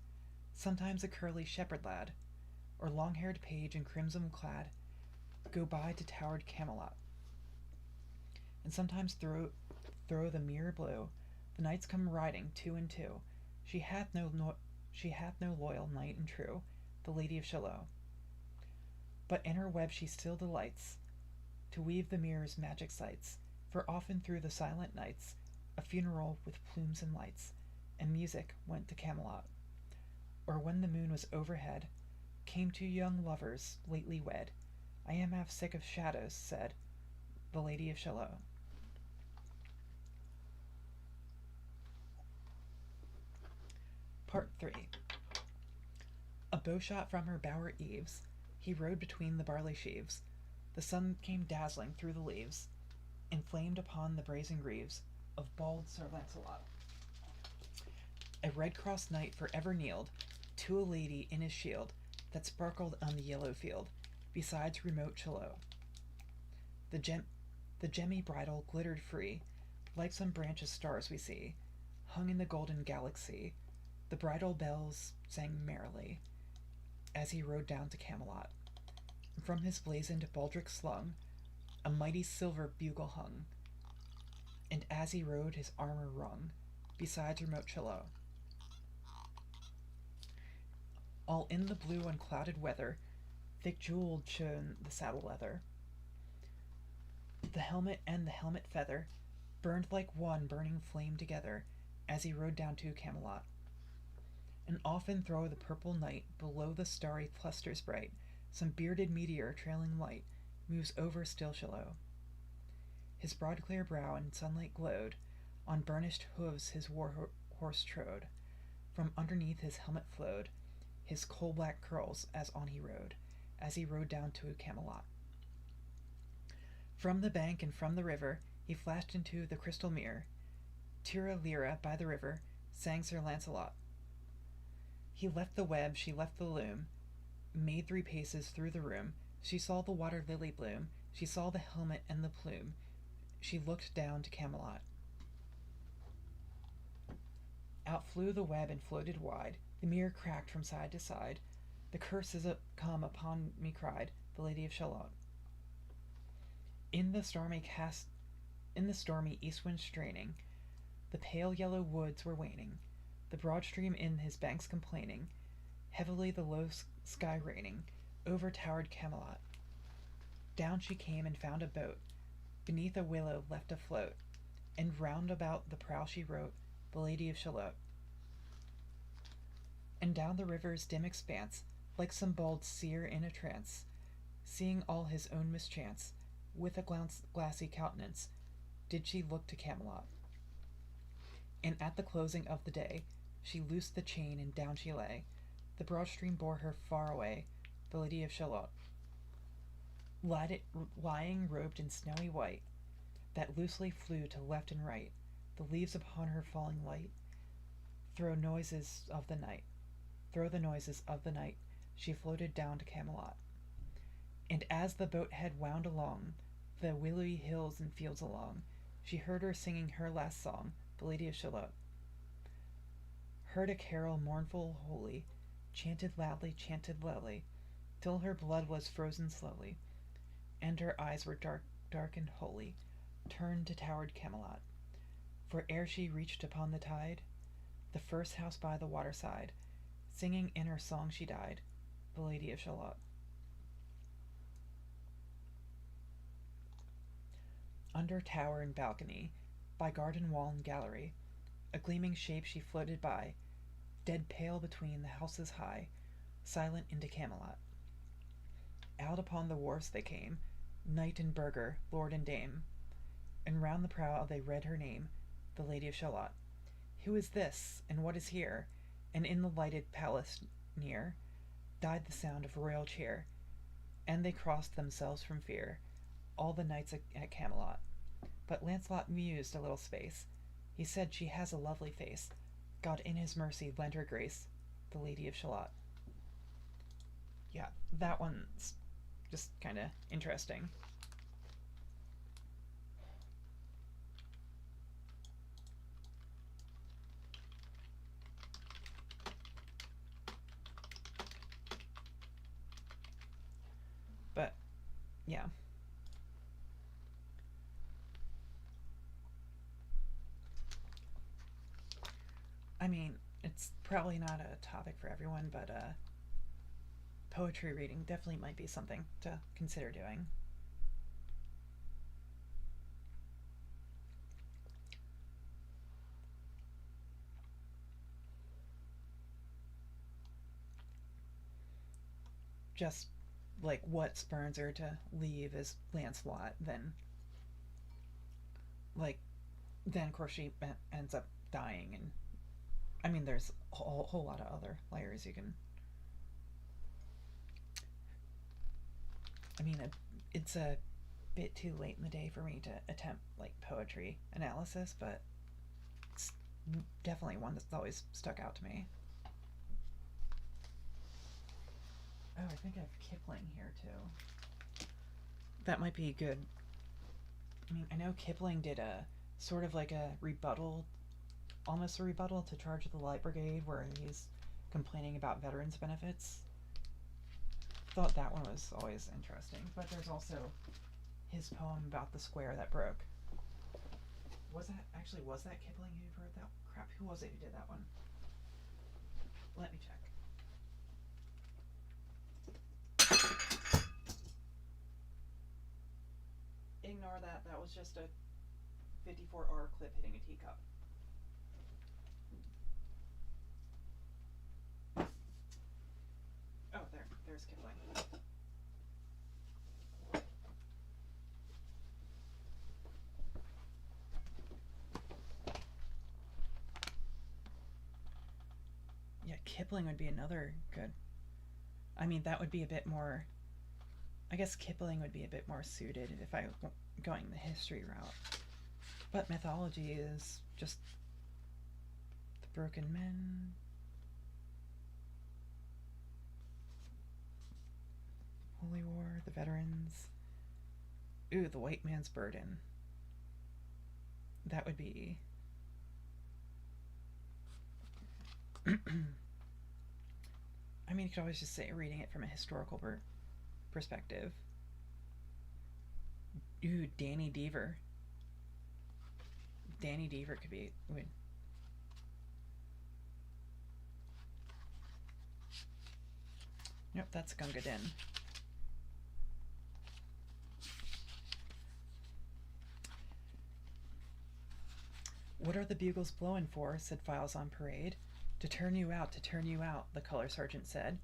sometimes a curly shepherd lad, or long-haired page in crimson clad, go by to towered Camelot. And sometimes through the mirror blue, the knights come riding 2 and 2. She hath no loyal knight and true, the Lady of Shalott. But in her web she still delights to weave the mirror's magic sights, for often through the silent nights a funeral with plumes and lights and music went to Camelot. Or when the moon was overhead, came 2 young lovers lately wed. I am half sick of shadows, said the Lady of Shalott. Part 3. A bowshot from her bower eaves, he rode between the barley sheaves. The sun came dazzling through the leaves, and flamed upon the brazen greaves of bald Sir Lancelot. A red-crossed knight for ever kneeled to a lady in his shield that sparkled on the yellow field, besides remote Shalott. The gemmy bridle glittered free, like some branch of stars we see, hung in the golden galaxy. The bridal bells sang merrily, as he rode down to Camelot. From his blazoned baldric slung, a mighty silver bugle hung, and as he rode his armor rung, besides remote Shalott. All in the blue unclouded weather, thick jewelled shone the saddle leather. The helmet and the helmet feather burned like one burning flame together, as he rode down to Camelot. And often thro' the purple night, below the starry clusters bright, some bearded meteor trailing light moves over still Shalott. His broad clear brow in sunlight glowed, on burnished hooves his horse trode, from underneath his helmet flowed his coal-black curls as on he rode down to Camelot. From the bank and from the river he flashed into the crystal mirror. Tira lira by the river sang Sir Lancelot. He left the web, she left the loom, made 3 paces through the room. She saw the water lily bloom, she saw the helmet and the plume. She looked down to Camelot. Out flew the web and floated wide. The mirror cracked from side to side. The curse is come upon me, cried the Lady of Shalott. In the stormy east wind straining, the pale yellow woods were waning, the broad stream in his banks complaining, heavily the low sky raining, over towered Camelot. Down she came and found a boat, beneath a willow left afloat, and round about the prow she wrote, the Lady of Shalott. And down the river's dim expanse, like some bald seer in a trance, seeing all his own mischance, with a glassy countenance, did she look to Camelot. And at the closing of the day, she loosed the chain and down she lay. The broad stream bore her far away, the Lady of Shalott. Lying robed in snowy white, that loosely flew to left and right, the leaves upon her falling light, throw the noises of the night, she floated down to Camelot. And as the boat head wound along, the willowy hills and fields along, she heard her singing her last song, the Lady of Shalott. Heard a carol mournful, holy, chanted loudly, till her blood was frozen slowly, and her eyes were dark and holy, turned to towered Camelot. For ere she reached upon the tide, the first house by the waterside, singing in her song she died, the Lady of Shalott. Under tower and balcony, by garden wall and gallery, a gleaming shape she floated by, dead pale between the houses high, silent into Camelot. Out upon the wharfs they came, knight and burgher, lord and dame, and round the prow they read her name, the Lady of Shalott. Who is this, and what is here? And in the lighted palace near died the sound of royal cheer, and they crossed themselves from fear, all the knights at Camelot. But Lancelot mused a little space. He said, she has a lovely face. God in his mercy lend her grace, the Lady of Shalott. Yeah, that one's just kind of interesting. But, yeah. I mean, it's probably not a topic for everyone, but poetry reading definitely might be something to consider doing. Just like what spurns her to leave is Lancelot, then of course she ends up dying, and I mean there's a whole lot of other layers you can. I mean it's a bit too late in the day for me to attempt poetry analysis, but it's definitely one that's always stuck out to me. Oh, I think I have Kipling here too. That might be good. I mean, I know Kipling did a sort of like a rebuttal, almost a rebuttal to Charge of the Light Brigade, where he's complaining about veterans benefits. Thought that one was always interesting. But there's also his poem about the square that broke. Was that Kipling who wrote that? Crap, who was it who did that one? Let me check. Ignore that. That was just a 54R clip hitting a teacup. Oh, there's Kipling. Yeah, Kipling would be another good. I mean, that would be a bit more. I guess Kipling would be a bit more suited if I were going the history route. But mythology is just the broken men. Holy War, the veterans. Ooh, the white man's burden. That would be. I mean, you could always just say reading it from a historical perspective. Ooh, Danny Deaver. Danny Deaver could be. Wait. Nope, that's Gunga Din. What are the bugles blowing for? Said Files on Parade. To turn you out, the color sergeant said.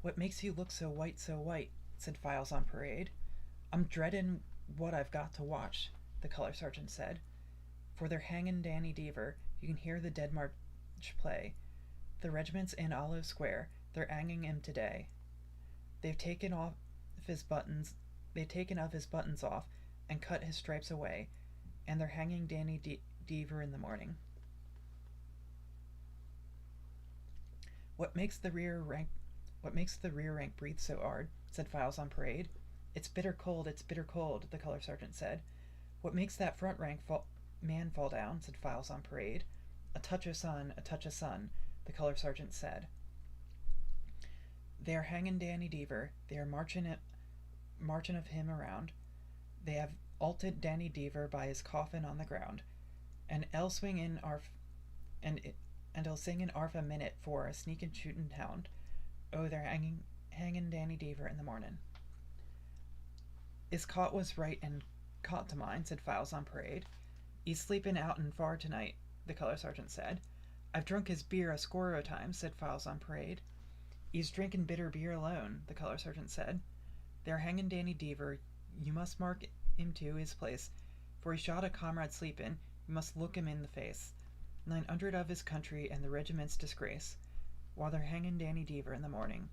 What makes you look so white, said Files on Parade. I'm dreadin' what I've got to watch, the color sergeant said. For they're hangin' Danny Deaver, you can hear the Dead March play. The regiment's in Olive Square, they're hanging him today. They've taken off his buttons off and cut his stripes away, and they're hanging Danny Deaver in the morning. What makes the rear rank breathe so hard? Said Files on Parade. It's bitter cold, the color sergeant said. What makes that front rank man fall down? Said Files on Parade. A touch of sun, the color sergeant said. They are hanging Danny Deaver. They are marching of him around. They have alted Danny Deaver by his coffin on the ground, and I'll swing in and I'll sing an arf a minute for a sneakin' shootin' hound. Oh, they're hanging Danny Deaver in the mornin'. His cot was right and caught to mine, said Files on Parade. He's sleepin' out in far tonight, the color sergeant said. I've drunk his beer a score o' times, said Files on Parade. He's drinkin' bitter beer alone, the color sergeant said. They're hangin' Danny Deaver. You must mark him to his place, for he shot a comrade sleepin'. You must look him in the face. 900 of his country and the regiment's disgrace, while they're hangin' Danny Deaver in the morning.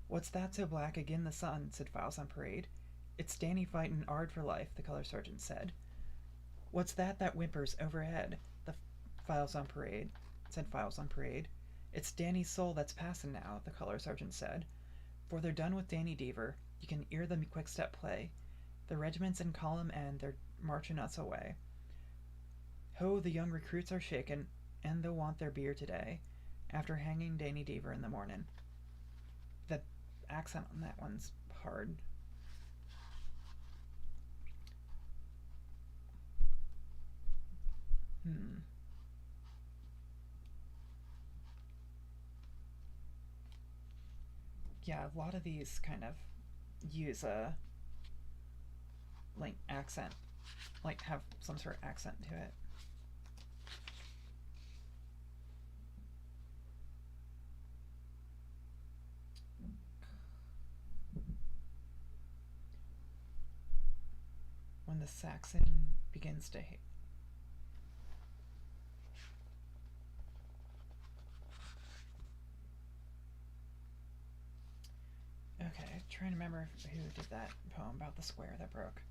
What's that so black agin the sun? Said Files on Parade. It's Danny fightin' hard for life, the color sergeant said. What's that whimpers overhead? The Files on Parade, said Files on Parade. It's Danny's soul that's passin' now, the color sergeant said. For they're done with Danny Deaver. You can hear the quick-step play. The regiment's in column end, they're marchin' us away. Ho, the young recruits are shaken, and they'll want their beer today, after hanging Danny Deaver in the mornin'. The accent on that one's hard. Yeah, a lot of these kind of use a accent, have some sort of accent to it. When the Saxon begins to hate. Okay, trying to remember who did that poem about the square that broke.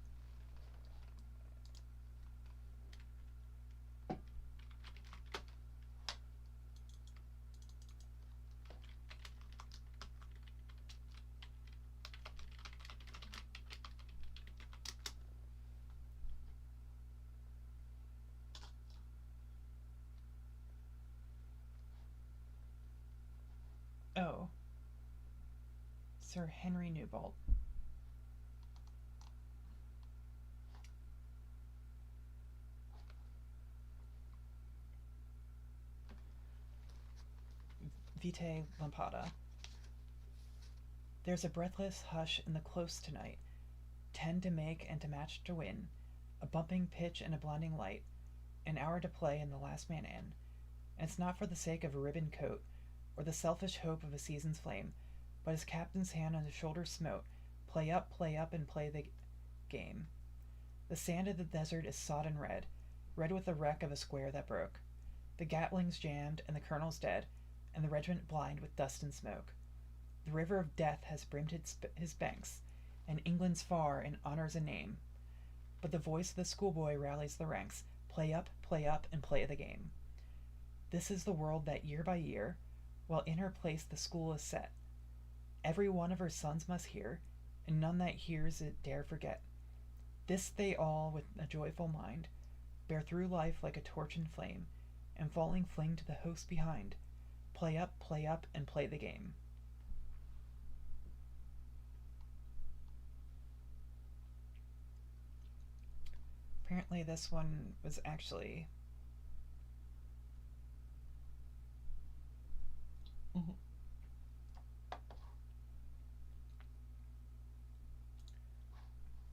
Oh, Sir Henry Newbolt. Vitae Lampada. There's a breathless hush in the close tonight, 10 to make and to match to win, a bumping pitch and a blinding light, an hour to play and the last man in. And it's not for the sake of a ribbon coat, or the selfish hope of a season's flame, but his captain's hand on his shoulder smote, play up, and play the game. The sand of the desert is sodden red with the wreck of a square that broke. The Gatling's jammed, and the colonel's dead, and the regiment blind with dust and smoke. The river of death has brimmed his banks, and England's far in honor's a name. But the voice of the schoolboy rallies the ranks, play up, and play the game. This is the world that year by year, while in her place the school is set, every one of her sons must hear, and none that hears it dare forget. This they all, with a joyful mind, bear through life like a torch in flame, and falling fling to the host behind. play up, and play the game. Apparently, this one was actually. Mhm.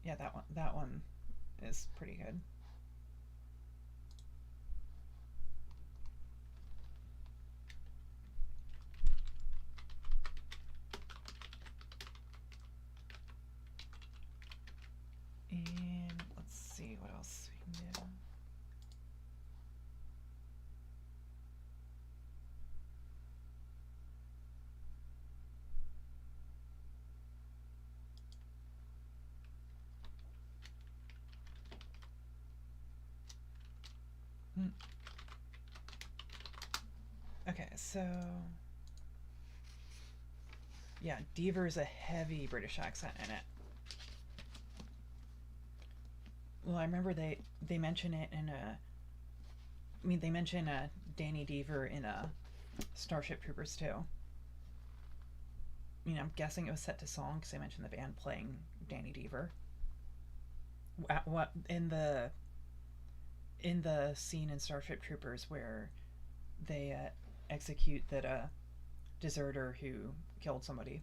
Yeah, that one. That one is pretty good. And let's see what else we can do. Hmm. Okay, so yeah, Deaver is a heavy British accent in it. Well, I remember they mention it in a. I mean, they mention Danny Deaver in Starship Troopers too. I mean, I'm guessing it was set to song because they mentioned the band playing Danny Deaver. What in the scene in Starship Troopers where they execute that deserter who killed somebody.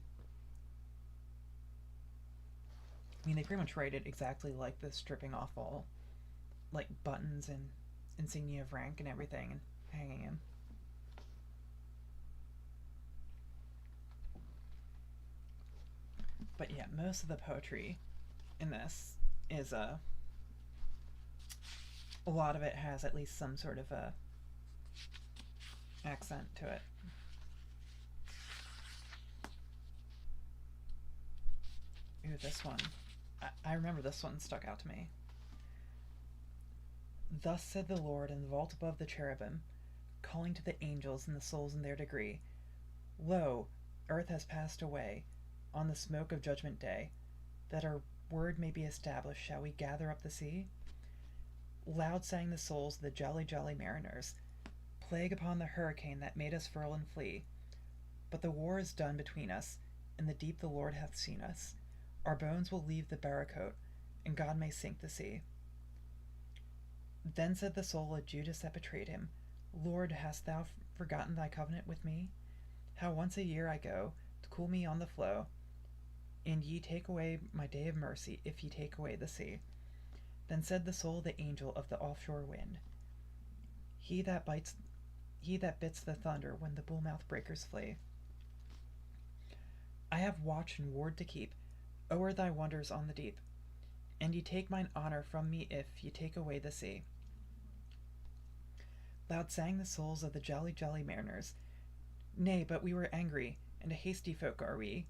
I mean, they pretty much write it exactly like the stripping off all like buttons and insignia of rank and everything and hanging him. But yeah, most of the poetry in this is a lot of it has at least some sort of a accent to it. Ooh, this one. I remember this one stuck out to me. Thus said the Lord in the vault above the cherubim, calling to the angels and the souls in their degree. Lo, earth has passed away on the smoke of judgment day. That our word may be established, shall we gather up the sea? Loud sang the souls of the jolly, jolly mariners. Plague upon the hurricane that made us furl and flee. But the war is done between us, in the deep the Lord hath seen us. Our bones will leave the barracote, and God may sink the sea. Then said the soul of Judas that betrayed him, Lord, hast thou forgotten thy covenant with me? How once a year I go to cool me on the flow, and ye take away my day of mercy if ye take away the sea. Then said the soul of the angel of the offshore wind, He that bits the thunder when the bull-mouthed breakers flee. I have watch and ward to keep o'er thy wonders on the deep, and ye take mine honour from me if ye take away the sea. Loud sang the souls of the jolly, jolly mariners. Nay, but we were angry, and a hasty folk are we,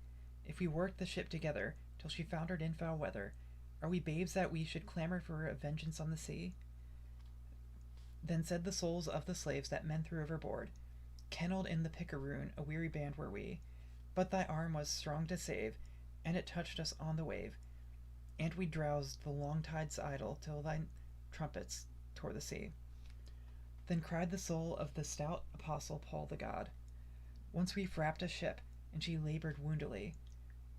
if we worked the ship together till she foundered in foul weather. Are we babes that we should clamour for a vengeance on the sea? Then said the souls of the slaves that men threw overboard, Kennelled in the picaroon, a weary band were we, but thy arm was strong to save, and it touched us on the wave, and we drowsed the long tides idle till thy trumpets tore the sea. Then cried the soul of the stout apostle Paul the God, Once we frapped a ship, and she laboured woundily.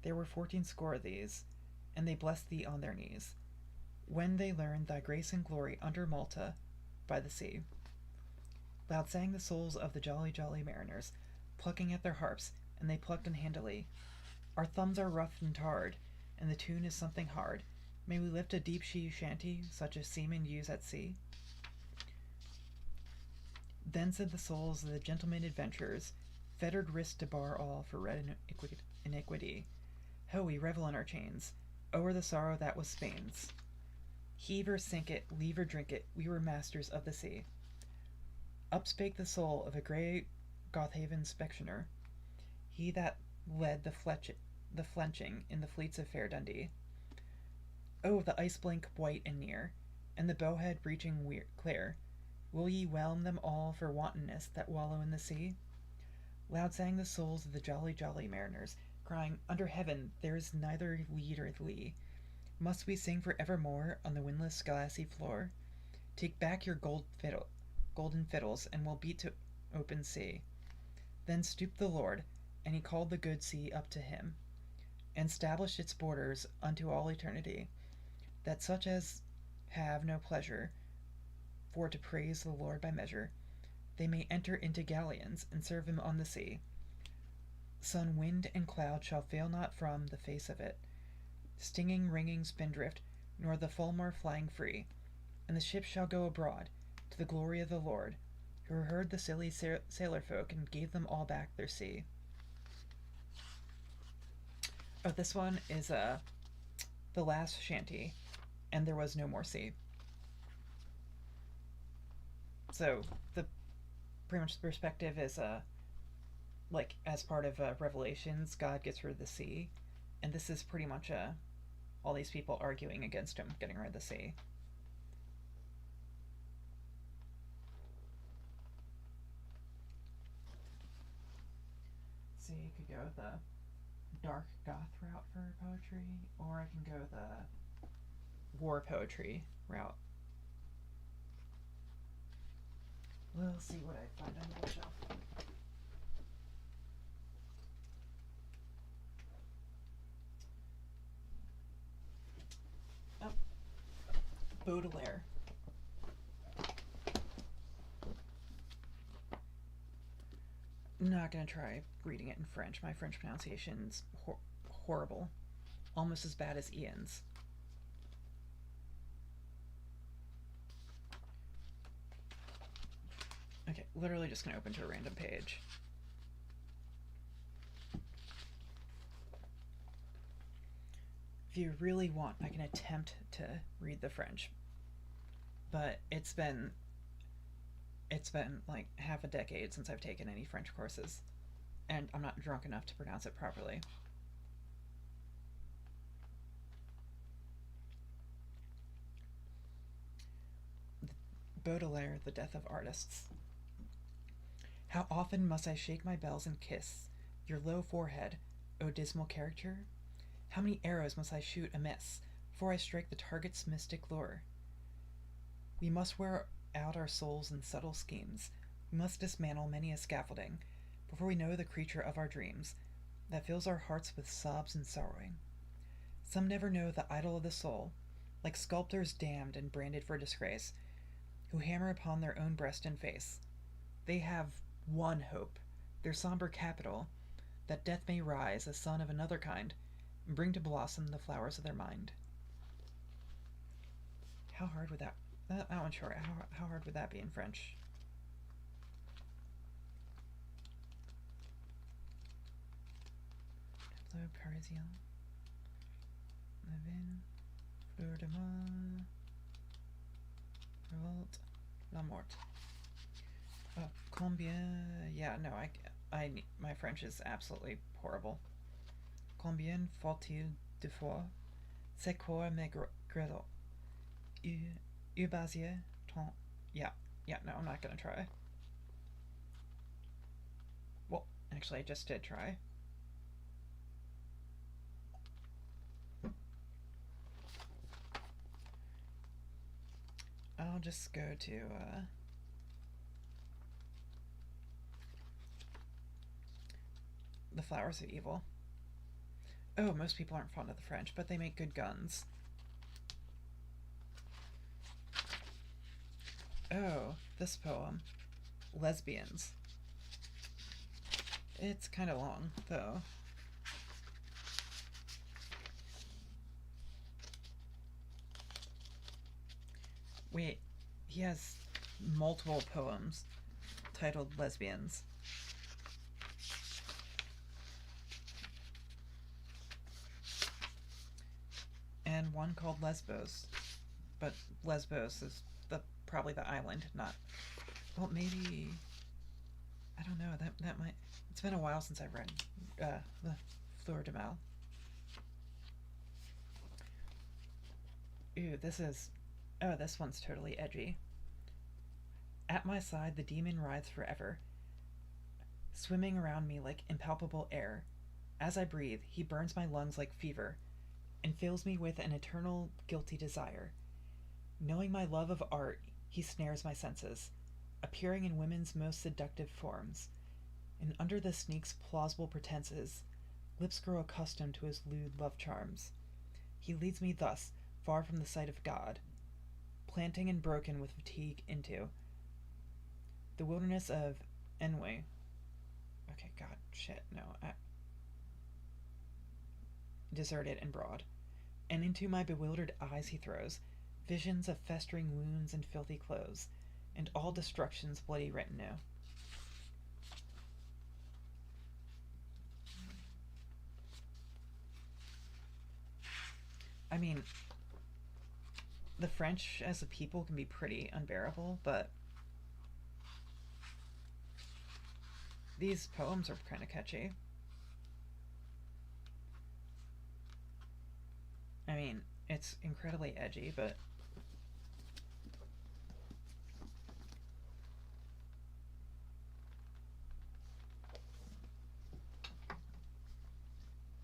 There were 14 score of these, and they blessed thee on their knees, when they learned thy grace and glory under Malta by the sea. Loud sang the souls of the jolly, jolly mariners, plucking at their harps, and they plucked unhandily. Our thumbs are rough and tarred, and the tune is something hard. May we lift a deep sea shanty, such as seamen use at sea? Then said the souls of the gentlemen adventurers, fettered wrist to bar all for red iniquity. Ho, we revel in our chains, o'er the sorrow that was Spain's. Heave or sink it, leave or drink it, we were masters of the sea. Up spake the soul of a grey Gothaven spectioner, he that led the flenching in the fleets of fair Dundee. Oh, the ice blank white and near, and the bowhead reaching clear, will ye whelm them all for wantonness that wallow in the sea? Loud sang the souls of the jolly, jolly mariners, crying, Under heaven there is neither weed or lee. Must we sing for evermore on the windless glassy floor? Take back your golden fiddles, and we'll beat to open sea. Then stooped the Lord, and he called the good sea up to him, and stablished its borders unto all eternity, that such as have no pleasure for to praise the Lord by measure, they may enter into galleons, and serve him on the sea. Sun, wind, and cloud shall fail not from the face of it, stinging, ringing spindrift, nor the fulmar flying free. And the ships shall go abroad, to the glory of the Lord, who heard the silly sailor folk, and gave them all back their sea. Oh, this one is the last shanty, and there was no more sea. So the pretty much the perspective is like as part of Revelations, God gets rid of the sea, and this is pretty much all these people arguing against him getting rid of the sea. See, you could go the dark goth route for poetry, or I can go the war poetry route. We'll see what I find on the bookshelf. Oh, Baudelaire. I'm not gonna try reading it in French. My French pronunciation's horrible, almost as bad as Ian's. Okay, literally just gonna open to a random page. If you really want, I can attempt to read the French, but it's been like half a decade since I've taken any French courses, and I'm not drunk enough to pronounce it properly. Baudelaire, The Death of Artists. How often must I shake my bells and kiss your low forehead, O dismal character? How many arrows must I shoot amiss before I strike the target's mystic lure? We must wear out our souls in subtle schemes. We must dismantle many a scaffolding before we know the creature of our dreams that fills our hearts with sobs and sorrowing. Some never know the idol of the soul, like sculptors damned and branded for disgrace, who hammer upon their own breast and face. They have one hope, their somber capital, that death may rise, a sun of another kind, and bring to blossom the flowers of their mind. How hard would that one's short. How hard would that be in French? Tableau Parisien. Levin. Fleur de Mal. Revolt. La Morte. Combien? Yeah, no, my French is absolutely horrible. Combien faut-il de fois? C'est quoi mes grelots? Ubasier, ton. Yeah, no, I'm not gonna try. Well, actually, I just did try. I'll just go to, The Flowers of Evil. Oh, most people aren't fond of the French, but they make good guns. Oh, this poem. Lesbians. It's kind of long, though. Wait, he has multiple poems titled Lesbians. And one called Lesbos. But Lesbos is probably the island, not... Well, maybe... I don't know, that might... It's been a while since I've read the Fleur de Mal. Ooh, this is... Oh, this one's totally edgy. At my side the demon rides forever, swimming around me like impalpable air. As I breathe, he burns my lungs like fever, and fills me with an eternal guilty desire. Knowing my love of art, he snares my senses, appearing in women's most seductive forms, And under the sneak's plausible pretenses, lips grow accustomed to his lewd love charms. He leads me thus, far from the sight of God, planting and broken with fatigue into the wilderness of Enway. Okay, God, shit, no. Deserted and broad. And into my bewildered eyes he throws visions of festering wounds and filthy clothes, and all destruction's bloody retinue. I mean, the French as a people can be pretty unbearable, but these poems are kind of catchy. I mean, it's incredibly edgy, but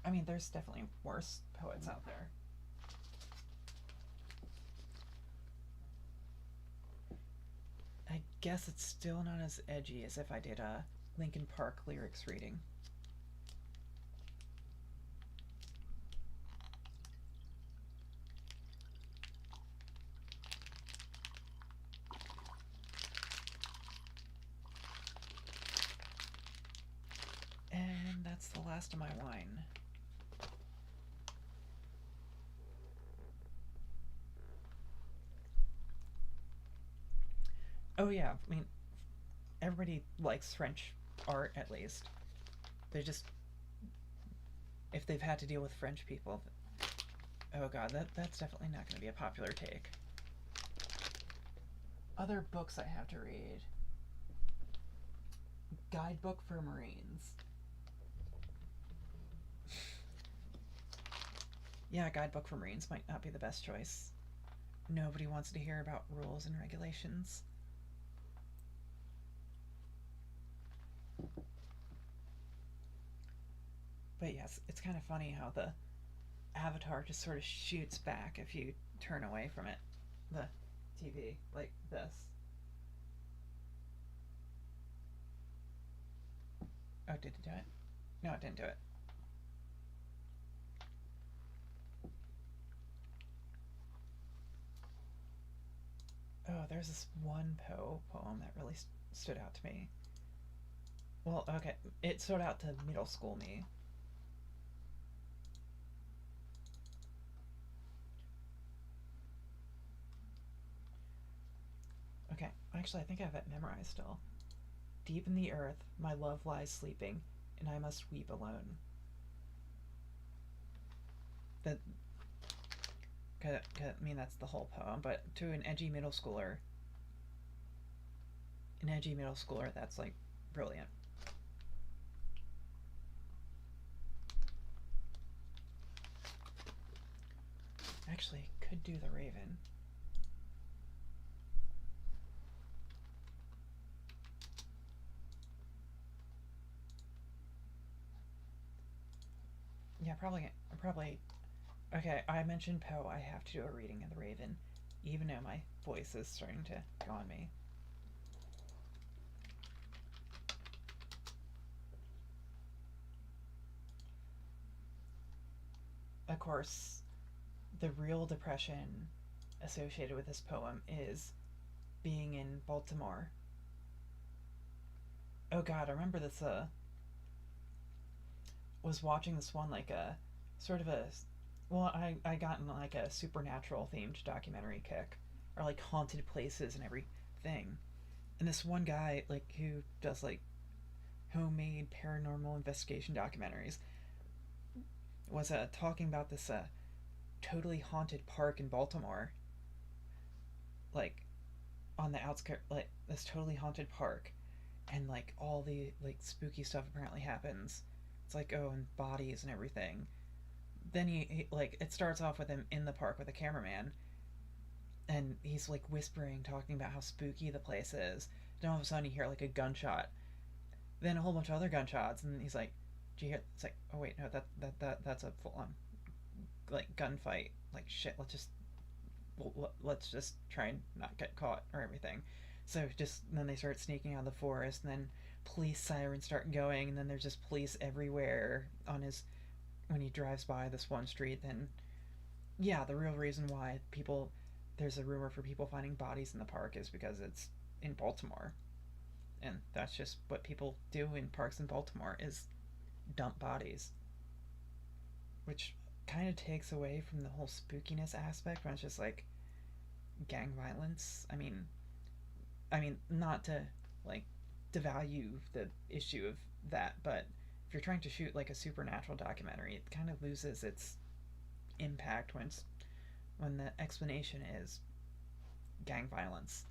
I mean, there's definitely worse poets out there. I guess it's still not as edgy as if I did a Linkin Park lyrics reading. And that's the last of my wine. Oh yeah, I mean, everybody likes French art at least. They just, if they've had to deal with French people, oh god, that's definitely not going to be a popular take. Other books I have to read. Guidebook for Marines. Yeah, Guidebook for Marines might not be the best choice. Nobody wants to hear about rules and regulations. But yes, it's kind of funny how the avatar just sort of shoots back if you turn away from it. The TV, like this. Oh, did it do it? No, it didn't do it. Oh, there's this one Poe poem that really stood out to me. Well, okay, it stood out to middle school me. Okay, actually, I think I have it memorized still. Deep in the earth, my love lies sleeping, and I must weep alone. That, I mean, that's the whole poem, but to an edgy middle schooler, that's like brilliant. Actually, could do the Raven. Yeah, probably. Okay, I mentioned Poe. I have to do a reading of the Raven, even though my voice is starting to go on me. Of course, the real depression associated with this poem is being in Baltimore. Oh god, I remember this was watching this one like a sort of a well, I got in like a supernatural themed documentary kick, or like haunted places and everything. And this one guy like who does like homemade paranormal investigation documentaries was talking about this totally haunted park in Baltimore, like on the outskirts, like this totally haunted park, and like all the like spooky stuff apparently happens. It's like, oh, and bodies and everything. Then he like it starts off with him in the park with a cameraman, and he's like whispering, talking about how spooky the place is. Then all of a sudden you hear like a gunshot, then a whole bunch of other gunshots, and he's like, "Do you hear?" It's like, "Oh wait, no, that's a full on like gunfight." Like shit, let's just try and not get caught or everything. So just then they start sneaking out of the forest, and then police sirens start going, and then there's just police everywhere on his when he drives by this one street. Then yeah, the real reason why people there's a rumor for people finding bodies in the park is because it's in Baltimore, and that's just what people do in parks in Baltimore is dump bodies, which kind of takes away from the whole spookiness aspect when it's just like gang violence. I mean, not to like devalue the issue of that, but if you're trying to shoot like a supernatural documentary, it kind of loses its impact when the explanation is gang violence.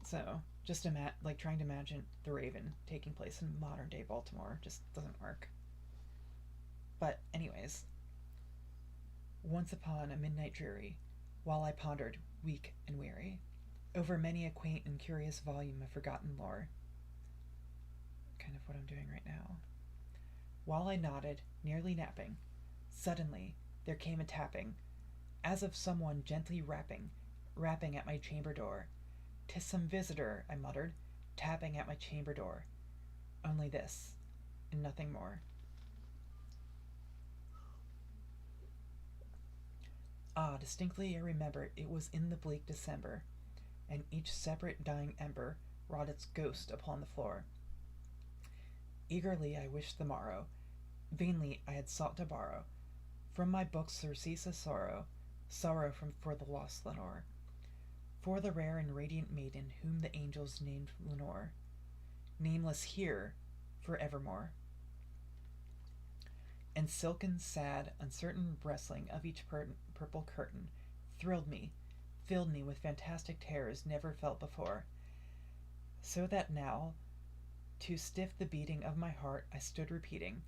So just like trying to imagine the Raven taking place in modern day Baltimore just doesn't work. But anyways, once upon a midnight dreary, while I pondered, weak and weary, over many a quaint and curious volume of forgotten lore, kind of what I'm doing right now. While I nodded, nearly napping, suddenly there came a tapping, as of someone gently rapping at my chamber door. "'Tis some visitor," I muttered, tapping at my chamber door. Only this, and nothing more. Ah, distinctly I remember it was in the bleak December, and each separate dying ember wrought its ghost upon the floor. Eagerly I wished the morrow, vainly I had sought to borrow from my books surcease of sorrow for the lost Lenore, for the rare and radiant maiden whom the angels named Lenore, nameless here for evermore. And silken, sad, uncertain rustling of each purple curtain thrilled me, filled me with fantastic terrors never felt before, so that now, to stiff the beating of my heart, I stood repeating,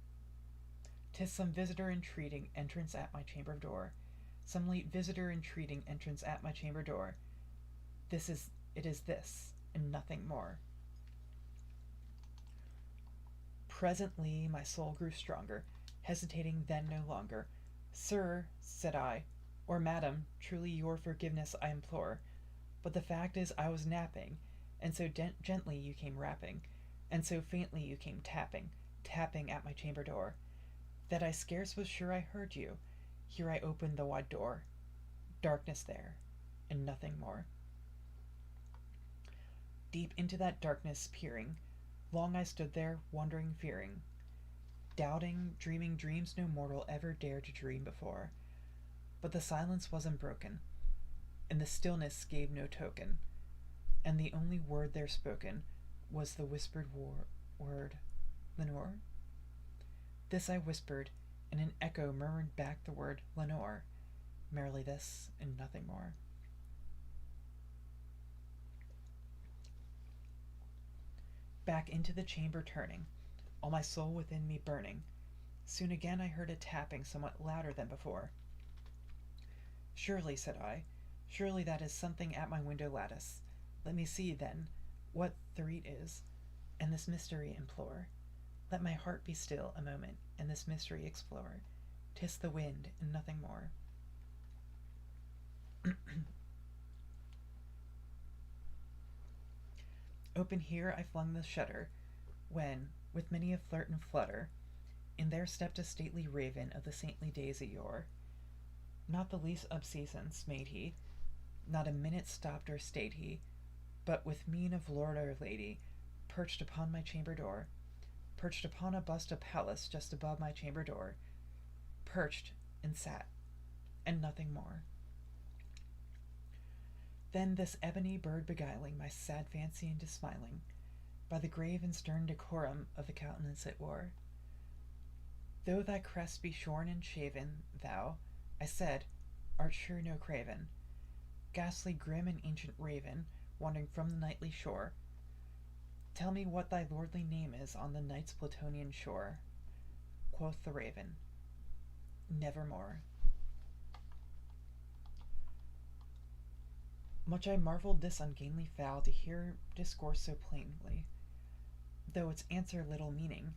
"'Tis some visitor entreating entrance at my chamber door, some late visitor entreating entrance at my chamber door. It is this, and nothing more." Presently my soul grew stronger, hesitating then no longer. "Sir," said I, "or madam, truly your forgiveness I implore, but the fact is I was napping, and so gently you came rapping, and so faintly you came tapping at my chamber door, that I scarce was sure I heard you. Here I opened the wide door. Darkness there, and nothing more." Deep into that darkness peering, long I stood there, wondering, fearing, doubting, dreaming dreams no mortal ever dared to dream before. But the silence was unbroken, and the stillness gave no token, and the only word there spoken was the whispered word, "Lenore?" This I whispered, and an echo murmured back the word "Lenore," merely this, and nothing more. Back into the chamber turning, all my soul within me burning, soon again I heard a tapping somewhat louder than before. "Surely," said I, "surely that is something at my window lattice. Let me see, then, what the rite is, and this mystery implore. Let my heart be still a moment, and this mystery explore. 'Tis the wind, and nothing more." Open here I flung the shutter, when, with many a flirt and flutter, in there stepped a stately raven of the saintly days of yore. Not the least obeisance made he, not a minute stopped or stayed he, but with mien of lord or lady, perched upon my chamber door, perched upon a bust of Pallas just above my chamber door, perched and sat, and nothing more. Then this ebony bird beguiling my sad fancy into smiling, by the grave and stern decorum of the countenance it wore. "Though thy crest be shorn and shaven, thou," I said, "art sure no craven, ghastly grim and ancient raven, wandering from the nightly shore. Tell me what thy lordly name is on the night's Plutonian shore." Quoth the raven, "Nevermore." Much I marvelled this ungainly fowl to hear discourse so plainly, though its answer little meaning,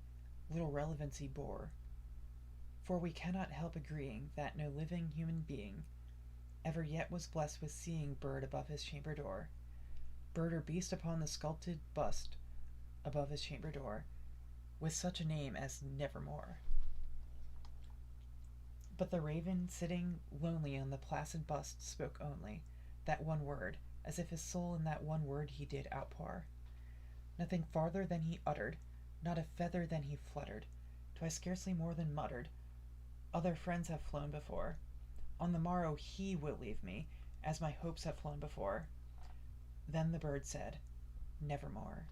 little relevancy bore. For we cannot help agreeing that no living human being ever yet was blessed with seeing bird above his chamber door. bird or beast upon the sculpted bust above his chamber door, with such a name as Nevermore. But the raven, sitting lonely on the placid bust, spoke only that one word, as if his soul in that one word he did outpour. Nothing farther than he uttered, not a feather than he fluttered, twice scarcely more than muttered, Other friends have flown before. On the morrow he will leave me, as my hopes have flown before. Then the bird said, Nevermore.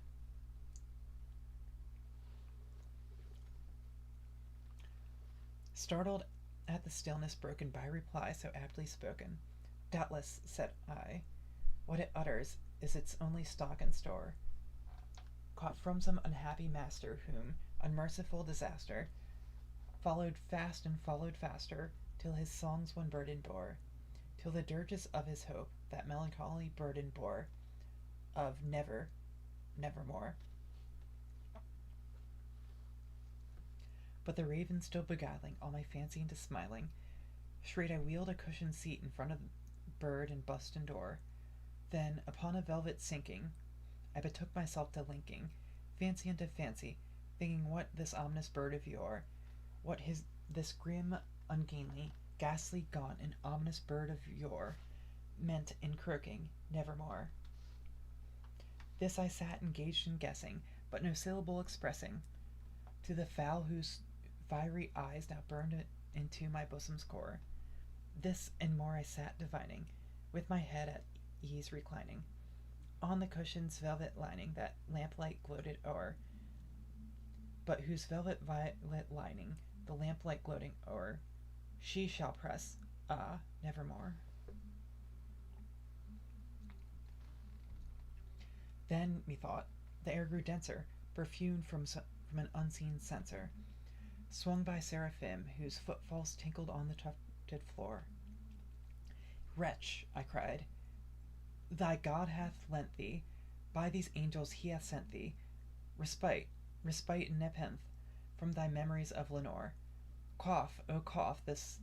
Startled at the stillness broken by reply so aptly spoken, doubtless, said I, what it utters is its only stock and store, caught from some unhappy master whom unmerciful disaster followed fast and followed faster, till his songs one burden bore, till the dirges of his hope that melancholy burden bore, of nevermore. But the raven still beguiling all my fancy into smiling, straight I wheeled a cushioned seat in front of bird and bust and door. Then, upon a velvet sinking, I betook myself to linking fancy unto fancy, thinking what this ominous bird of yore, what this grim, ungainly, ghastly, gaunt, and ominous bird of yore meant in croaking Nevermore. This I sat engaged in guessing, but no syllable expressing, to the fowl whose fiery eyes now burned into my bosom's core. This and more I sat divining, with my head at ease reclining, on the cushion's velvet lining that lamplight gloated o'er, but whose velvet violet lining the lamplight gloating o'er, she shall press, nevermore. Then, methought, the air grew denser, perfumed from an unseen censer, swung by seraphim whose footfalls tinkled on the tufted floor. Wretch, I cried, thy God hath lent thee, by these angels he hath sent thee, respite and nepenthe from thy memories of Lenore. Quaff, O quaff this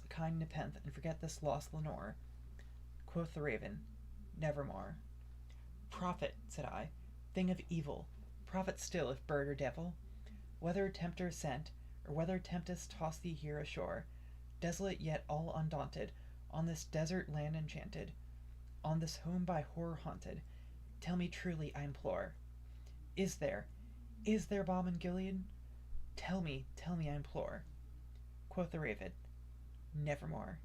kind nepenthe, and forget this lost Lenore. Quoth the raven, Nevermore. Prophet, said I, thing of evil, prophet still if bird or devil, whether tempter sent, or whether tempest toss thee here ashore, desolate yet all undaunted, on this desert land enchanted, on this home by horror haunted, tell me truly, I implore, is there balm in Gilead? Tell me, I implore. Quoth the raven, Nevermore.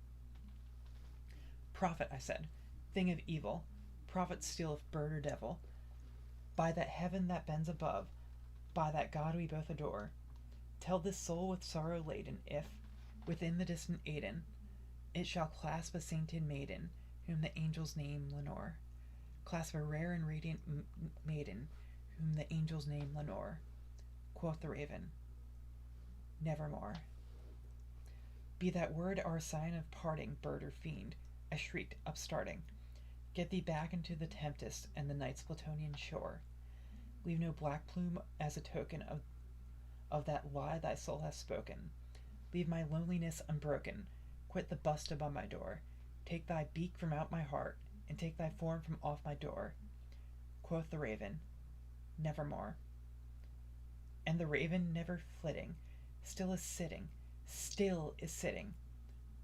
Prophet, I said, thing of evil, prophet still if bird or devil, by that heaven that bends above, by that God we both adore, tell this soul with sorrow laden if, within the distant Aidenn, it shall clasp a sainted maiden, whom the angels name Lenore. Clasp a rare and radiant maiden, whom the angels name Lenore. Quoth the raven, Nevermore. Be that word our sign of parting, bird or fiend, I shrieked, upstarting. Get thee back into the tempest and the night's Plutonian shore. Leave no black plume as a token of that lie thy soul hath spoken. Leave my loneliness unbroken. Quit the bust above my door. Take thy beak from out my heart, and take thy form from off my door. Quoth the raven, Nevermore. And the raven, never flitting, still is sitting,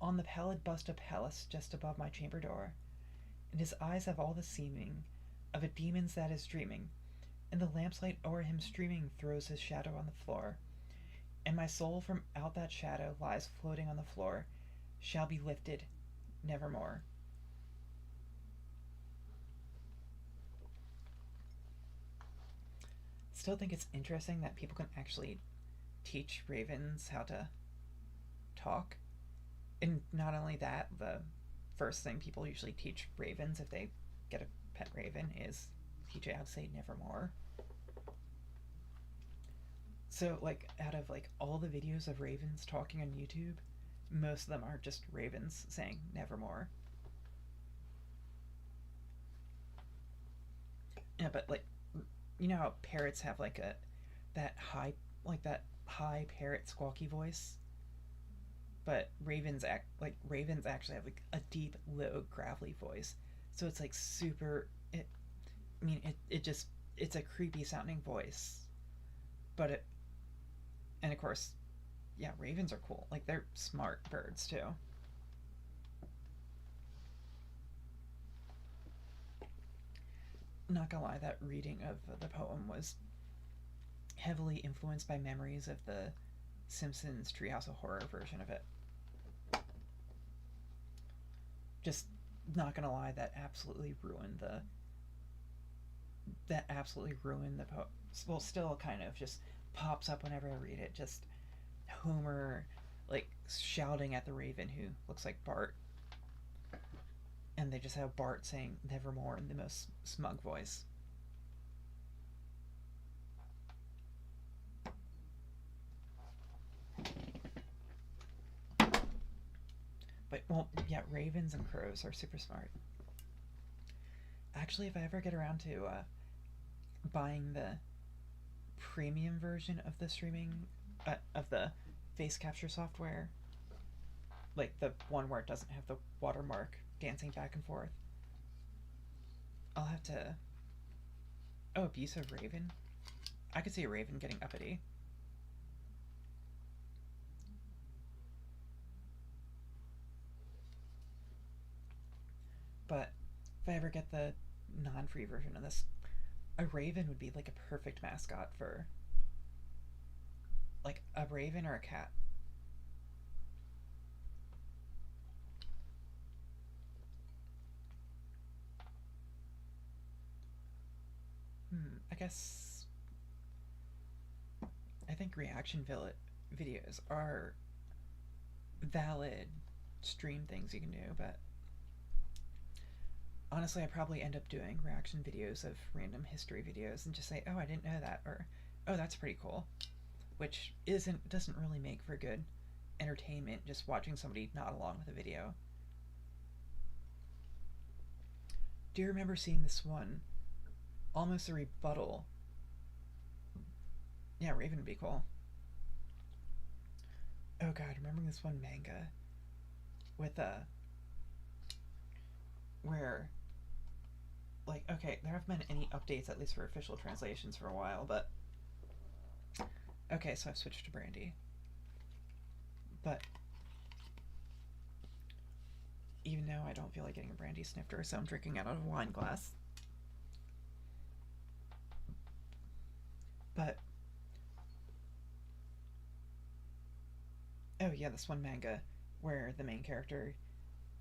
on the pallid bust of Pallas just above my chamber door, and his eyes have all the seeming of a demon's that is dreaming, and the lamplight o'er him streaming throws his shadow on the floor, and my soul from out that shadow lies floating on the floor, shall be lifted nevermore. Still think it's interesting that people can actually teach ravens how to talk. And not only that, the first thing people usually teach ravens if they get a pet raven is teach it how to say nevermore. So, like, out of, like, all the videos of ravens talking on YouTube, most of them are just ravens saying nevermore. Yeah, but, like, you know how parrots have, like, that high parrot squawky voice? But ravens actually have, like, a deep, low, gravelly voice. So it's, like, super, it. I mean, it just it's a creepy sounding voice, but it and of course, yeah, ravens are cool. Like they're smart birds too. Not gonna lie, that reading of the poem was heavily influenced by memories of the Simpsons Treehouse of Horror version of it. Just not gonna lie, that absolutely ruined the poem. Well, still kind of just pops up whenever I read it. Just Homer, like shouting at the raven who looks like Bart, and they just have Bart saying "Nevermore" in the most smug voice. But well, yeah, ravens and crows are super smart. Actually, if I ever get around to buying the premium version of the streaming of the face capture software, like the one where it doesn't have the watermark dancing back and forth, I'll have to. Oh, abusive raven. I could see a raven getting uppity. But if I ever get the non-free version of this, a raven would be like a perfect mascot for like a raven or a cat. I guess I think videos are valid stream things you can do, but honestly, I probably end up doing reaction videos of random history videos and just say, "Oh, I didn't know that," or "Oh, that's pretty cool," which isn't doesn't really make for good entertainment. Just watching somebody nod along with a video. Do you remember seeing this one? Almost a rebuttal. Yeah, Raven would be cool. Oh god, remembering this one manga with a where like okay, there haven't been any updates at least for official translations for a while, but okay, so I've switched to brandy. But even now I don't feel like getting a brandy snifter, so I'm drinking out of a wine glass. But oh yeah, this one manga where the main character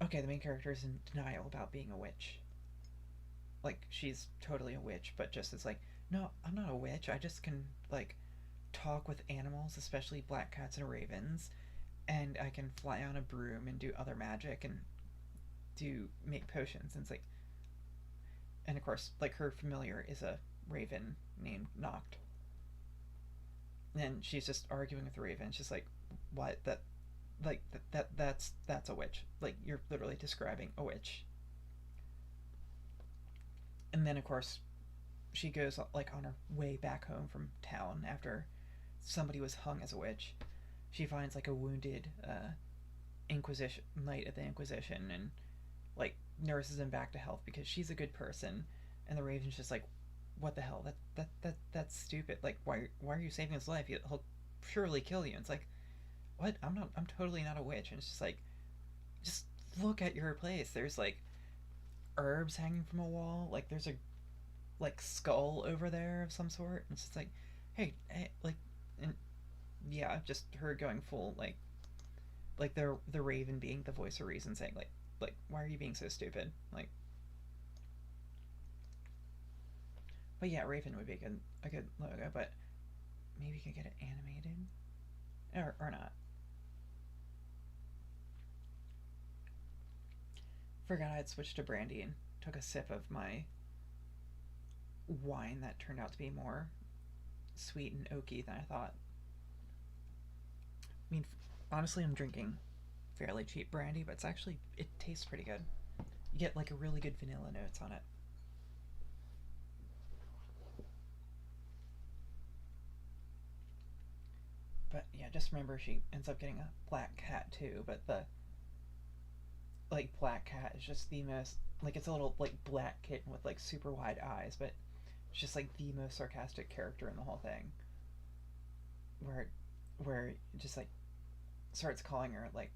is in denial about being a witch. Like she's totally a witch, but just is like, no, I'm not a witch. I just can like talk with animals, especially black cats and ravens, and I can fly on a broom and do other magic and do make potions. And it's like, and of course, like her familiar is a raven named Noct, and she's just arguing with the raven. She's like, what that like that's a witch. Like you're literally describing a witch. And then of course she goes like on her way back home from town after somebody was hung as a witch. She finds like a wounded Inquisition knight at the Inquisition and like nurses him back to health because she's a good person. And the Raven's just like, what the hell? That's stupid. Like why are you saving his life? He'll surely kill you. And it's like, what? I'm totally not a witch. And it's just like, just look at your place. There's like herbs hanging from a wall. Like there's a like skull over there of some sort. And it's just like, hey, like, and yeah, just her going full like the Raven being the voice of reason, saying like why are you being so stupid? Like, but yeah, Raven would be a good logo, but maybe you could get it animated or not. Forgot I'd switched to brandy and took a sip of my wine that turned out to be more sweet and oaky than I thought. I mean, honestly, I'm drinking fairly cheap brandy, but it tastes pretty good. You get like a really good vanilla notes on it. But yeah, just remember she ends up getting a black cat too, but the like black cat is just the most like it's a little like black kitten with like super wide eyes, but it's just like the most sarcastic character in the whole thing. Where where it just like starts calling her like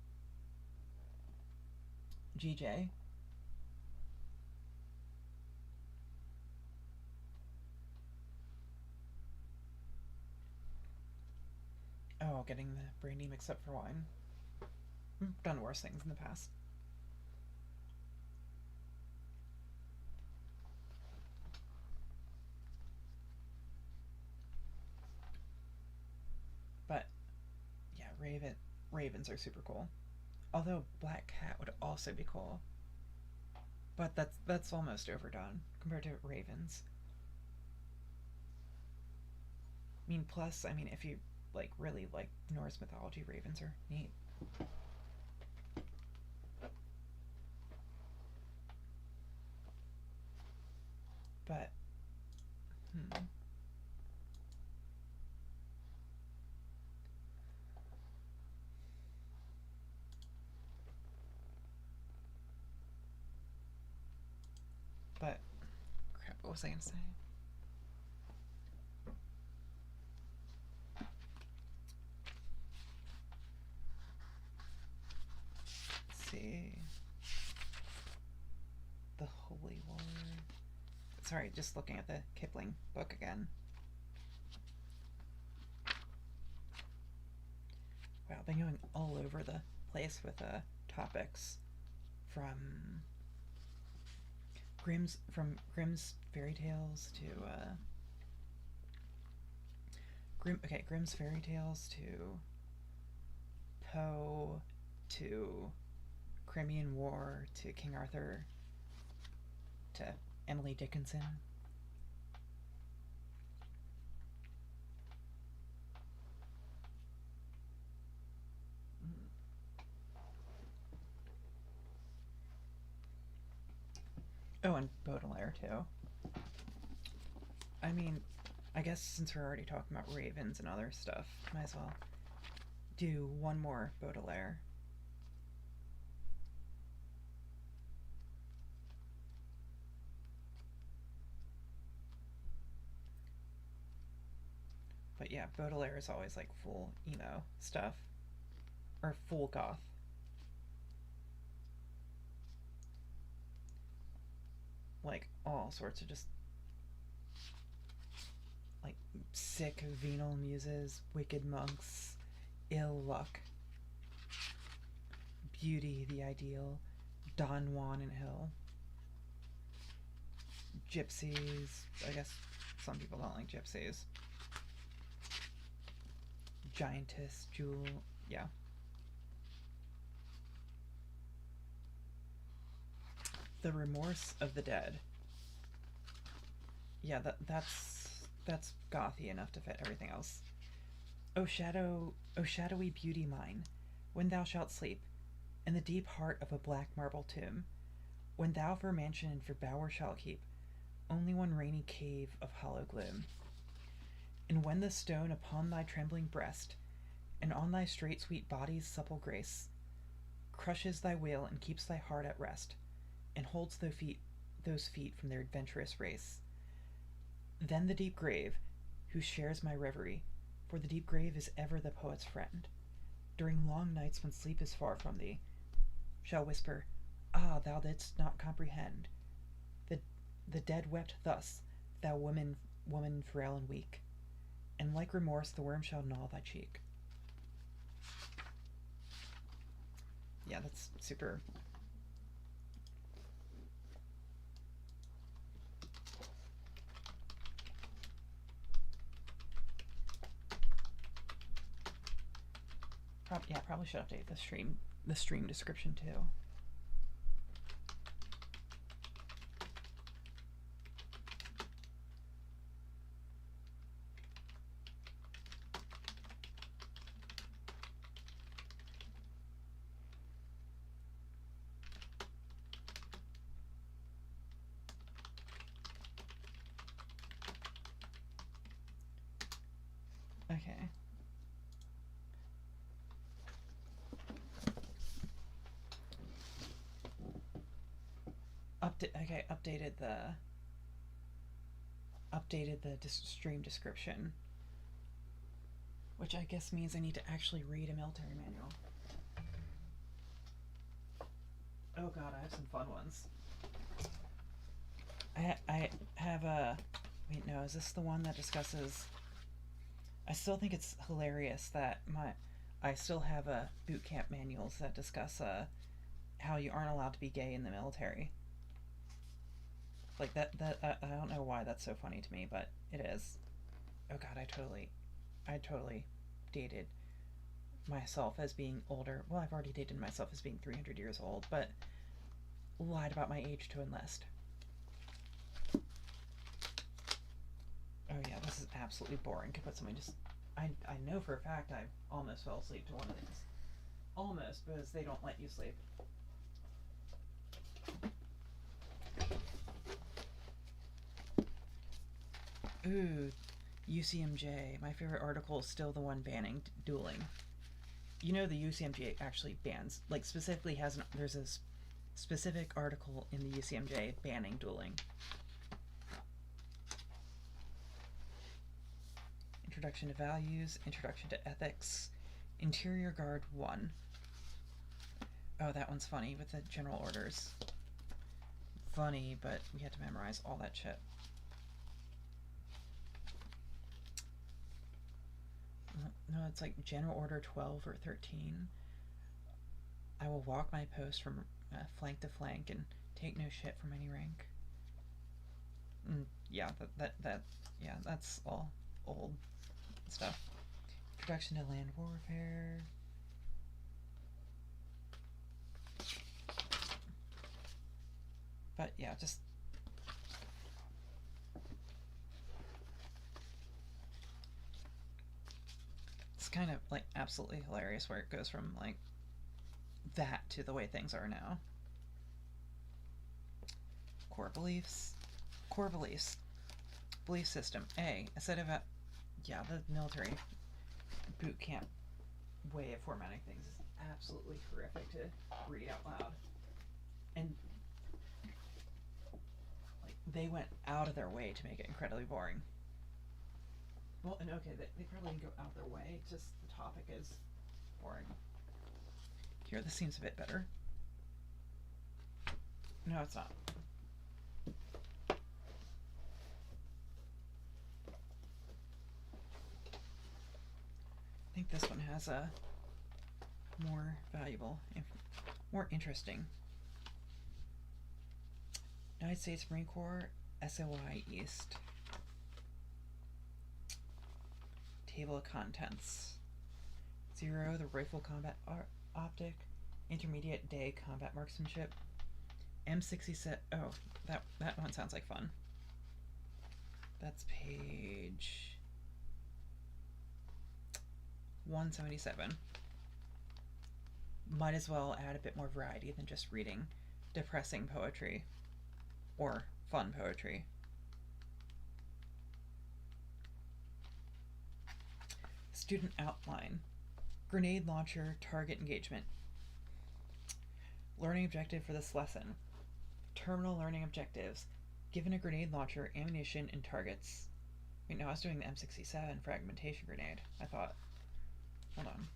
GJ. Oh, getting the brandy mixed up for wine. I've done worse things in the past. But yeah, ravens are super cool. Although black cat would also be cool, but that's almost overdone compared to ravens. I mean, plus, I mean, if you like really like Norse mythology, ravens are neat. But hmm, but crap, what was I gonna say? Let's see, the Holy War. Sorry, just looking at the Kipling book again. Wow, I've been going all over the place with topics from Grimm's fairy tales to Grimm's fairy tales to Poe to Crimean War to King Arthur to Emily Dickinson. Oh, and Baudelaire too. I mean, I guess since we're already talking about ravens and other stuff, might as well do one more Baudelaire. But yeah, Baudelaire is always like full emo stuff. Or full goth. Like all sorts of just like sick venal muses, wicked monks, ill luck, beauty, the ideal, Don Juan and Hill, gypsies. I guess some people don't like gypsies. Giantess, jewel, yeah. The remorse of the dead. Yeah, that's gothy enough to fit everything else. O shadowy beauty mine, when thou shalt sleep, in the deep heart of a black marble tomb, when thou for mansion and for bower shalt keep only one rainy cave of hollow gloom, and when the stone upon thy trembling breast, and on thy straight sweet body's supple grace, crushes thy will and keeps thy heart at rest, and holds those feet from their adventurous race. Then the deep grave, who shares my reverie, for the deep grave is ever the poet's friend, during long nights when sleep is far from thee, shall whisper, "Ah, thou didst not comprehend. The, the dead wept thus, thou woman frail and weak, and like remorse the worm shall gnaw thy cheek." Yeah, that's super. Probably should update the stream description too. Okay. updated the stream description, which I guess means I need to actually read a military manual. Oh god, I have some fun ones. I have a... Wait, no, is this the one that discusses... I still think it's hilarious that I still have boot camp manuals that discuss how you aren't allowed to be gay in the military. Like that I don't know why that's so funny to me, but it is. Oh god, I totally dated myself as being older. Well, I've already dated myself as being 300 years old, but lied about my age to enlist. Oh yeah, this is absolutely boring. Could put something just... I know for a fact I almost fell asleep to one of these. Almost, because they don't let you sleep. Ooh, UCMJ. My favorite article is still the one banning dueling. You know the UCMJ actually bans, like specifically there's a specific article in the UCMJ banning dueling. Introduction to Values, Introduction to Ethics, Interior Guard 1. Oh, that one's funny with the general orders. Funny, but we had to memorize all that shit. No, it's like General Order 12 or 13. I will walk my post from flank to flank and take no shit from any rank. Yeah, yeah, that's all old stuff. Introduction to Land Warfare. But yeah, just it's kind of like absolutely hilarious where it goes from like that to the way things are now. Core beliefs. Core beliefs. Belief system. A set of yeah, the military boot camp way of formatting things is absolutely horrific to read out loud. And like they went out of their way to make it incredibly boring. Well, and okay, they probably didn't go out of their way, it's just the topic is boring. Here, this seems a bit better. No, it's not. I think this one has a more valuable, more interesting. United States Marine Corps, SOI East. Table of contents. 0, the rifle combat optic. Intermediate day combat marksmanship. M67. Oh, that one sounds like fun. That's page 177. Might as well add a bit more variety than just reading depressing poetry or fun poetry. Student outline. Grenade launcher target engagement. Learning objective for this lesson. Terminal learning objectives. Given a grenade launcher, ammunition, and targets. Wait, no, I was doing the M67 fragmentation grenade. I thought. Hold on.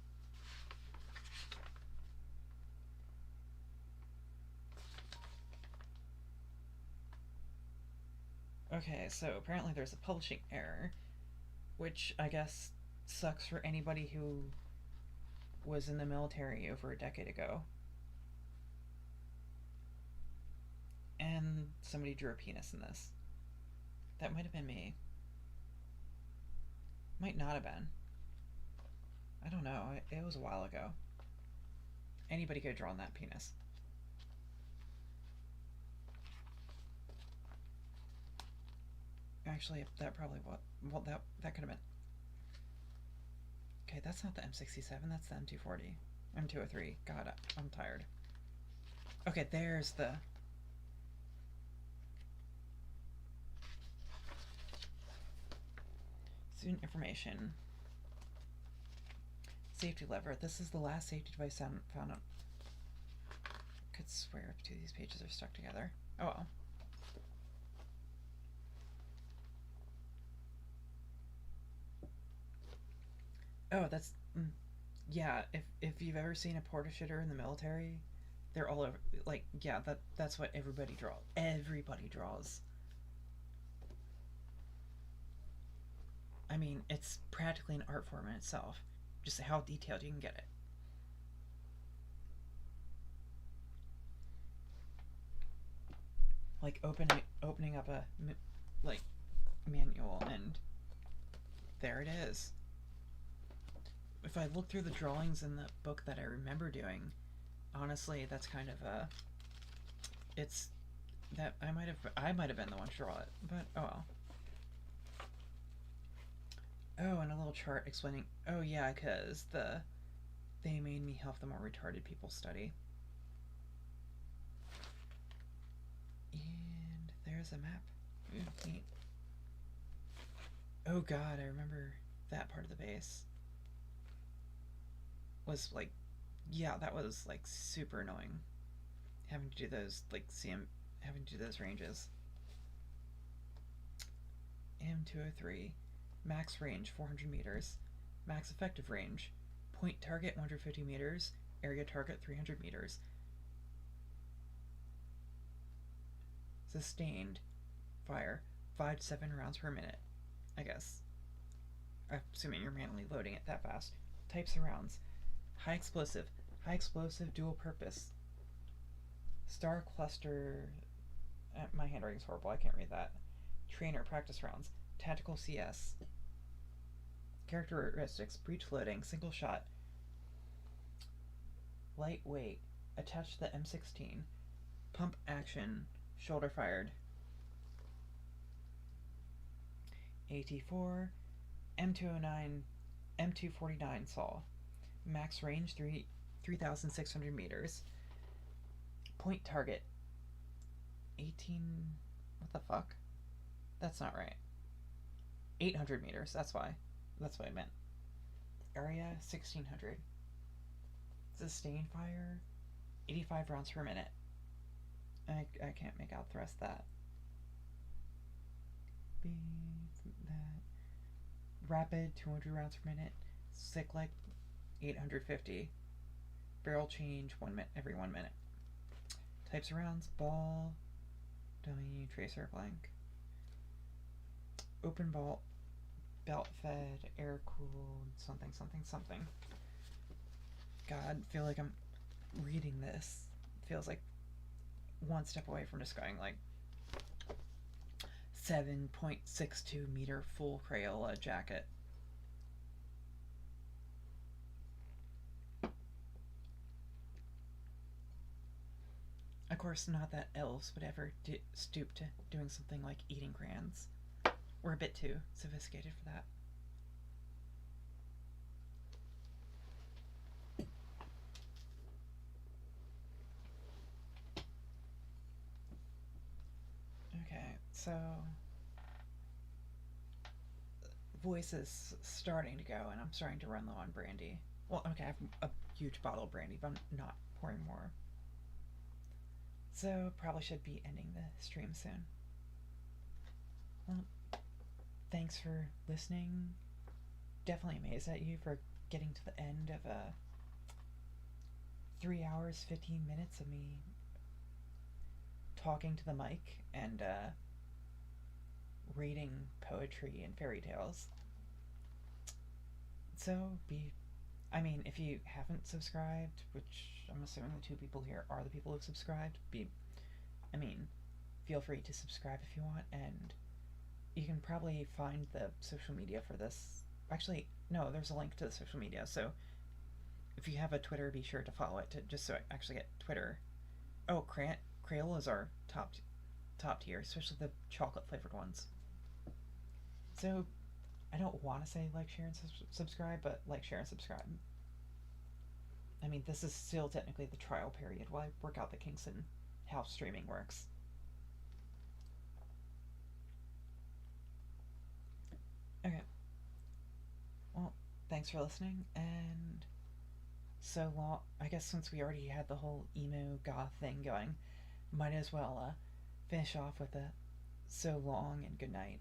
Okay, so apparently there's a publishing error, which I guess sucks for anybody who was in the military over a decade ago. And somebody drew a penis in this. That might have been me. Might not have been. I don't know. It was a while ago. Anybody could have drawn that penis. Actually, that probably was. Well, that could have been. Okay, that's not the M67. That's the M240. M203. God, I'm tired. Okay, there's the... Student information. Safety lever. This is the last safety device found on... I could swear 2 of these pages are stuck together. Oh well. Oh, that's yeah. If you've ever seen a porta shitter in the military, they're all over. Like yeah, that's what everybody draws. Everybody draws. I mean, it's practically an art form in itself. Just how detailed you can get it. Like opening up a like manual, and there it is. If I look through the drawings in the book that I remember doing, honestly, that's kind of a it's that I might have been the one to draw it, but oh well. Oh, and a little chart explaining. Oh yeah, because they made me help the more retarded people study. And there's a map. Ooh, neat. Oh god, I remember that part of the base was like, yeah, that was like super annoying. Having to do those like having to do those ranges. M203, max range 400 meters, max effective range, point target 150 meters, area target 300 meters, sustained fire 5 to 7 rounds per minute. I guess. Assuming you're manually loading it that fast. Types of rounds: high explosive dual purpose, star cluster. My handwriting's horrible, I can't read that. Trainer practice rounds, tactical CS. Characteristics: breech loading, single shot, lightweight, attached to the M16, pump action, shoulder fired. AT4, M209, M249 saw, max range 3,600 meters, point target 18. What the fuck? That's not right. 800 meters. That's why. That's what I meant. Area 1600. Sustained fire 85 rounds per minute. I can't make out the rest of that. That. Rapid 200 rounds per minute. Cyclic 850. Barrel change every 1 minute. Types of rounds: ball, dummy, tracer, blank. Open ball, belt fed, air cooled, something, something, something. God, feel like I'm reading this. Feels like one step away from describing like 7.62 meter full Crayola jacket. Of course, not that elves would ever stoop to doing something like eating crayons. We're a bit too sophisticated for that. Okay, so voice is starting to go, and I'm starting to run low on brandy. Well, okay, I have a huge bottle of brandy, but I'm not pouring more. So, probably should be ending the stream soon. Well, thanks for listening. Definitely amazed at you for getting to the end of a 3 hours, 15 minutes of me talking to the mic and reading poetry and fairy tales. So, if you haven't subscribed, which I'm assuming the two people here are the people who've subscribed, feel free to subscribe if you want, and you can probably find the social media for this. Actually, no, there's a link to the social media, so if you have a Twitter, be sure to follow it just so I actually get Twitter. Oh, Crayolas are top tier, especially the chocolate flavored ones. So, I don't want to say like, share, and subscribe, but like, share, and subscribe. This is still technically the trial period while I work out the kinks in how streaming works. Okay. Well, thanks for listening, and so long. I guess since we already had the whole emo goth thing going, might as well finish off with a so long and good night.